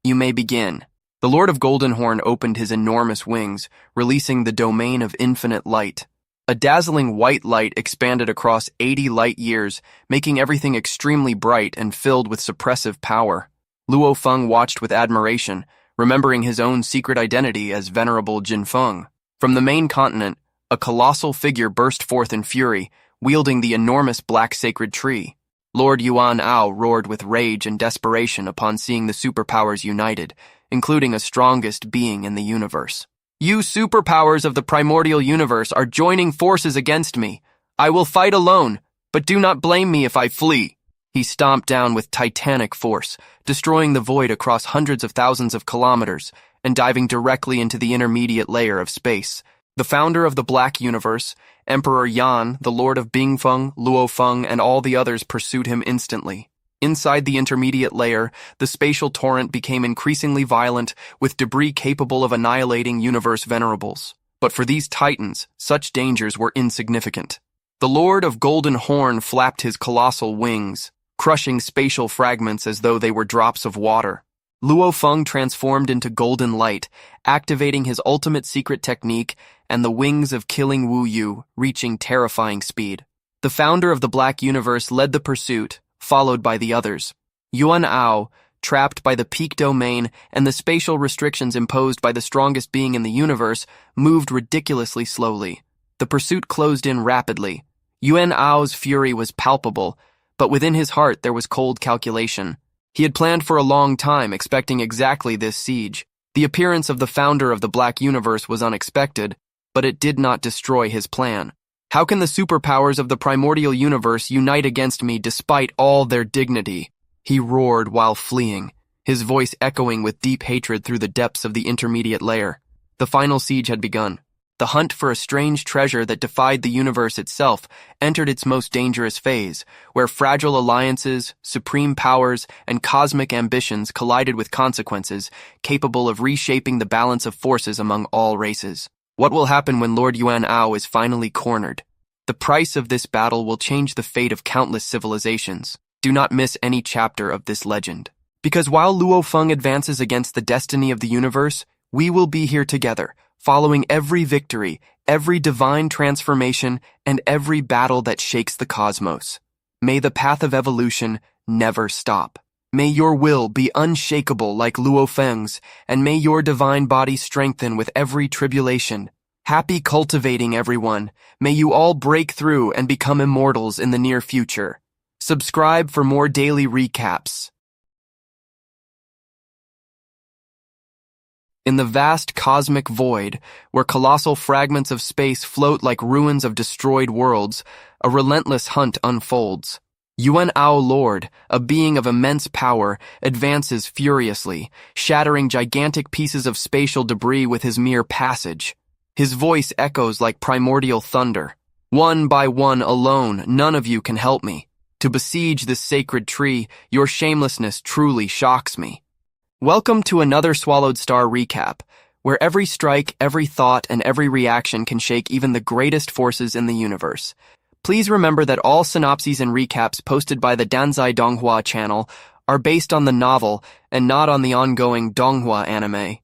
You may begin." The Lord of Goldenhorn opened his enormous wings, releasing the domain of infinite light. A dazzling white light expanded across 80 light years, making everything extremely bright and filled with suppressive power. Luo Feng watched with admiration, remembering his own secret identity as Venerable Jinfeng. From the main continent, a colossal figure burst forth in fury, wielding the enormous black sacred tree. Lord Yuan roared with rage and desperation upon seeing the superpowers united, including a strongest being in the universe. You superpowers of the primordial universe are joining forces against me. I will fight alone, but do not blame me if I flee." He stomped down with titanic force, destroying the void across hundreds of thousands of kilometers and diving directly into the intermediate layer of space. The founder of the Black Universe, Emperor Yuan, the Lord of Bingfeng, Luo Feng, and all the others pursued him instantly. Inside the intermediate layer, the spatial torrent became increasingly violent, with debris capable of annihilating universe venerables. But for these titans, such dangers were insignificant. The Lord of Golden Horn flapped his colossal wings, crushing spatial fragments as though they were drops of water. Luo Feng transformed into golden light, activating his ultimate secret technique, and the wings of killing Wu Yu, reaching terrifying speed. The founder of the Black Universe led the pursuit, followed by the others. Yuan, trapped by the peak domain and the spatial restrictions imposed by the strongest being in the universe, moved ridiculously slowly. The pursuit closed in rapidly. Yuan's fury was palpable, but within his heart there was cold calculation. He had planned for a long time, expecting exactly this siege. The appearance of the founder of the Black Universe was unexpected, but it did not destroy his plan. How can the superpowers of the primordial universe unite against me despite all their dignity? He roared while fleeing, his voice echoing with deep hatred through the depths of the intermediate layer. The final siege had begun. The hunt for a strange treasure that defied the universe itself entered its most dangerous phase, where fragile alliances, supreme powers, and cosmic ambitions collided with consequences capable of reshaping the balance of forces among all races. What will happen when Lord Yuano is finally cornered? The price of this battle will change the fate of countless civilizations. Do not miss any chapter of this legend. Because while Luo Feng advances against the destiny of the universe, we will be here together, following every victory, every divine transformation, and every battle that shakes the cosmos. May the path of evolution never stop. May your will be unshakable like Luo Feng's, and may your divine body strengthen with every tribulation. Happy cultivating, everyone. May you all break through and become immortals in the near future. Subscribe for more daily recaps. In the vast cosmic void, where colossal fragments of space float like ruins of destroyed worlds, a relentless hunt unfolds. Yuanao Lord, a being of immense power, advances furiously, shattering gigantic pieces of spatial debris with his mere passage. His voice echoes like primordial thunder. One by one alone, none of you can help me. To besiege this sacred tree, your shamelessness truly shocks me. Welcome to another Swallowed Star recap, where every strike, every thought, and every reaction can shake even the greatest forces in the universe. Please remember that all synopses and recaps posted by the Donghua channel are based on the novel and not on the ongoing Donghua anime.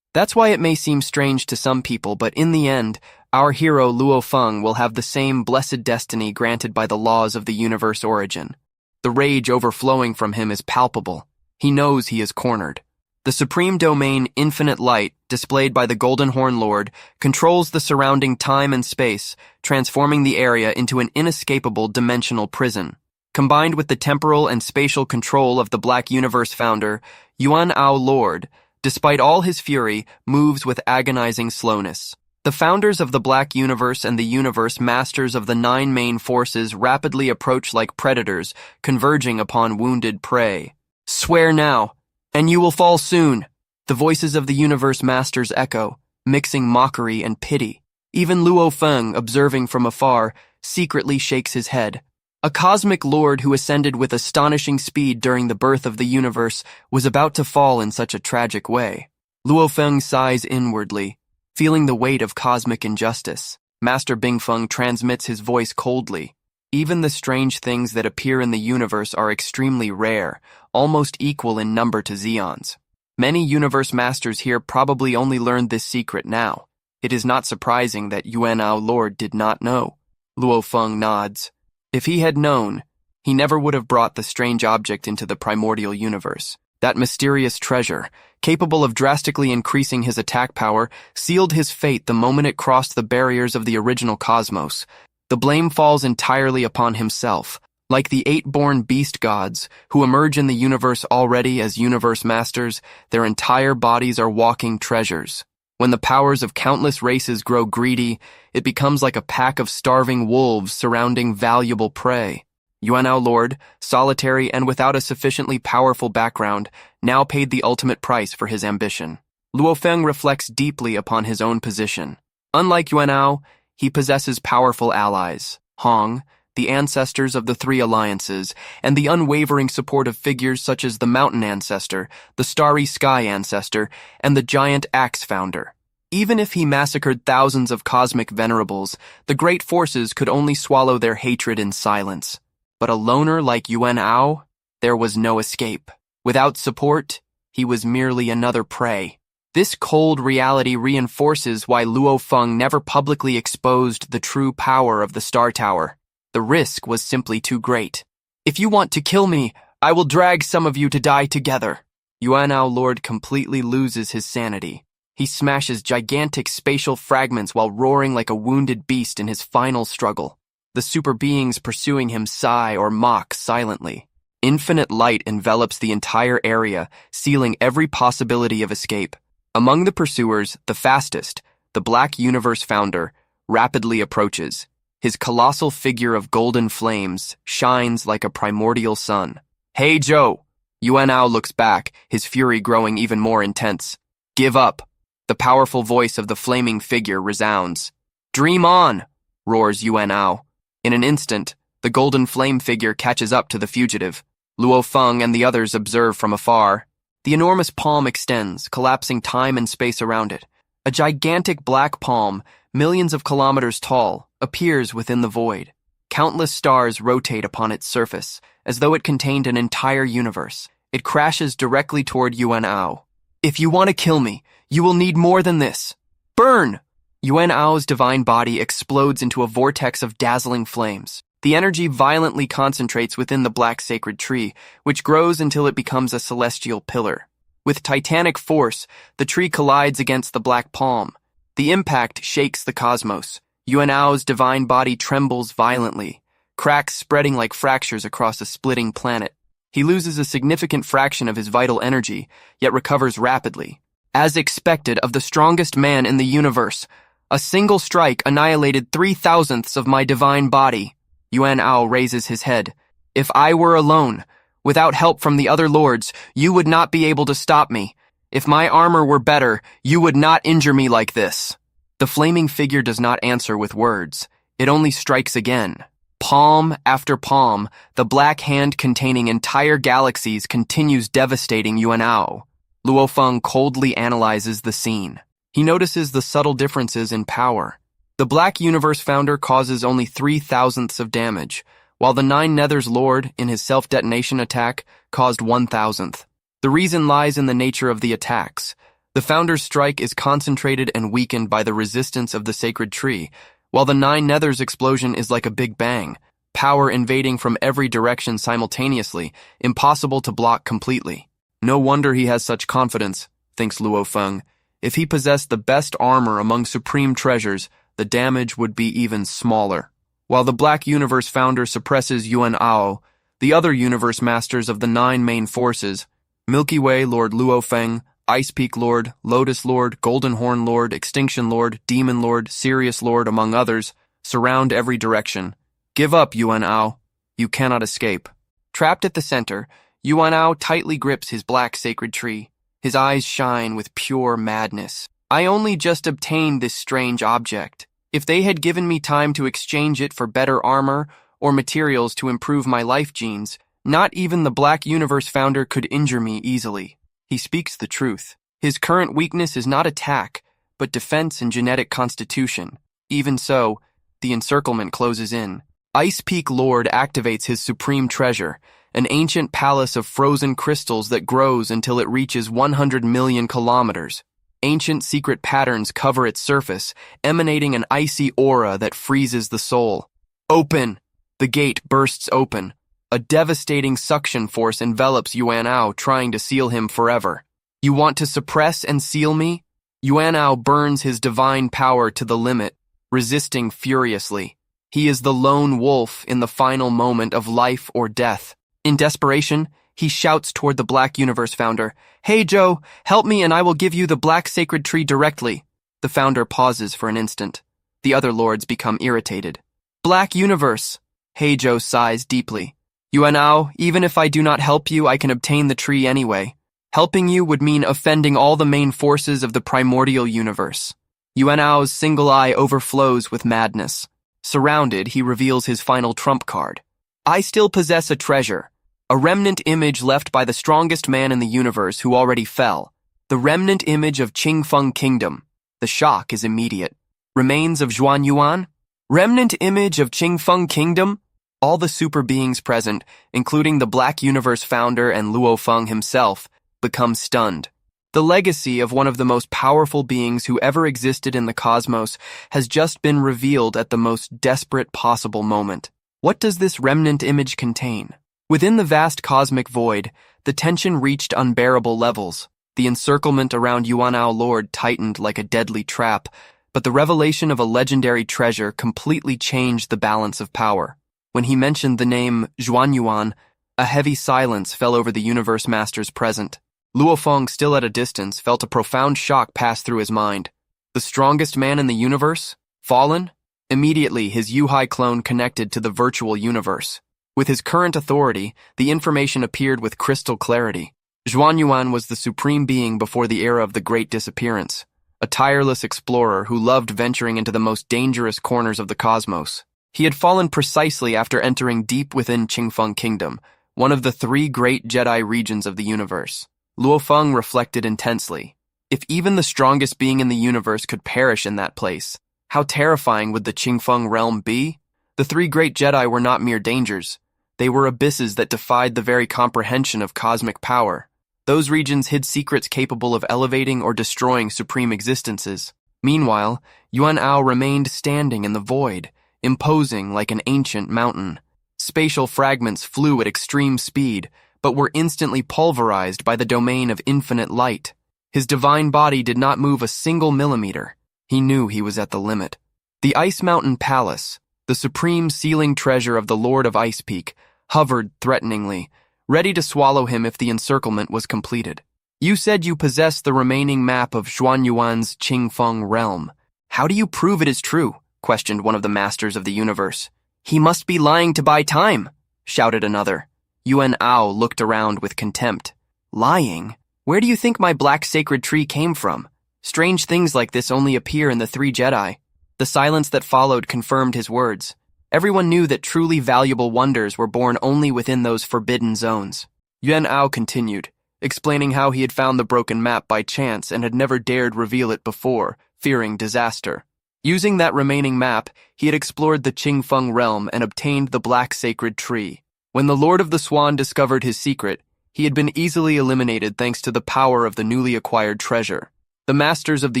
That's why it may seem strange to some people, but in the end, our hero Luo Feng will have the same blessed destiny granted by the laws of the universe origin. The rage overflowing from him is palpable. He knows he is cornered. The supreme domain, infinite light, displayed by the Golden Horn Lord, controls the surrounding time and space, transforming the area into an inescapable dimensional prison. Combined with the temporal and spatial control of the Black Universe founder, Yuanao Lord, despite all his fury, moves with agonizing slowness. The founders of the Black Universe and the universe masters of the 9 main forces rapidly approach like predators, converging upon wounded prey. Swear now, and you will fall soon. The voices of the universe masters echo, mixing mockery and pity. Even Luo Feng, observing from afar, secretly shakes his head. A cosmic lord who ascended with astonishing speed during the birth of the universe was about to fall in such a tragic way. Luo Feng sighs inwardly, feeling the weight of cosmic injustice. Master Bingfeng transmits his voice coldly. Even the strange things that appear in the universe are extremely rare, almost equal in number to Xeons. Many universe masters here probably only learned this secret now. It is not surprising that Yuanao Lord did not know. Luo Feng nods. If he had known, he never would have brought the strange object into the primordial universe. That mysterious treasure, capable of drastically increasing his attack power, sealed his fate the moment it crossed the barriers of the original cosmos. The blame falls entirely upon himself. Like the 8-born beast gods, who emerge in the universe already as universe masters, their entire bodies are walking treasures. When the powers of countless races grow greedy, it becomes like a pack of starving wolves surrounding valuable prey. Yuano Lord, solitary and without a sufficiently powerful background, now paid the ultimate price for his ambition. Luo Feng reflects deeply upon his own position. Unlike Yuanao, he possesses powerful allies, Hong, the ancestors of the three alliances, and the unwavering support of figures such as the Mountain Ancestor, the Starry Sky Ancestor, and the Giant Axe Founder. Even if he massacred thousands of cosmic venerables, the great forces could only swallow their hatred in silence. But a loner like Yuan Ao, there was no escape. Without support, he was merely another prey. This cold reality reinforces why Luo Feng never publicly exposed the true power of the Star Tower. The risk was simply too great. If you want to kill me, I will drag some of you to die together. Yuanao Lord completely loses his sanity. He smashes gigantic spatial fragments while roaring like a wounded beast in his final struggle. The super beings pursuing him sigh or mock silently. Infinite light envelops the entire area, sealing every possibility of escape. Among the pursuers, the fastest, the Black Universe Founder, rapidly approaches. His colossal figure of golden flames shines like a primordial sun. Hey, Joe! Yuanao looks back, his fury growing even more intense. Give up! The powerful voice of the flaming figure resounds. Dream on! Roars Yuanao. In an instant, the golden flame figure catches up to the fugitive. Luo Feng and the others observe from afar. The enormous palm extends, collapsing time and space around it. A gigantic black palm, millions of kilometers tall, appears within the void. Countless stars rotate upon its surface, as though it contained an entire universe. It crashes directly toward Yuan Ao. If you want to kill me, you will need more than this. Burn! Yuan Ao's divine body explodes into a vortex of dazzling flames. The energy violently concentrates within the black sacred tree, which grows until it becomes a celestial pillar. With titanic force, the tree collides against the black palm. The impact shakes the cosmos. Yuan Ao's divine body trembles violently, cracks spreading like fractures across a splitting planet. He loses a significant fraction of his vital energy, yet recovers rapidly. As expected of the strongest man in the universe, a single strike annihilated 3/1000ths of my divine body. Yuan Ao raises his head. If I were alone, without help from the other lords, you would not be able to stop me. If my armor were better, you would not injure me like this. The flaming figure does not answer with words. It only strikes again. Palm after palm, the black hand containing entire galaxies continues devastating Yuan Ao. Luo Feng coldly analyzes the scene. He notices the subtle differences in power. The Black Universe Founder causes only 3/1000ths of damage, while the Nine Nethers Lord, in his self-detonation attack, caused 1/1000th. The reason lies in the nature of the attacks. The Founder's strike is concentrated and weakened by the resistance of the sacred tree, while the Nine Nethers explosion is like a big bang, power invading from every direction simultaneously, impossible to block completely. No wonder he has such confidence, thinks Luo Feng. If he possessed the best armor among supreme treasures, the damage would be even smaller. While the Black Universe Founder suppresses Yuan Ao, the other universe masters of the 9 main forces, Milky Way Lord Luo Feng, Ice Peak Lord, Lotus Lord, Golden Horn Lord, Extinction Lord, Demon Lord, Sirius Lord, among others, surround every direction. Give up, Yuan Ao. You cannot escape. Trapped at the center, Yuan Ao tightly grips his black sacred tree. His eyes shine with pure madness. I only just obtained this strange object. If they had given me time to exchange it for better armor or materials to improve my life genes, not even the Black Universe Founder could injure me easily. He speaks the truth. His current weakness is not attack, but defense and genetic constitution. Even so, the encirclement closes in. Ice Peak Lord activates his supreme treasure, an ancient palace of frozen crystals that grows until it reaches 100 million kilometers. Ancient secret patterns cover its surface, emanating an icy aura that freezes the soul. Open! The gate bursts open. A devastating suction force envelops Yuan Ao, trying to seal him forever. You want to suppress and seal me? Yuan Ao burns his divine power to the limit, resisting furiously. He is the lone wolf in the final moment of life or death. In desperation, he shouts toward the Black Universe Founder, Hey Joe, help me and I will give you the Black Sacred Tree directly. The founder pauses for an instant. The other lords become irritated. Black universe! Heizhou sighs deeply. Yuano, even if I do not help you, I can obtain the tree anyway. Helping you would mean offending all the main forces of the primordial universe. Yuano's single eye overflows with madness. Surrounded, he reveals his final trump card. I still possess a treasure. A remnant image left by the strongest man in the universe who already fell. The remnant image of Qingfeng Kingdom. The shock is immediate. Remains of Zhuan Yuan? Remnant image of Qingfeng Kingdom? All the super beings present, including the Black Universe founder and Luo Feng himself, become stunned. The legacy of one of the most powerful beings who ever existed in the cosmos has just been revealed at the most desperate possible moment. What does this remnant image contain? Within the vast cosmic void, the tension reached unbearable levels. The encirclement around Yuanao Lord tightened like a deadly trap, but the revelation of a legendary treasure completely changed the balance of power. When he mentioned the name Zhuan Yuan, a heavy silence fell over the universe masters present. Luo Feng, still at a distance, felt a profound shock pass through his mind. The strongest man in the universe? Fallen? Immediately, his Yuhai clone connected to the virtual universe. With his current authority, the information appeared with crystal clarity. Zhuan Yuan was the supreme being before the era of the Great Disappearance, a tireless explorer who loved venturing into the most dangerous corners of the cosmos. He had fallen precisely after entering deep within Qingfeng Kingdom, one of the 3 great Jedi regions of the universe. Luo Feng reflected intensely. If even the strongest being in the universe could perish in that place, how terrifying would the Qingfeng realm be? The 3 great Jedi were not mere dangers. They were abysses that defied the very comprehension of cosmic power. Those regions hid secrets capable of elevating or destroying supreme existences. Meanwhile, Yuanao remained standing in the void, imposing like an ancient mountain. Spatial fragments flew at extreme speed, but were instantly pulverized by the domain of infinite light. His divine body did not move a single millimeter. He knew he was at the limit. The Ice Mountain Palace, the supreme sealing treasure of the Lord of Ice Peak, hovered threateningly, ready to swallow him if the encirclement was completed. You said you possessed the remaining map of Zhuan Yuan's Qingfeng realm. How do you prove it is true? Questioned one of the masters of the universe. He must be lying to buy time, shouted another. Yuanao looked around with contempt. Lying? Where do you think my black sacred tree came from? Strange things like this only appear in the 3 Jedi. The silence that followed confirmed his words. Everyone knew that truly valuable wonders were born only within those forbidden zones. Yuanao continued, explaining how he had found the broken map by chance and had never dared reveal it before, fearing disaster. Using that remaining map, he had explored the Qingfeng realm and obtained the black sacred tree. When the Lord of the Swan discovered his secret, he had been easily eliminated thanks to the power of the newly acquired treasure. The masters of the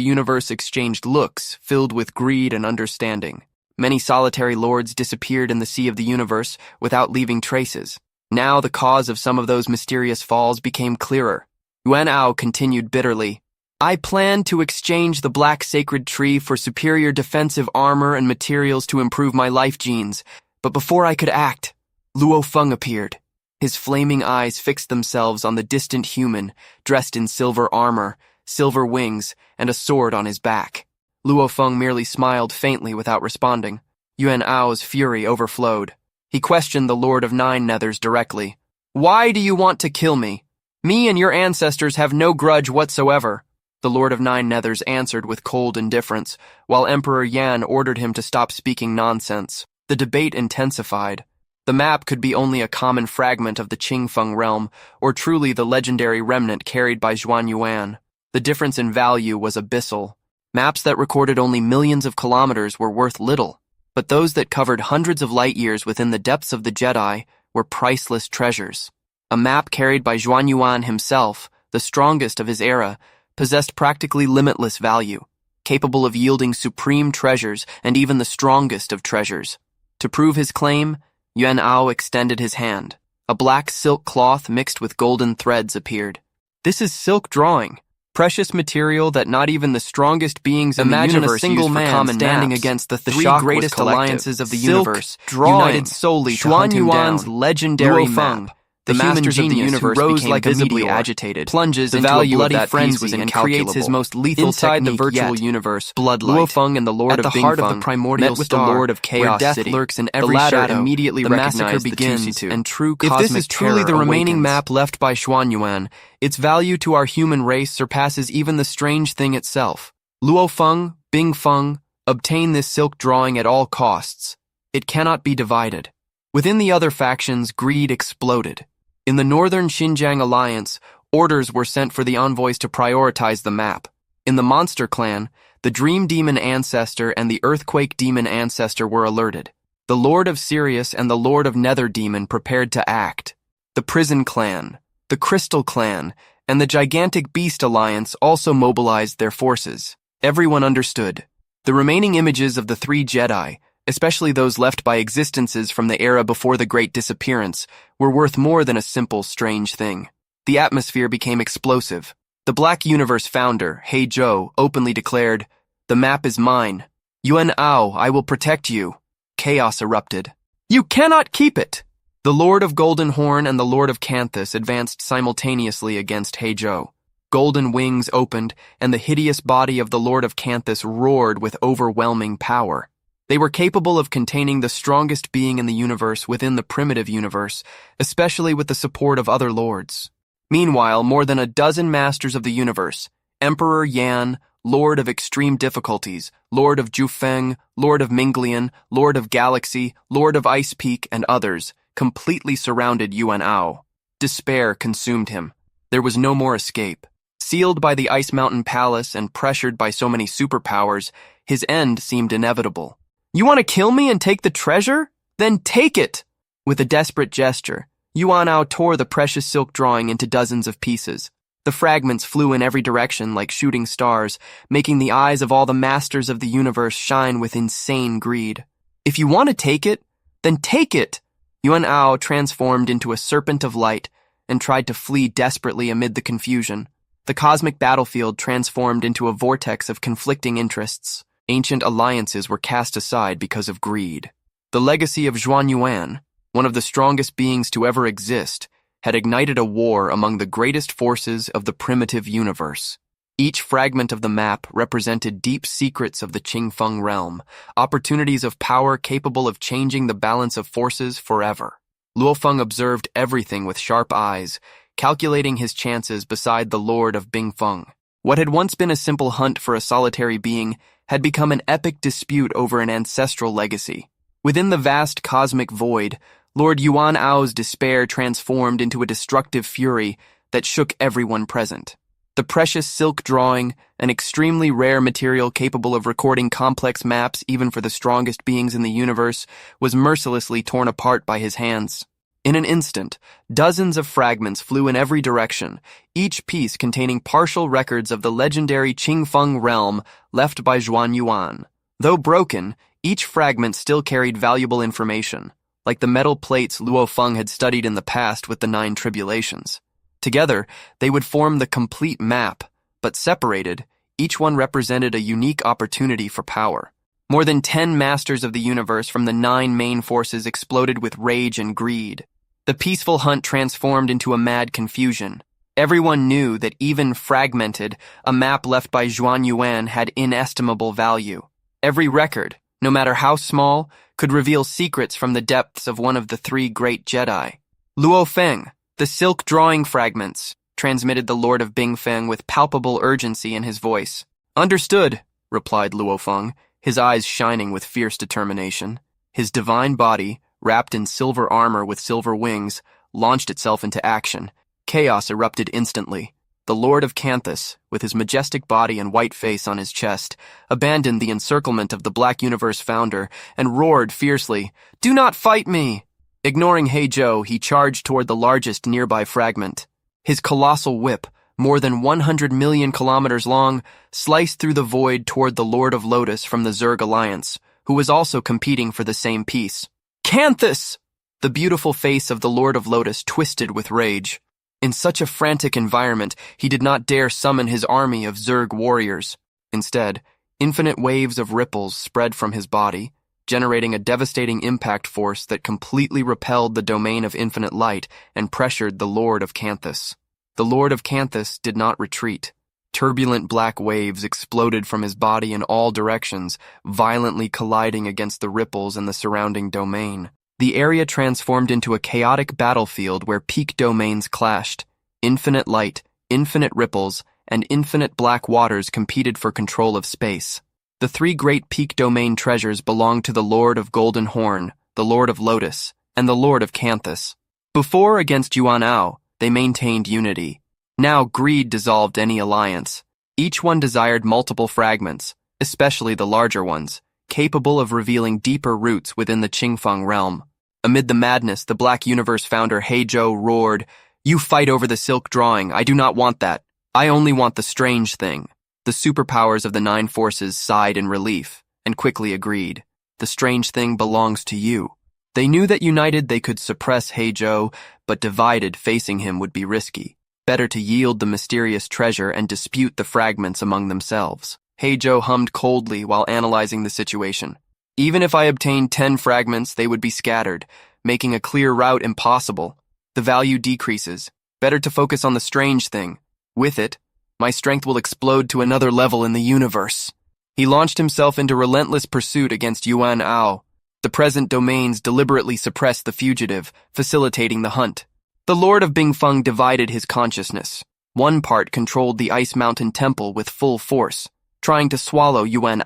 universe exchanged looks, filled with greed and understanding. Many solitary lords disappeared in the sea of the universe without leaving traces. Now the cause of some of those mysterious falls became clearer. Yuanao continued bitterly, I planned to exchange the black sacred tree for superior defensive armor and materials to improve my life genes, but before I could act, Luo Feng appeared. His flaming eyes fixed themselves on the distant human, dressed in silver armor, silver wings, and a sword on his back. Luo Feng merely smiled faintly without responding. Yuanao's fury overflowed. He questioned the Lord of Nine Nethers directly. Why do you want to kill me? Me and your ancestors have no grudge whatsoever. The Lord of Nine Nethers answered with cold indifference, while Emperor Yan ordered him to stop speaking nonsense. The debate intensified. The map could be only a common fragment of the Qingfeng realm, or truly the legendary remnant carried by Zhuan Yuan. The difference in value was abyssal. Maps that recorded only millions of kilometers were worth little, but those that covered hundreds of light years within the depths of the Jedi were priceless treasures. A map carried by Zhuan Yuan himself, the strongest of his era, possessed practically limitless value, capable of yielding supreme treasures and even the strongest of treasures. To prove his claim, Yuanao extended his hand. A black silk cloth mixed with golden threads appeared. This is silk drawing, precious material that not even the strongest beings in the universe a single used for man common standing maps. against the The three shock was greatest collective. alliances of the Silk universe, drawing. united solely to Zhuan hunt him Yuan's down. legendary Luo Feng, map. The masters of the universe rose like visibly agitated, plunges into a bloody frenzy and creates his most lethal inside the virtual universe. Bloodlight. Luo Feng and the Lord of Bing Feng, met with the Lord of Chaos City. Where death lurks in every shadow. Immediately the massacre begins, and true cosmic terror. If this is truly the remaining map left by Yuan, its value to our human race surpasses even the strange thing itself. Luo Feng, Bing Feng, obtain this silk drawing at all costs. It cannot be divided. Within the other factions, greed exploded. In the Northern Xinjiang Alliance, orders were sent for the envoys to prioritize the map. In the Monster Clan, the Dream Demon Ancestor and the Earthquake Demon Ancestor were alerted. The Lord of Sirius and the Lord of Nether Demon prepared to act. The Prison Clan, the Crystal Clan, and the Gigantic Beast Alliance also mobilized their forces. Everyone understood. The remaining images of the three Jedi, especially those left by existences from the era before the Great Disappearance, were worth more than a simple, strange thing. The atmosphere became explosive. The Black Universe founder, He Zhou, openly declared, "The map is mine. Yuan, I will protect you." Chaos erupted. "You cannot keep it!" The Lord of Golden Horn and the Lord of Canthus advanced simultaneously against He Zhou. Golden wings opened, and the hideous body of the Lord of Canthus roared with overwhelming power. They were capable of containing the strongest being in the universe within the primitive universe, especially with the support of other lords. Meanwhile, more than a dozen masters of the universe, Emperor Yan, Lord of Extreme Difficulties, Lord of Jufeng, Lord of Minglian, Lord of Galaxy, Lord of Ice Peak, and others, completely surrounded Yuan. Despair consumed him. There was no more escape. Sealed by the Ice Mountain Palace and pressured by so many superpowers, his end seemed inevitable. "You want to kill me and take the treasure? Then take it!" With a desperate gesture, Yuano tore the precious silk drawing into dozens of pieces. The fragments flew in every direction like shooting stars, making the eyes of all the masters of the universe shine with insane greed. "If you want to take it, then take it!" Yuan transformed into a serpent of light and tried to flee desperately amid the confusion. The cosmic battlefield transformed into a vortex of conflicting interests. Ancient alliances were cast aside because of greed. The legacy of Yuan, one of the strongest beings to ever exist, had ignited a war among the greatest forces of the primitive universe. Each fragment of the map represented deep secrets of the Qingfeng realm, opportunities of power capable of changing the balance of forces forever. Luo Feng observed everything with sharp eyes, calculating his chances beside the Lord of Bing Feng. What had once been a simple hunt for a solitary being had become an epic dispute over an ancestral legacy. Within the vast cosmic void, Lord Yuan's despair transformed into a destructive fury that shook everyone present. The precious silk drawing, an extremely rare material capable of recording complex maps even for the strongest beings in the universe, was mercilessly torn apart by his hands. In an instant, dozens of fragments flew in every direction, each piece containing partial records of the legendary Qingfeng realm left by Yuan. Though broken, each fragment still carried valuable information, like the metal plates Luo Feng had studied in the past with the 9 tribulations. Together, they would form the complete map, but separated, each one represented a unique opportunity for power. More than 10 masters of the universe from the 9 main forces exploded with rage and greed. The peaceful hunt transformed into a mad confusion. Everyone knew that even fragmented, a map left by Yuan had inestimable value. Every record, no matter how small, could reveal secrets from the depths of one of the 3 great Jedi. "Luo Feng, the silk drawing fragments," transmitted the Lord of Bing Feng with palpable urgency in his voice. "Understood," replied Luo Feng, his eyes shining with fierce determination. His divine body, wrapped in silver armor with silver wings, launched itself into action. Chaos erupted instantly. The Lord of Canthus, with his majestic body and white face on his chest, abandoned the encirclement of the Black Universe founder and roared fiercely, "Do not fight me!" Ignoring He Zhou, he charged toward the largest nearby fragment. His colossal whip, more than 100 million kilometers long, sliced through the void toward the Lord of Lotus from the Zerg Alliance, who was also competing for the same piece. "Canthus!" The beautiful face of the Lord of Lotus twisted with rage. In such a frantic environment, he did not dare summon his army of Zerg warriors. Instead, infinite waves of ripples spread from his body, generating a devastating impact force that completely repelled the domain of infinite light and pressured the Lord of Canthus. The Lord of Canthus did not retreat. Turbulent black waves exploded from his body in all directions, violently colliding against the ripples in the surrounding domain. The area transformed into a chaotic battlefield where peak domains clashed. Infinite light, infinite ripples, and infinite black waters competed for control of space. The three great peak domain treasures belonged to the Lord of Golden Horn, the Lord of Lotus, and the Lord of Canthus. Before, against Yuano, they maintained unity. Now greed dissolved any alliance. Each one desired multiple fragments, especially the larger ones, capable of revealing deeper roots within the Qingfeng realm. Amid the madness, the Black Universe founder Heizhou roared, "You fight over the silk drawing. I do not want that. I only want the strange thing." The superpowers of the nine forces sighed in relief and quickly agreed. The strange thing belongs to you. They knew that united they could suppress Heizhou, but divided facing him would be risky. Better to yield the mysterious treasure and dispute the fragments among themselves. Heizhou hummed coldly while analyzing the situation. Even if I obtained 10 fragments, they would be scattered, making a clear route impossible. The value decreases. Better to focus on the strange thing. With it, my strength will explode to another level in the universe. He launched himself into relentless pursuit against Yuan. The present domains deliberately suppressed the fugitive, facilitating the hunt. The Lord of Bingfeng divided his consciousness. One part controlled the Ice Mountain Temple with full force, trying to swallow Yuan,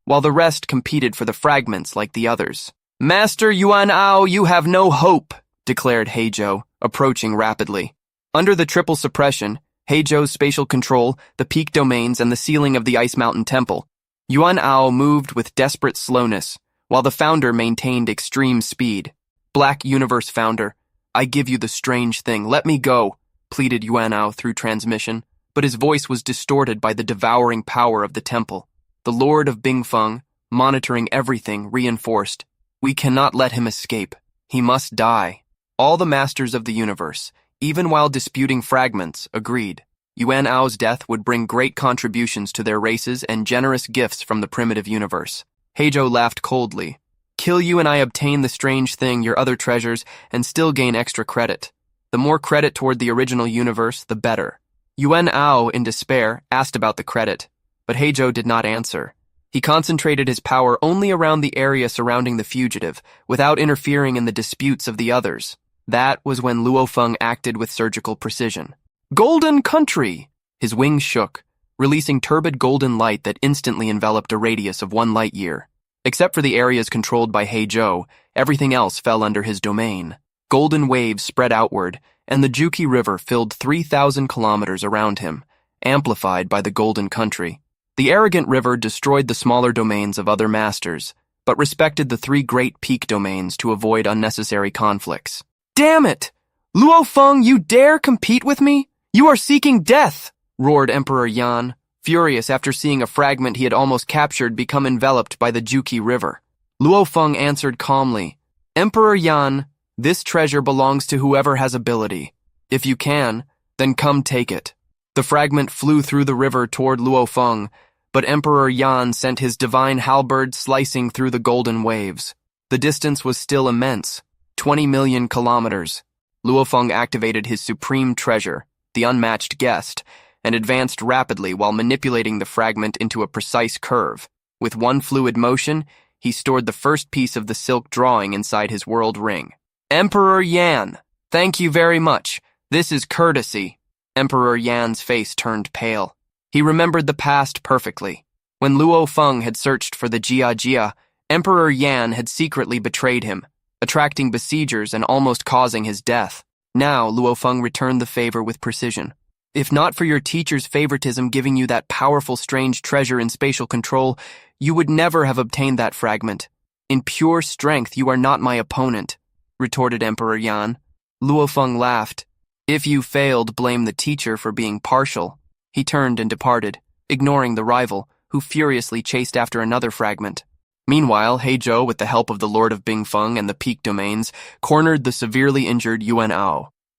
while the rest competed for the fragments like the others. "Master Yuan, you have no hope," declared Heizhou, approaching rapidly. Under the triple suppression, Heizhou's spatial control, the peak domains, and the ceiling of the Ice Mountain Temple, Yuan moved with desperate slowness, while the founder maintained extreme speed. "Black Universe founder, I give you the strange thing. Let me go," pleaded Yuan through transmission, but his voice was distorted by the devouring power of the temple. The Lord of Bingfeng, monitoring everything, reinforced, "We cannot let him escape. He must die." All the masters of the universe, even while disputing fragments, agreed. Yuan's death would bring great contributions to their races and generous gifts from the primitive universe. Heizhou laughed coldly. "Kill you and I obtain the strange thing, your other treasures, and still gain extra credit. The more credit toward the original universe, the better." Yuan, in despair, asked about the credit, but Heizhou did not answer. He concentrated his power only around the area surrounding the fugitive, without interfering in the disputes of the others. That was when Luo Feng acted with surgical precision. "Golden country!" His wings shook, releasing turbid golden light that instantly enveloped a radius of 1 light year. Except for the areas controlled by Heizhou, everything else fell under his domain. Golden waves spread outward, and the Juki River filled 3,000 kilometers around him, amplified by the Golden Country. The arrogant river destroyed the smaller domains of other masters, but respected the 3 great peak domains to avoid unnecessary conflicts. "Damn it! Luo Feng, you dare compete with me? You are seeking death!" roared Emperor Yuan, furious after seeing a fragment he had almost captured become enveloped by the Juki River. Luo Feng answered calmly, "Emperor Yuan, this treasure belongs to whoever has ability. If you can, then come take it." The fragment flew through the river toward Luo Feng, but Emperor Yuan sent his divine halberd slicing through the golden waves. The distance was still immense, 20 million kilometers. Luo Feng activated his supreme treasure, the unmatched guest, and advanced rapidly while manipulating the fragment into a precise curve. With one fluid motion, he stored the first piece of the silk drawing inside his world ring. "Emperor Yan, thank you very much. This is courtesy." Emperor Yan's face turned pale. He remembered the past perfectly. When Luo Feng had searched for the Jia, Emperor Yan had secretly betrayed him, attracting besiegers and almost causing his death. Now, Luo Feng returned the favor with precision. "If not for your teacher's favoritism giving you that powerful strange treasure in spatial control, you would never have obtained that fragment. In pure strength, you are not my opponent," retorted Emperor Yan. Luo Feng laughed. "If you failed, blame the teacher for being partial." He turned and departed, ignoring the rival, who furiously chased after another fragment. Meanwhile, Heizhou, with the help of the Lord of Bingfeng and the peak domains, cornered the severely injured Yuan.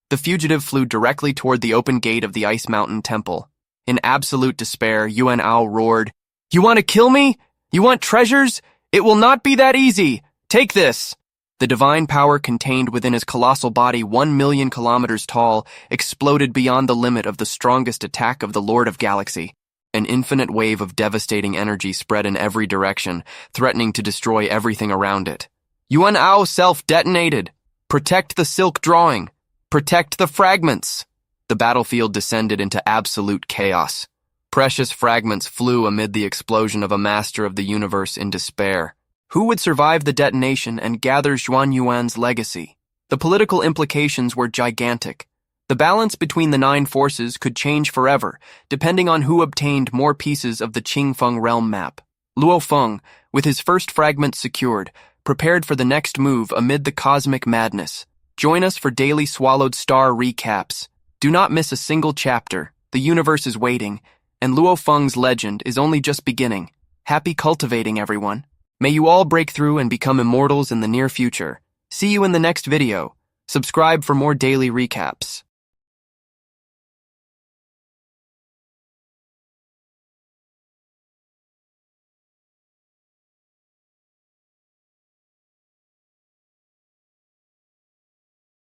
The fugitive flew directly toward the open gate of the Ice Mountain Temple. In absolute despair, Yuan roared, "You want to kill me? You want treasures? It will not be that easy! Take this! The divine power contained within his colossal body, 1,000,000 kilometers tall, exploded beyond the limit of the strongest attack of the Lord of Galaxy. An infinite wave of devastating energy spread in every direction, threatening to destroy everything around it. Yuan self-detonated. Protect the silk drawing. Protect the fragments. The battlefield descended into absolute chaos. Precious fragments flew amid the explosion of a master of the universe in despair. Who would survive the detonation and gather Yuan's legacy? The political implications were gigantic. The balance between the 9 forces could change forever, depending on who obtained more pieces of the Qingfeng realm map. Luo Feng, with his first fragment secured, prepared for the next move amid the cosmic madness. Join us for daily Swallowed Star recaps. Do not miss a single chapter. The universe is waiting, and Luo Feng's legend is only just beginning. Happy cultivating, everyone. May you all break through and become immortals in the near future. See you in the next video. Subscribe for more daily recaps.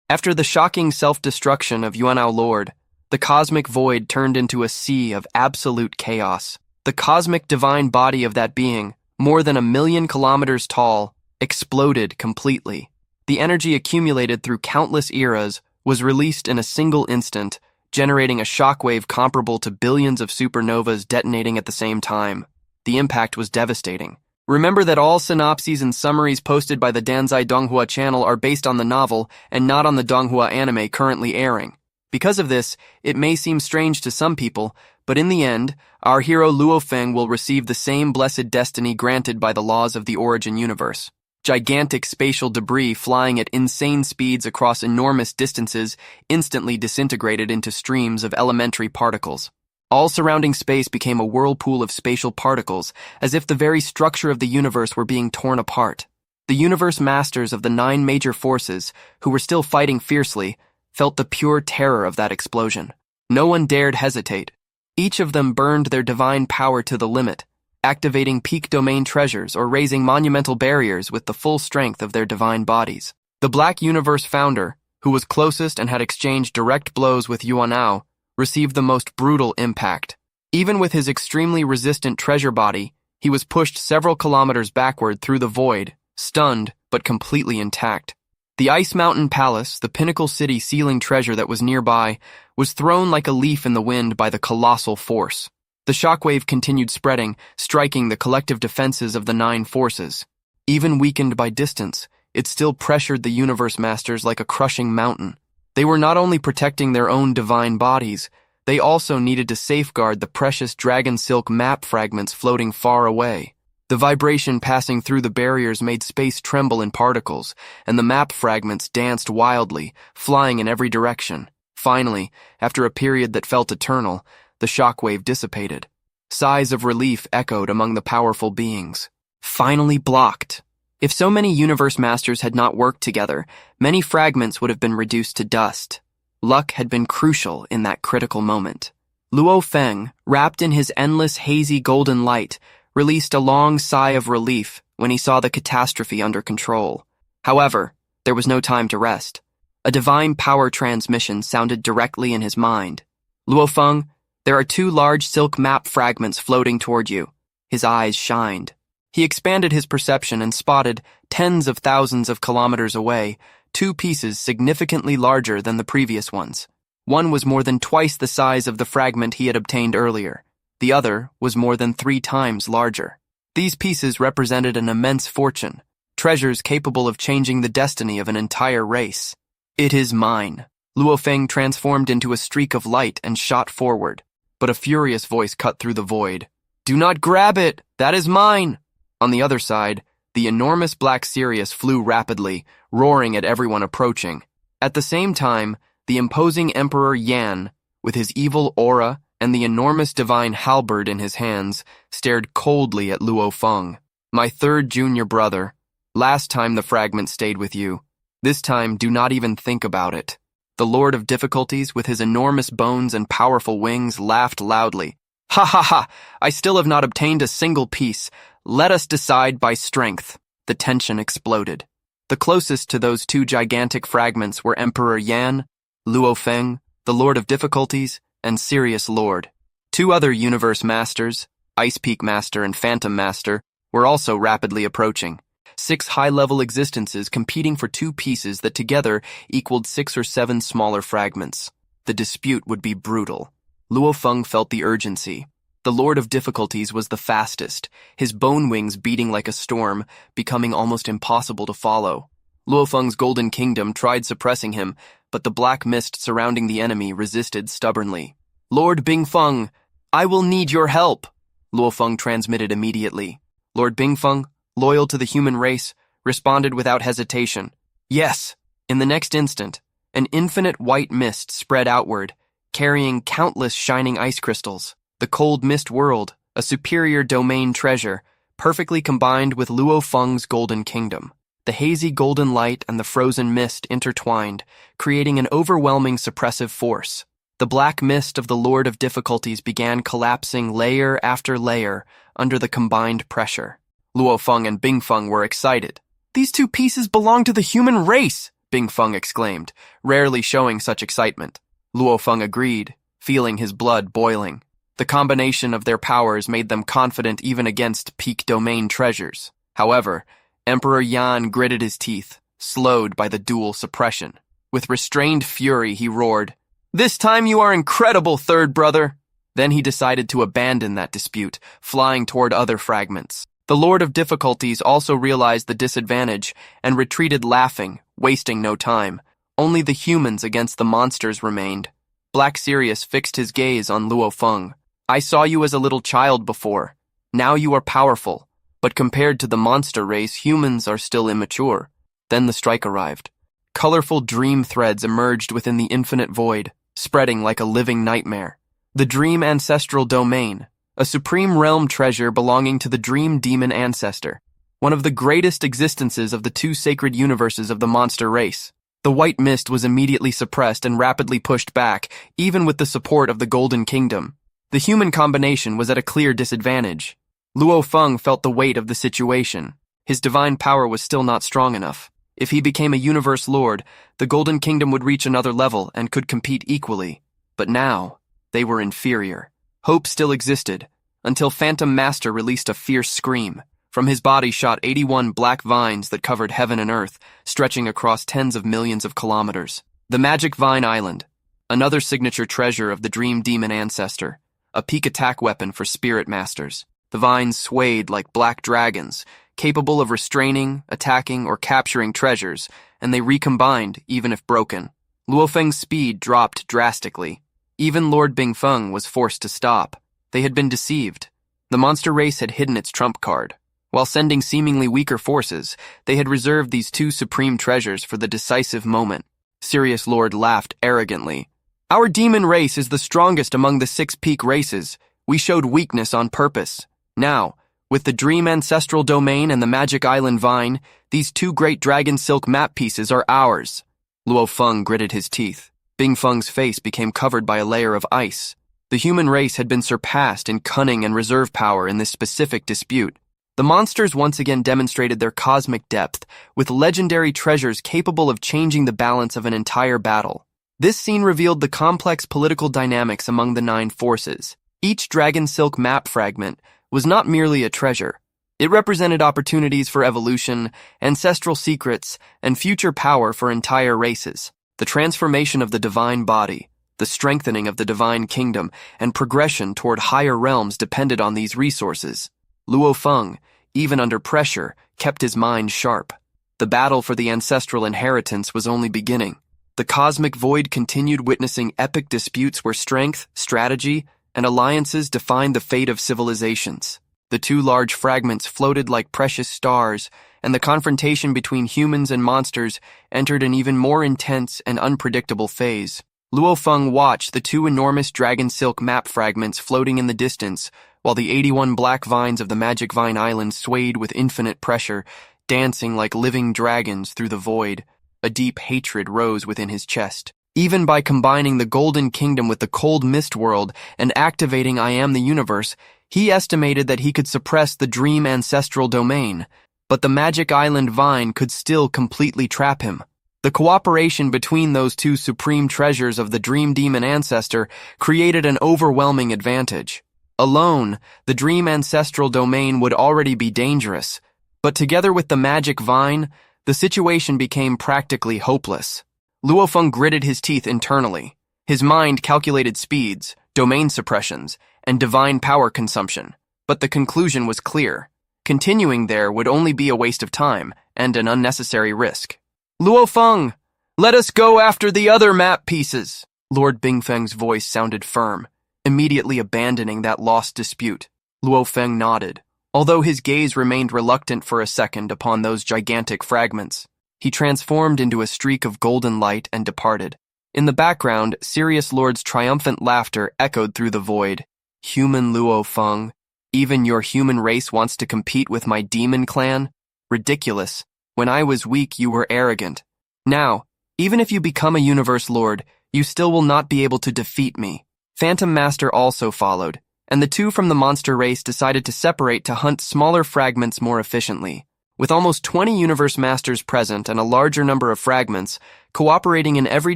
After the shocking self-destruction of Yuano Lord, the cosmic void turned into a sea of absolute chaos. The cosmic divine body of that being, more than 1,000,000 kilometers tall, exploded completely. The energy accumulated through countless eras was released in a single instant, generating a shockwave comparable to billions of supernovas detonating at the same time. The impact was devastating. Remember that all synopses and summaries posted by the Donghua channel are based on the novel and not on the Donghua anime currently airing. Because of this, it may seem strange to some people, but in the end, our hero Luo Feng will receive the same blessed destiny granted by the laws of the origin universe. Gigantic spatial debris flying at insane speeds across enormous distances instantly disintegrated into streams of elementary particles. All surrounding space became a whirlpool of spatial particles, as if the very structure of the universe were being torn apart. The universe masters of the 9 major forces, who were still fighting fiercely, felt the pure terror of that explosion. No one dared hesitate. Each of them burned their divine power to the limit, activating peak domain treasures or raising monumental barriers with the full strength of their divine bodies. The Black Universe founder, who was closest and had exchanged direct blows with Yuano, received the most brutal impact. Even with his extremely resistant treasure body, he was pushed several kilometers backward through the void, stunned but completely intact. The Ice Mountain Palace, the pinnacle city sealing treasure that was nearby, was thrown like a leaf in the wind by the colossal force. The shockwave continued spreading, striking the collective defenses of the 9 forces. Even weakened by distance, it still pressured the universe masters like a crushing mountain. They were not only protecting their own divine bodies, they also needed to safeguard the precious dragon silk map fragments floating far away. The vibration passing through the barriers made space tremble in particles, and the map fragments danced wildly, flying in every direction. Finally, after a period that felt eternal, the shockwave dissipated. Sighs of relief echoed among the powerful beings. Finally blocked. If so many universe masters had not worked together, many fragments would have been reduced to dust. Luck had been crucial in that critical moment. Luo Feng, wrapped in his endless hazy golden light, released a long sigh of relief when he saw the catastrophe under control. However, there was no time to rest. A divine power transmission sounded directly in his mind. Luo Feng, there are 2 large silk map fragments floating toward you. His eyes shined. He expanded his perception and spotted, tens of thousands of kilometers away, 2 pieces significantly larger than the previous ones. One was more than twice the size of the fragment he had obtained earlier. The other was more than 3 times larger. These pieces represented an immense fortune, treasures capable of changing the destiny of an entire race. It is mine. Luo Feng transformed into a streak of light and shot forward, but a furious voice cut through the void. Do not grab it! That is mine! On the other side, the enormous black Sirius flew rapidly, roaring at everyone approaching. At the same time, the imposing Emperor Yuan, with his evil aura and the enormous divine halberd in his hands, stared coldly at Luo Feng. My 3rd junior brother, last time the fragment stayed with you. This time, do not even think about it. The Lord of Difficulties, with his enormous bones and powerful wings, laughed loudly. Ha ha ha! I still have not obtained a single piece. Let us decide by strength. The tension exploded. The closest to those two gigantic fragments were Emperor Yuan, Luo Feng, the Lord of Difficulties, and Sirius Lord. Two other universe masters, Ice Peak Master and Phantom Master, were also rapidly approaching. 6 high-level existences competing for 2 pieces that together equaled 6 or 7 smaller fragments. The dispute would be brutal. Luo Feng felt the urgency. The Lord of Difficulties was the fastest, his bone wings beating like a storm, becoming almost impossible to follow. Luo Feng's Golden Kingdom tried suppressing him, but the black mist surrounding the enemy resisted stubbornly. Lord Bingfeng, I will need your help, Luo Feng transmitted immediately. Lord Bingfeng, loyal to the human race, responded without hesitation. Yes. In the next instant, an infinite white mist spread outward, carrying countless shining ice crystals. The cold mist world, a superior domain treasure, perfectly combined with Luo Feng's Golden Kingdom. The hazy golden light and the frozen mist intertwined, creating an overwhelming suppressive force. The black mist of the Lord of Difficulties began collapsing layer after layer under the combined pressure. Luo Feng and Bingfeng were excited. These 2 pieces belong to the human race, Bingfeng exclaimed, rarely showing such excitement. Luo Feng agreed, feeling his blood boiling. The combination of their powers made them confident even against peak domain treasures. However, Emperor Yuan gritted his teeth, slowed by the dual suppression. With restrained fury, he roared, "This time you are incredible, third brother!" Then he decided to abandon that dispute, flying toward other fragments. The Lord of Difficulties also realized the disadvantage and retreated laughing, wasting no time. Only the humans against the monsters remained. Black Sirius fixed his gaze on Luo Feng. I saw you as a little child before. Now you are powerful, but compared to the monster race, humans are still immature. Then the strike arrived. Colorful dream threads emerged within the infinite void, spreading like a living nightmare. The Dream Ancestral Domain, a supreme realm treasure belonging to the Dream Demon Ancestor, one of the greatest existences of the 2 sacred universes of the monster race. The white mist was immediately suppressed and rapidly pushed back, even with the support of the Golden Kingdom. The human combination was at a clear disadvantage. Luo Feng felt the weight of the situation. His divine power was still not strong enough. If he became a universe lord, the Golden Kingdom would reach another level and could compete equally. But now, they were inferior. Hope still existed, until Phantom Master released a fierce scream. From his body shot 81 black vines that covered heaven and earth, stretching across tens of millions of kilometers. The Magic Vine Island, another signature treasure of the Dream Demon Ancestor, a peak attack weapon for spirit masters. The vines swayed like black dragons, capable of restraining, attacking, or capturing treasures, and they recombined even if broken. Luo Feng's speed dropped drastically. Even Lord Bingfeng was forced to stop. They had been deceived. The monster race had hidden its trump card. While sending seemingly weaker forces, they had reserved these 2 supreme treasures for the decisive moment. Sirius Lord laughed arrogantly. Our demon race is the strongest among the 6 peak races. We showed weakness on purpose. Now, with the Dream Ancestral Domain and the Magic Island Vine, these 2 great dragon silk map pieces are ours. Luo Feng gritted his teeth. Bingfeng's face became covered by a layer of ice. The human race had been surpassed in cunning and reserve power in this specific dispute. The monsters once again demonstrated their cosmic depth, with legendary treasures capable of changing the balance of an entire battle. This scene revealed the complex political dynamics among the 9 forces. Each dragon silk map fragment was not merely a treasure. It represented opportunities for evolution, ancestral secrets, and future power for entire races. The transformation of the divine body, the strengthening of the divine kingdom, and progression toward higher realms depended on these resources. Luo Feng, even under pressure, kept his mind sharp. The battle for the ancestral inheritance was only beginning. The cosmic void continued witnessing epic disputes where strength, strategy, and alliances defined the fate of civilizations. The 2 large fragments floated like precious stars, and the confrontation between humans and monsters entered an even more intense and unpredictable phase. Luo Feng watched the 2 enormous dragon silk map fragments floating in the distance, while the 81 black vines of the Magic Vine Island swayed with infinite pressure, dancing like living dragons through the void. A deep hatred rose within his chest. Even by combining the Golden Kingdom with the cold mist world and activating I Am the Universe, He estimated that he could suppress the dream ancestral domain, but the magic island vine could still completely trap him. The cooperation between those two supreme treasures of the dream demon ancestor created an overwhelming advantage. Alone, the dream ancestral domain would already be dangerous, but together with the magic vine, the situation became practically hopeless. Luo Feng gritted his teeth internally. His mind calculated speeds, domain suppressions, and divine power consumption, but the conclusion was clear. Continuing there would only be a waste of time and an unnecessary risk. Luo Feng, let us go after the other map pieces. Lord Bingfeng's voice sounded firm, immediately abandoning that lost dispute. Luo Feng nodded, although his gaze remained reluctant for a second upon those gigantic fragments. He transformed into a streak of golden light and departed. In the background, Sirius Lord's triumphant laughter echoed through the void. Human Luo Feng, even your human race wants to compete with my demon clan? Ridiculous. When I was weak, you were arrogant. Now, even if you become a universe lord, you still will not be able to defeat me. Phantom Master also followed, and the two from the monster race decided to separate to hunt smaller fragments more efficiently. With almost 20 universe masters present and a larger number of fragments, cooperating in every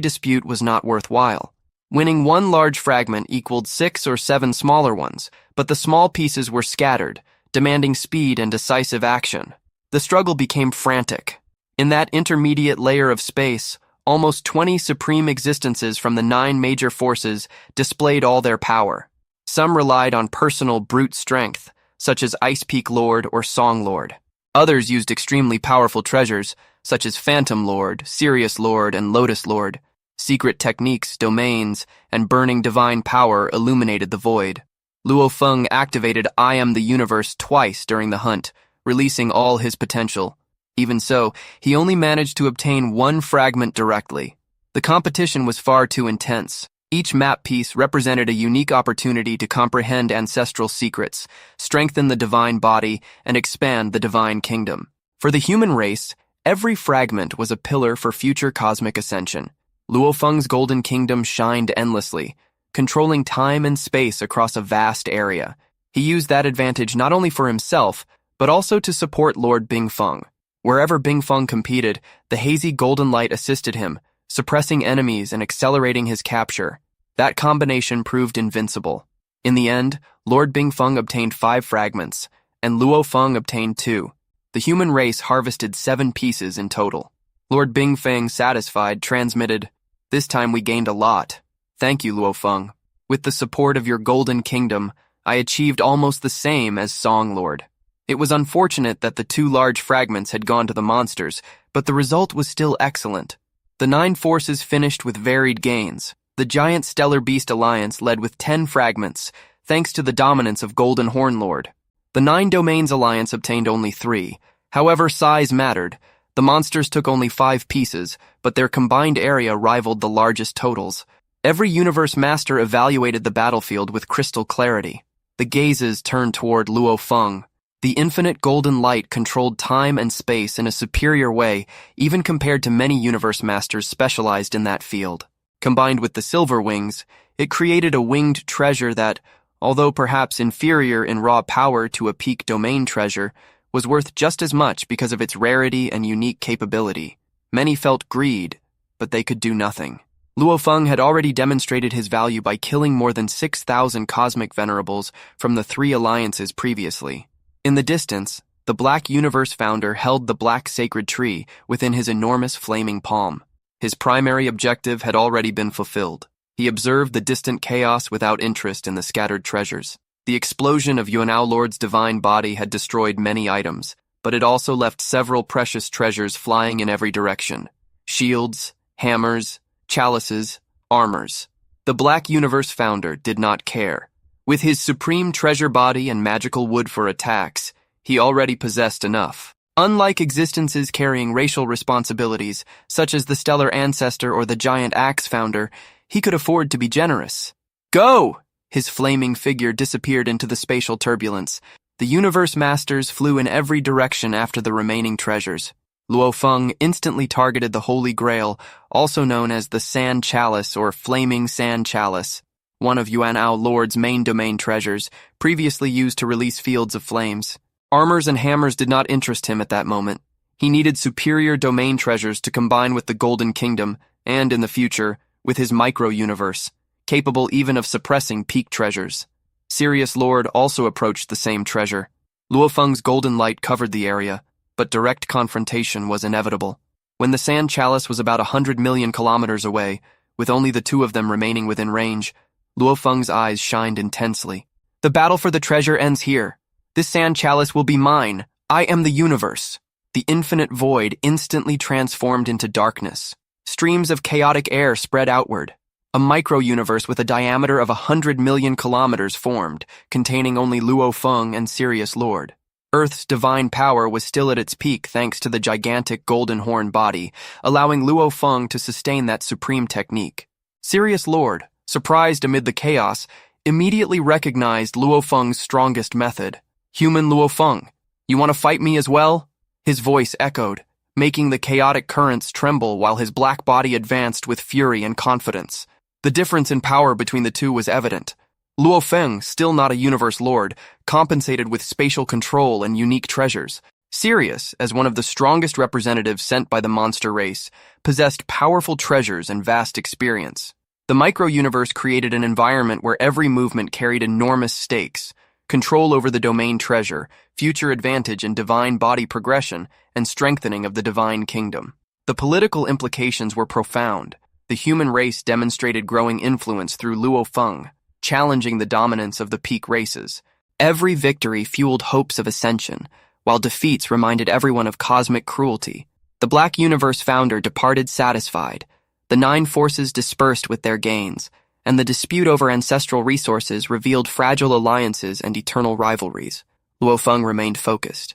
dispute was not worthwhile. Winning one large fragment equaled 6 or 7 smaller ones, but the small pieces were scattered, demanding speed and decisive action. The struggle became frantic. In that intermediate layer of space, almost 20 supreme existences from the 9 major forces displayed all their power. Some relied on personal brute strength, such as Ice Peak Lord or Song Lord. Others used extremely powerful treasures, such as Phantom Lord, Sirius Lord, and Lotus Lord. Secret techniques, domains, and burning divine power illuminated the void. Luo Feng activated I Am the Universe twice during the hunt, releasing all his potential. Even so, he only managed to obtain one fragment directly. The competition was far too intense. Each map piece represented a unique opportunity to comprehend ancestral secrets, strengthen the divine body, and expand the divine kingdom. For the human race, every fragment was a pillar for future cosmic ascension. Luo Feng's golden kingdom shined endlessly, controlling time and space across a vast area. He used that advantage not only for himself, but also to support Lord Bingfeng. Wherever Bingfeng competed, the hazy golden light assisted him, suppressing enemies and accelerating his capture. That combination proved invincible. In the end, Lord Bingfeng obtained 5 fragments, and Luo Feng obtained 2. The human race harvested 7 pieces in total. Lord Bingfeng, satisfied, transmitted, "This time we gained a lot. Thank you, Luo Feng. With the support of your golden kingdom, I achieved almost the same as Song Lord." It was unfortunate that the 2 large fragments had gone to the monsters, but the result was still excellent. The 9 forces finished with varied gains. The giant Stellar Beast Alliance led with 10 fragments, thanks to the dominance of Golden Horn Lord. The 9 Domains Alliance obtained only 3. However, size mattered. The monsters took only 5 pieces, but their combined area rivaled the largest totals. Every universe master evaluated the battlefield with crystal clarity. The gazes turned toward Luo Feng. The infinite golden light controlled time and space in a superior way, even compared to many universe masters specialized in that field. Combined with the silver wings, it created a winged treasure that, although perhaps inferior in raw power to a peak domain treasure, was worth just as much because of its rarity and unique capability. Many felt greed, but they could do nothing. Luo Feng had already demonstrated his value by killing more than 6,000 cosmic venerables from the 3 alliances previously. In the distance, the Black Universe founder held the Black Sacred Tree within his enormous flaming palm. His primary objective had already been fulfilled. He observed the distant chaos without interest in the scattered treasures. The explosion of Yuano Lord's divine body had destroyed many items, but it also left several precious treasures flying in every direction. Shields, hammers, chalices, armors. The Black Universe founder did not care. With his supreme treasure body and magical wood for attacks, he already possessed enough. Unlike existences carrying racial responsibilities, such as the Stellar Ancestor or the Giant Axe founder, he could afford to be generous. Go! His flaming figure disappeared into the spatial turbulence. The universe masters flew in every direction after the remaining treasures. Luo Feng instantly targeted the Holy Grail, also known as the Sand Chalice or Flaming Sand Chalice. one of Yuano Lord's main domain treasures, previously used to release fields of flames. Armors and hammers did not interest him at that moment. He needed superior domain treasures to combine with the Golden Kingdom, and in the future, with his micro-universe, capable even of suppressing peak treasures. Sirius Lord also approached the same treasure. Luo Feng's golden light covered the area, but direct confrontation was inevitable. When the sand chalice was about 100 million kilometers away, with only the two of them remaining within range, Luo Feng's eyes shined intensely. The battle for the treasure ends here. This sand chalice will be mine. I am the universe. The infinite void instantly transformed into darkness. Streams of chaotic air spread outward. A micro-universe with a diameter of 100 million kilometers formed, containing only Luo Feng and Sirius Lord. Earth's divine power was still at its peak thanks to the gigantic golden horn body, allowing Luo Feng to sustain that supreme technique. Sirius Lord, surprised amid the chaos, immediately recognized Luo Feng's strongest method. Human Luo Feng, you want to fight me as well? His voice echoed, making the chaotic currents tremble while his black body advanced with fury and confidence. The difference in power between the two was evident. Luo Feng, still not a universe lord, compensated with spatial control and unique treasures. Sirius, as one of the strongest representatives sent by the monster race, possessed powerful treasures and vast experience. The micro-universe created an environment where every movement carried enormous stakes: control over the domain treasure, future advantage in divine body progression, and strengthening of the divine kingdom. The political implications were profound. The human race demonstrated growing influence through Luo Feng, challenging the dominance of the peak races. Every victory fueled hopes of ascension, while defeats reminded everyone of cosmic cruelty. The Black Universe founder departed satisfied. The 9 forces dispersed with their gains, and the dispute over ancestral resources revealed fragile alliances and eternal rivalries. Luo Feng remained focused.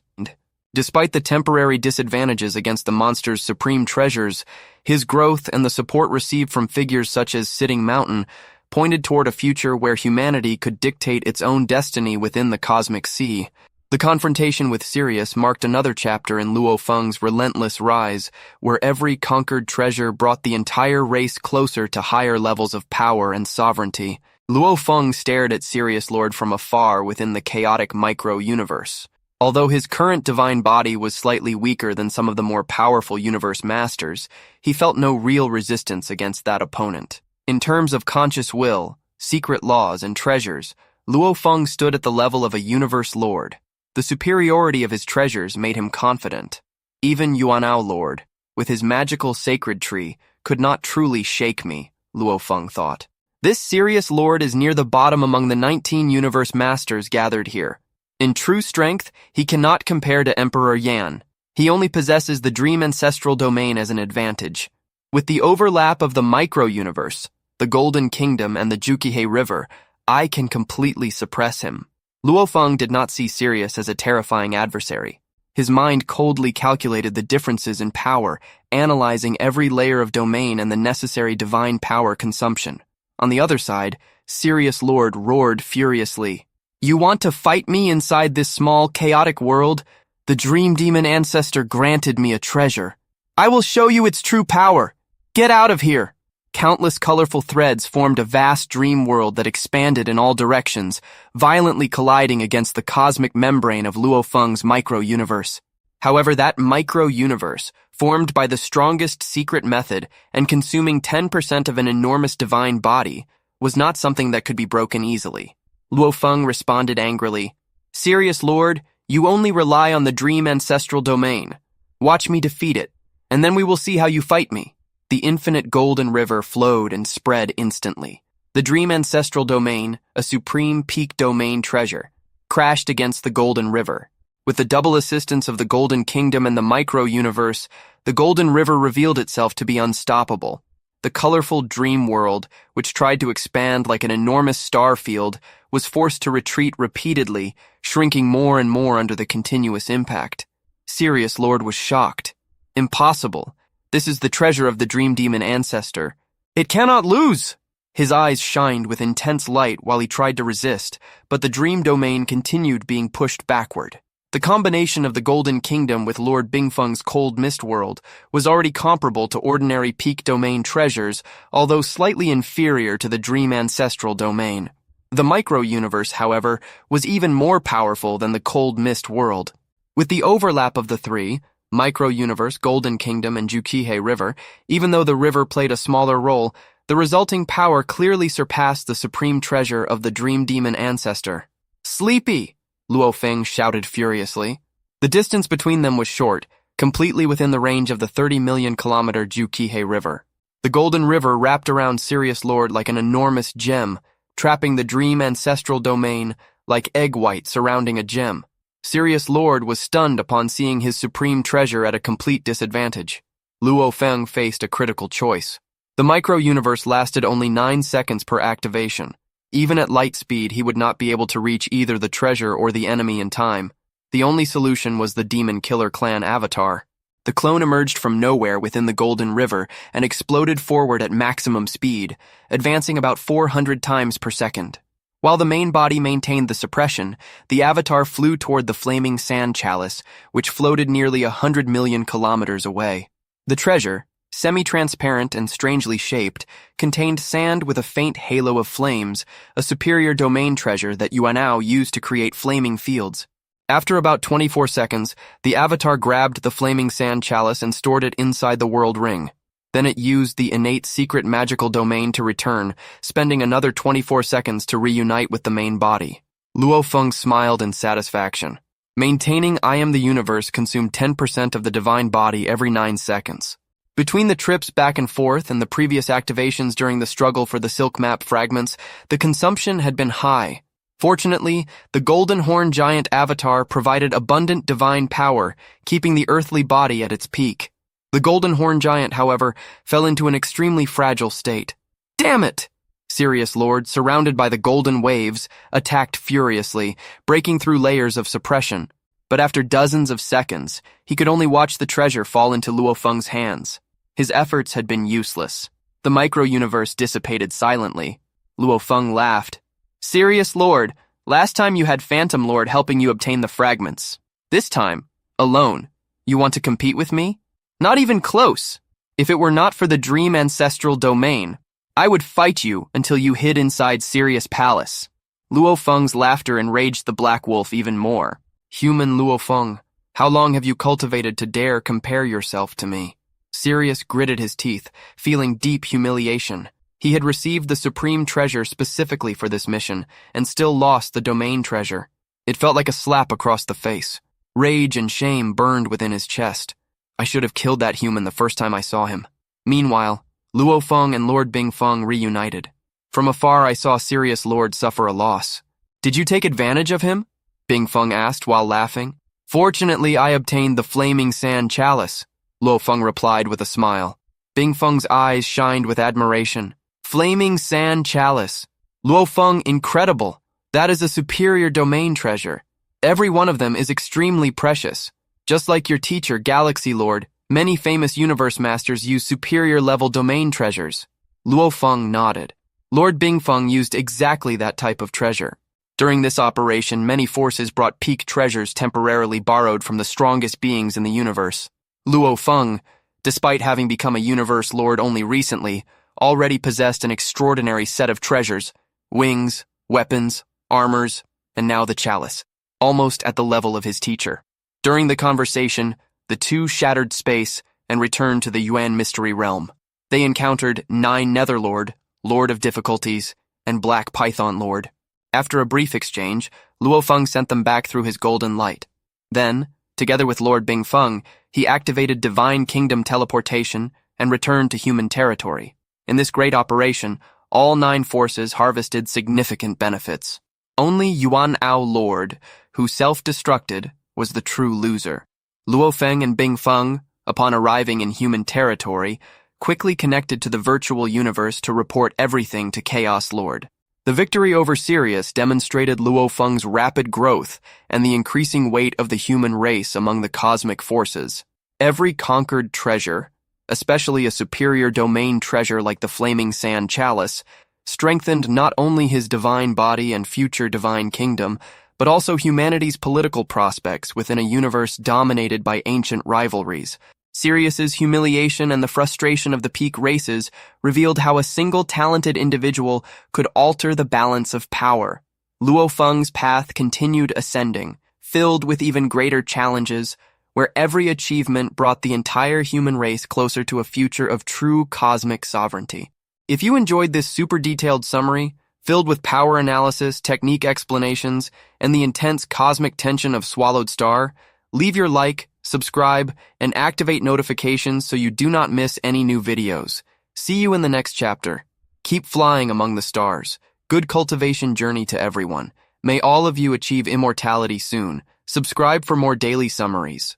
Despite the temporary disadvantages against the monster's supreme treasures, his growth and the support received from figures such as Sitting Mountain pointed toward a future where humanity could dictate its own destiny within the cosmic sea. The confrontation with Sirius marked another chapter in Luo Feng's relentless rise, where every conquered treasure brought the entire race closer to higher levels of power and sovereignty. Luo Feng stared at Sirius Lord from afar within the chaotic micro-universe. Although his current divine body was slightly weaker than some of the more powerful universe masters, he felt no real resistance against that opponent. In terms of conscious will, secret laws, and treasures, Luo Feng stood at the level of a universe lord. The superiority of his treasures made him confident. Even Yuano Lord, with his magical sacred tree, could not truly shake me, Luo Feng thought. This Sirius Lord is near the bottom among the 19 universe masters gathered here. In true strength, he cannot compare to Emperor Yuan. He only possesses the dream ancestral domain as an advantage. With the overlap of the micro-universe, the Golden Kingdom, and the Jukihei River, I can completely suppress him. Luo Feng did not see Sirius as a terrifying adversary. His mind coldly calculated the differences in power, analyzing every layer of domain and the necessary divine power consumption. On the other side, Sirius Lord roared furiously. You want to fight me inside this small, chaotic world? The Dream Demon Ancestor granted me a treasure. I will show you its true power. Get out of here. Countless colorful threads formed a vast dream world that expanded in all directions, violently colliding against the cosmic membrane of Luo Feng's micro-universe. However, that micro-universe, formed by the strongest secret method and consuming 10% of an enormous divine body, was not something that could be broken easily. Luo Feng responded angrily. Sirius Lord, you only rely on the dream ancestral domain. Watch me defeat it, and then we will see how you fight me. The infinite golden river flowed and spread instantly. The dream ancestral domain, a supreme peak domain treasure, crashed against the golden river. With the double assistance of the Golden Kingdom and the micro-universe, the golden river revealed itself to be unstoppable. The colorful dream world, which tried to expand like an enormous star field, was forced to retreat repeatedly, shrinking more and more under the continuous impact. Sirius Lord was shocked. Impossible. This is the treasure of the Dream Demon Ancestor. It cannot lose! His eyes shined with intense light while he tried to resist, but the dream domain continued being pushed backward. The combination of the Golden Kingdom with Lord Bingfeng's Cold Mist World was already comparable to ordinary peak domain treasures, although slightly inferior to the Dream Ancestral domain. The micro-universe, however, was even more powerful than the Cold Mist World. With the overlap of the three, micro-universe, Golden Kingdom, and Jukihei River, even though the river played a smaller role, the resulting power clearly surpassed the supreme treasure of the Dream Demon Ancestor. "Sleepy!" Luo Feng shouted furiously. The distance between them was short, completely within the range of the 30-million-kilometer Jukihei River. The Golden River wrapped around Sirius Lord like an enormous gem, trapping the Dream Ancestral domain like egg white surrounding a gem. Sirius Lord was stunned upon seeing his supreme treasure at a complete disadvantage. Luo Feng faced a critical choice. The micro-universe lasted only 9 seconds per activation. Even at light speed, he would not be able to reach either the treasure or the enemy in time. The only solution was the Demon Killer Clan avatar. The clone emerged from nowhere within the Golden River and exploded forward at maximum speed, advancing about 400 times per second. While the main body maintained the suppression, the avatar flew toward the flaming sand chalice, which floated nearly 100 million kilometers away. The treasure, semi-transparent and strangely shaped, contained sand with a faint halo of flames, a superior domain treasure that Yuano used to create flaming fields. After about 24 seconds, the avatar grabbed the flaming sand chalice and stored it inside the world ring. Then it used the innate secret magical domain to return, spending another 24 seconds to reunite with the main body. Luo Feng smiled in satisfaction. Maintaining I Am the Universe consumed 10% of the divine body every 9 seconds. Between the trips back and forth and the previous activations during the struggle for the Silk Map fragments, the consumption had been high. Fortunately, the Golden Horn Giant avatar provided abundant divine power, keeping the earthly body at its peak. The Golden Horn Giant, however, fell into an extremely fragile state. "Damn it!" Sirius Lord, surrounded by the golden waves, attacked furiously, breaking through layers of suppression. But after dozens of seconds, he could only watch the treasure fall into Luo Feng's hands. His efforts had been useless. The micro-universe dissipated silently. Luo Feng laughed. "Sirius Lord, last time you had Phantom Lord helping you obtain the fragments. This time, alone. You want to compete with me? Not even close. If it were not for the Dream Ancestral domain, I would fight you until you hid inside Sirius Palace." Luo Feng's laughter enraged the Black Wolf even more. "Human Luo Feng, how long have you cultivated to dare compare yourself to me?" Sirius gritted his teeth, feeling deep humiliation. He had received the supreme treasure specifically for this mission, and still lost the domain treasure. It felt like a slap across the face. Rage and shame burned within his chest. I should have killed that human the first time I saw him. Meanwhile, Luo Feng and Lord Bingfeng reunited. From afar, I saw Sirius Lord suffer a loss. "Did you take advantage of him?" Bingfeng asked while laughing. "Fortunately, I obtained the flaming sand chalice," Luo Feng replied with a smile. Bingfeng's eyes shined with admiration. "Flaming sand chalice. Luo Feng, incredible. That is a superior domain treasure. Every one of them is extremely precious. Just like your teacher, Galaxy Lord, many famous universe masters use superior-level domain treasures." Luo Feng nodded. Lord Bingfeng used exactly that type of treasure. During this operation, many forces brought peak treasures temporarily borrowed from the strongest beings in the universe. Luo Feng, despite having become a universe lord only recently, already possessed an extraordinary set of treasures: wings, weapons, armors, and now the chalice, almost at the level of his teacher. During the conversation, the two shattered space and returned to the Yuan mystery realm. They encountered Nine Netherlord, Lord of Difficulties, and Black Python Lord. After a brief exchange, Luo Feng sent them back through his golden light. Then, together with Lord Bingfeng, he activated Divine Kingdom teleportation and returned to human territory. In this great operation, all 9 forces harvested significant benefits. Only Yuano Lord, who self-destructed, was the true loser. Luo Feng and Bingfeng, upon arriving in human territory, quickly connected to the virtual universe to report everything to Chaos Lord. The victory over Sirius demonstrated Luo Feng's rapid growth and the increasing weight of the human race among the cosmic forces. Every conquered treasure, especially a superior domain treasure like the Flaming Sand Chalice, strengthened not only his divine body and future divine kingdom, but also humanity's political prospects within a universe dominated by ancient rivalries. Sirius's humiliation and the frustration of the peak races revealed how a single talented individual could alter the balance of power. Luo Feng's path continued ascending, filled with even greater challenges, where every achievement brought the entire human race closer to a future of true cosmic sovereignty. If you enjoyed this super detailed summary, filled with power analysis, technique explanations, and the intense cosmic tension of Swallowed Star, leave your like, subscribe, and activate notifications so you do not miss any new videos. See you in the next chapter. Keep flying among the stars. Good cultivation journey to everyone. May all of you achieve immortality soon. Subscribe for more daily summaries.